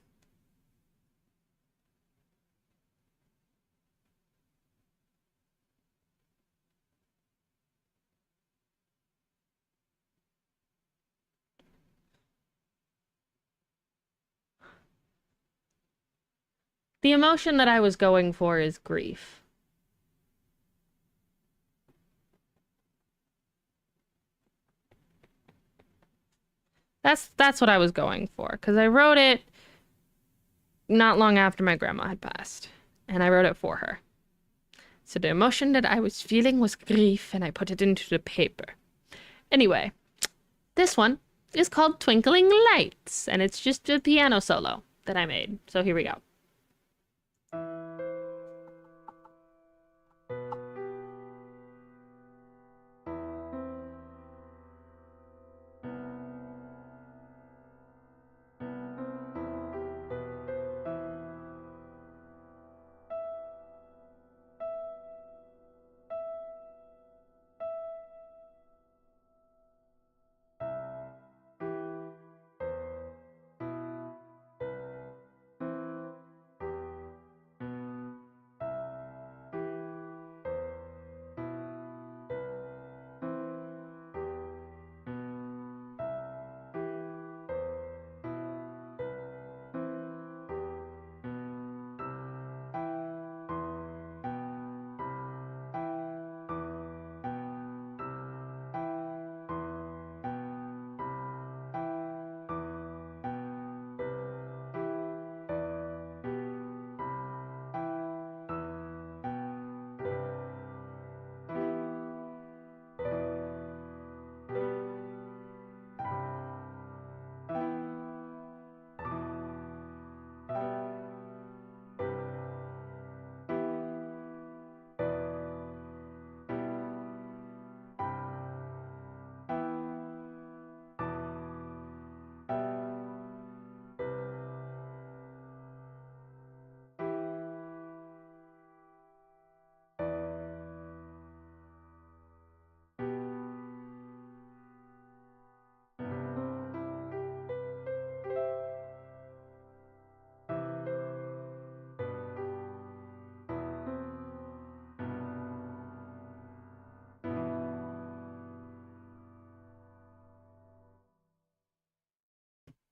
The emotion that I was going for is grief. That's what I was going for, because I wrote it not long after my grandma had passed, and I wrote it for her. So the emotion that I was feeling was grief, and I put it into the paper. Anyway, this one is called Twinkling Lights, and it's just a piano solo that I made. So here we go.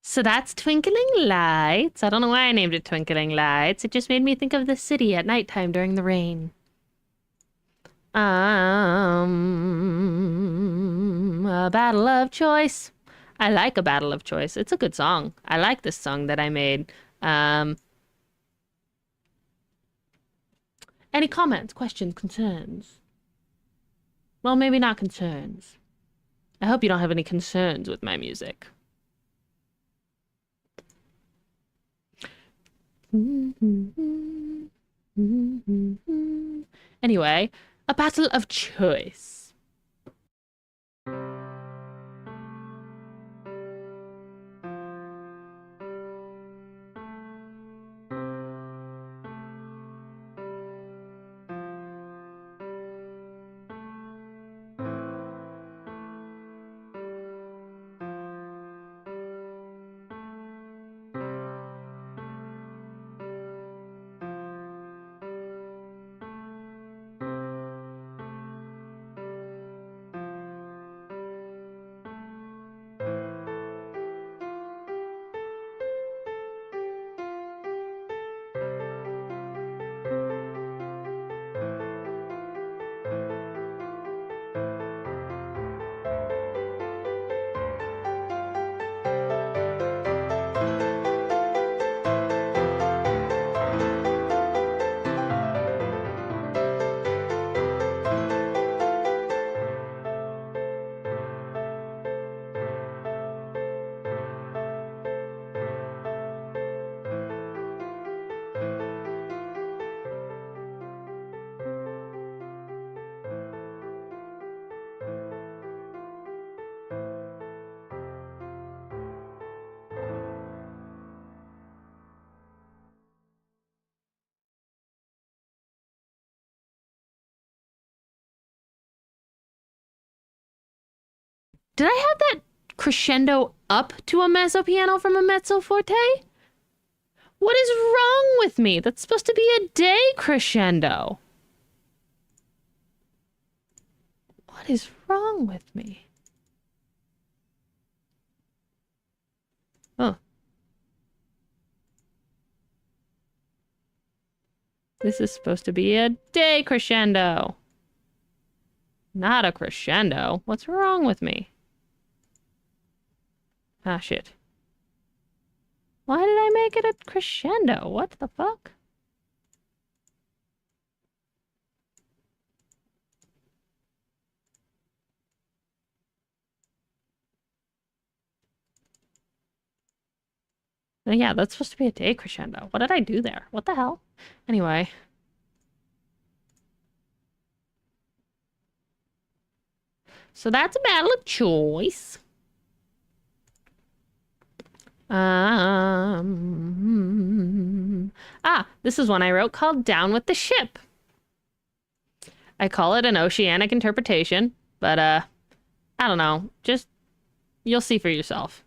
So that's Twinkling Lights. I don't know why I named it Twinkling Lights. It just made me think of the city at nighttime during the rain. A battle of choice. I like a battle of choice. It's a good song. I like this song that I made. Any comments, questions, concerns? Well, maybe not concerns. I hope you don't have any concerns with my music. Anyway, a battle of choice. Did I have that crescendo up to a mezzo piano from a mezzo forte? What is wrong with me? That's supposed to be a day crescendo. What is wrong with me? Oh. This is supposed to be a day crescendo. Not a crescendo. What's wrong with me? Ah, shit. Why did I make it a crescendo? What the fuck? Yeah, that's supposed to be a day crescendo. What did I do there? What the hell? Anyway. So that's a battle of choice. This is one I wrote called Down with the Ship. I call it an oceanic interpretation, but I don't know. Just, you'll see for yourself.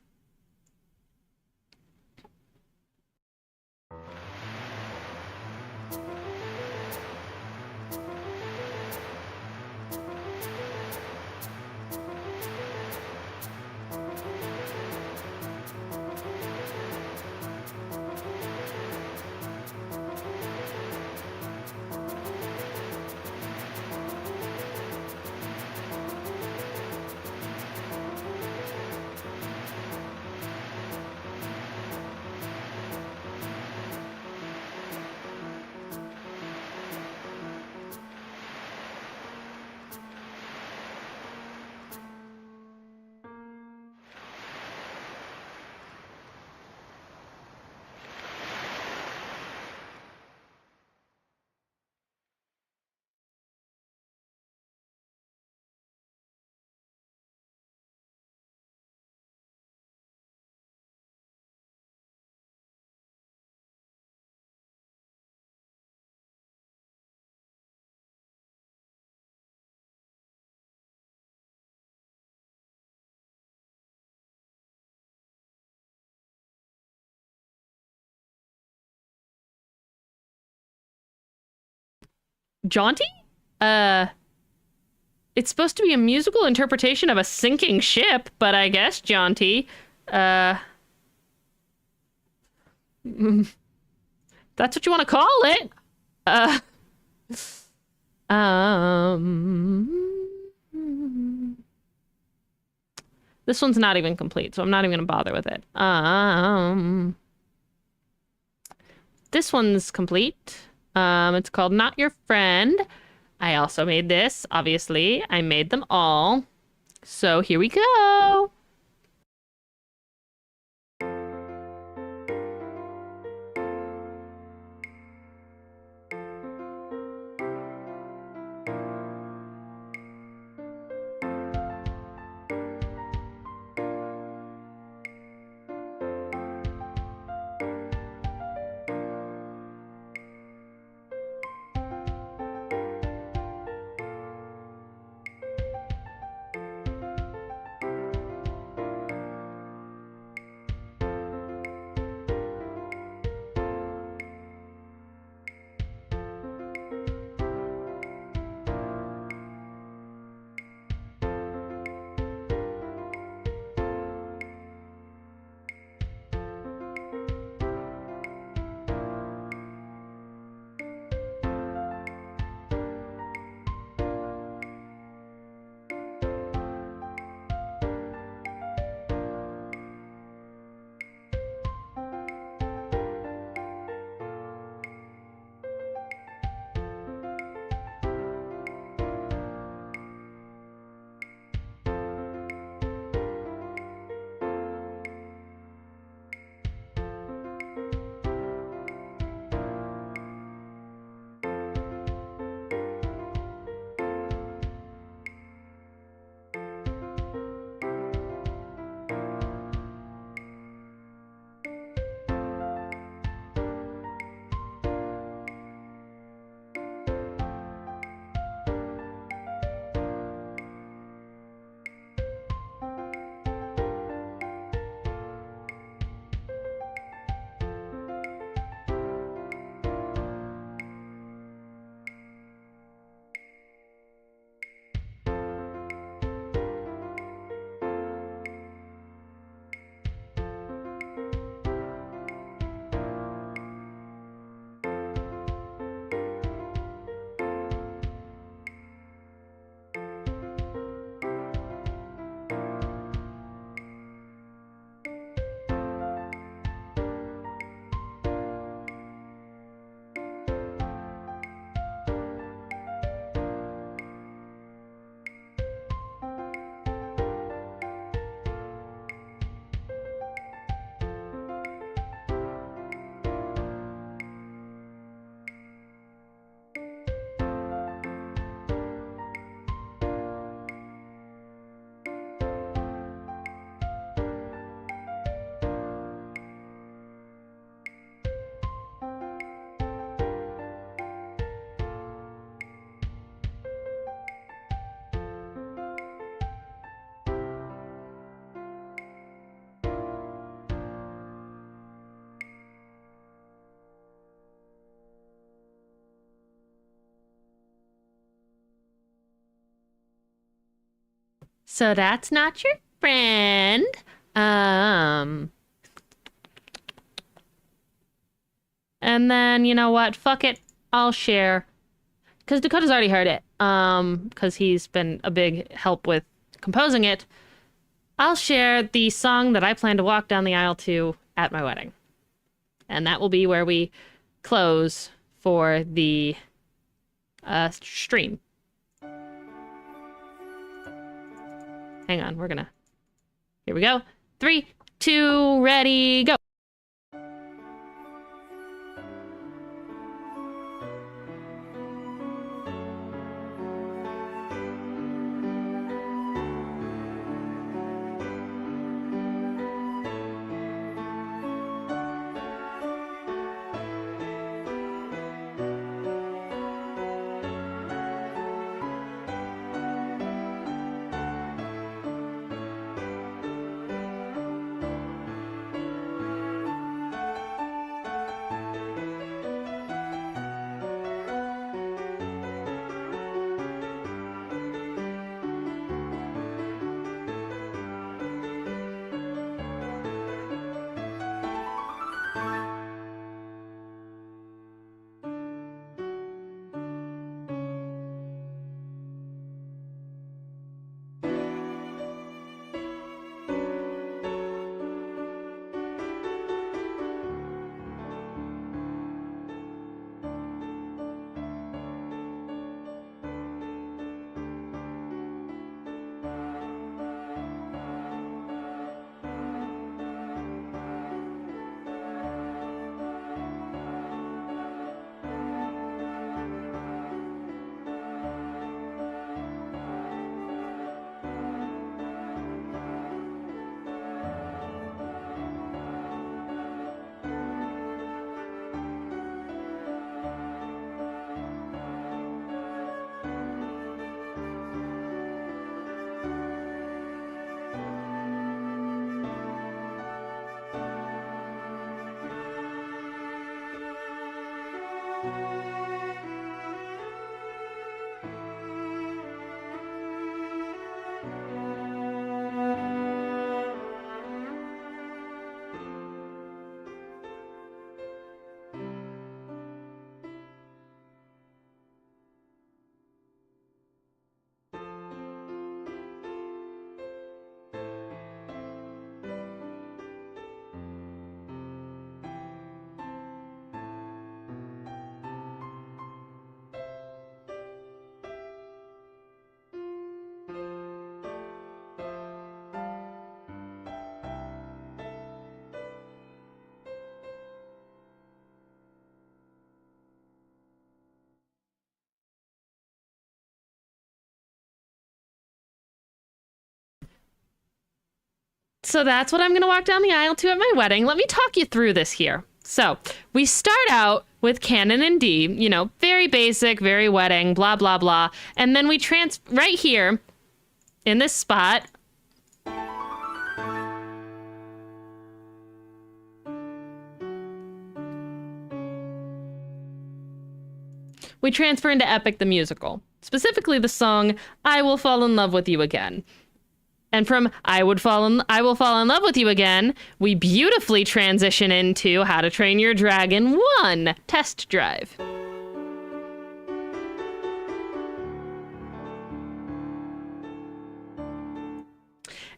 Jaunty? It's supposed to be a musical interpretation of a sinking ship, but I guess jaunty. That's what you want to call it. This one's not even complete, so I'm not even gonna bother with it. This one's complete. It's called Not Your Friend. I also made this, obviously. I made them all. So here we go. So that's not your friend. And then, you know what? Fuck it. I'll share. Because Dakota's already heard it. Because he's been a big help with composing it. I'll share the song that I plan to walk down the aisle to at my wedding. And that will be where we close for the stream. Hang on, we're gonna... Here we go. 3, 2, ready, go! So that's what I'm going to walk down the aisle to at my wedding. Let me talk you through this here. So we start out with canon in D, you know, very basic, very wedding, blah, blah, blah. And then we right here in this spot. We transfer into Epic the Musical, specifically the song I Will Fall in Love with You Again. And from I Will Fall in Love with You Again, we beautifully transition into How to Train Your Dragon 1 Test Drive.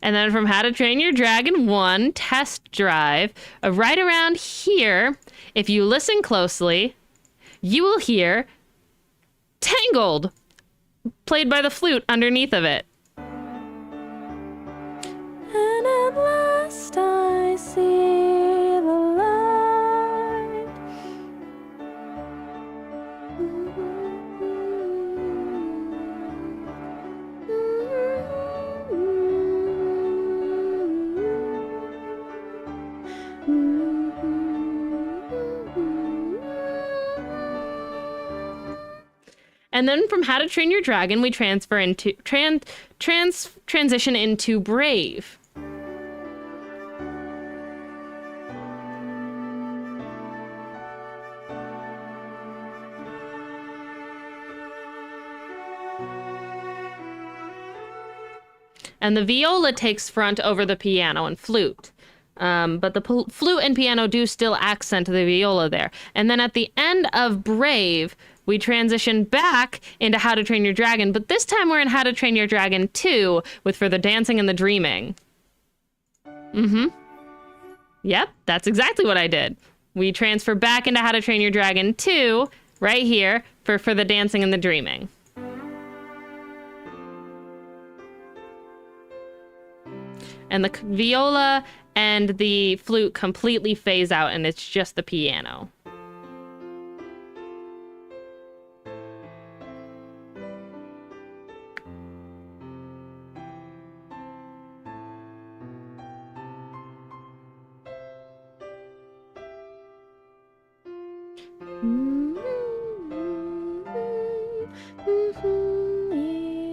And then from How to Train Your Dragon 1 Test Drive, right around here, if you listen closely, you will hear Tangled, played by the flute underneath of it. And at last I see the light. And then from How to Train Your Dragon, we transfer into transition into Brave. and the viola takes front over the piano and flute. But the flute and piano do still accent the viola there. And then at the end of Brave, we transition back into How to Train Your Dragon, but this time we're in How to Train Your Dragon 2 with For the Dancing and the Dreaming. Yep, that's exactly what I did. We transfer back into How to Train Your Dragon 2 right here for the Dancing and the Dreaming. And the viola and the flute completely phase out, and it's just the piano.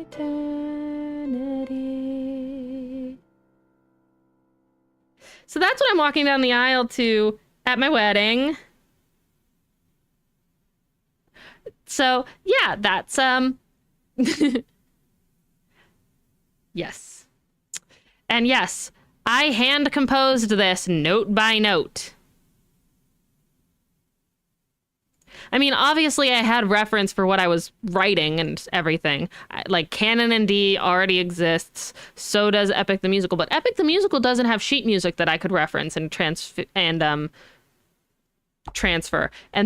Eternity. So that's what I'm walking down the aisle to at my wedding. So yeah, that's yes. And yes, I hand composed this note by note. I mean, obviously I had reference for what I was writing and everything. Like, Canon in D already exists, so does Epic the Musical, but Epic the Musical doesn't have sheet music that I could reference and transfer. And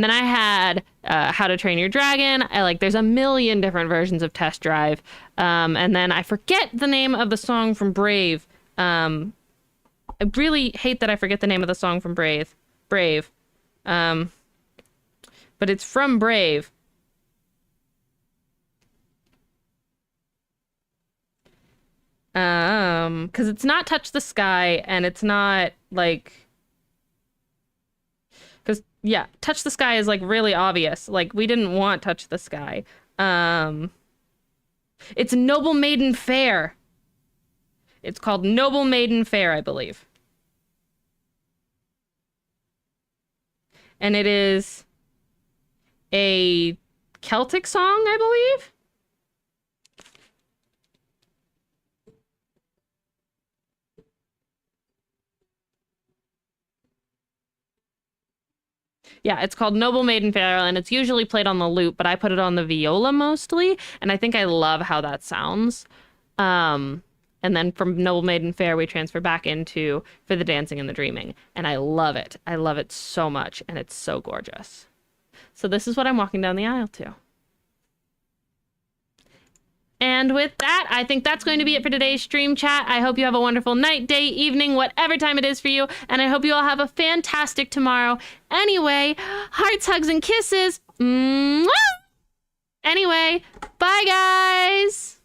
then I had How to Train Your Dragon. There's a million different versions of Test Drive. And then I forget the name of the song from Brave. I really hate that I forget the name of the song from Brave. But it's from Brave. Because it's not Touch the Sky, and it's not, like... Because, yeah, Touch the Sky is, like, really obvious. Like, we didn't want Touch the Sky. It's Noble Maiden Fair. It's called Noble Maiden Fair, I believe. And it is a Celtic song, I believe. Yeah, it's called Noble Maiden Fair, and it's usually played on the lute, but I put it on the viola mostly, and I think I love how that sounds. And then from Noble Maiden Fair, we transfer back into For the Dancing and the Dreaming, and I love it. I love it so much, and it's so gorgeous. So this is what I'm walking down the aisle to. And with that, I think that's going to be it for today's stream chat. I hope you have a wonderful night, day, evening, whatever time it is for you. And I hope you all have a fantastic tomorrow. Anyway, hearts, hugs, and kisses. Mwah! Anyway, bye, guys.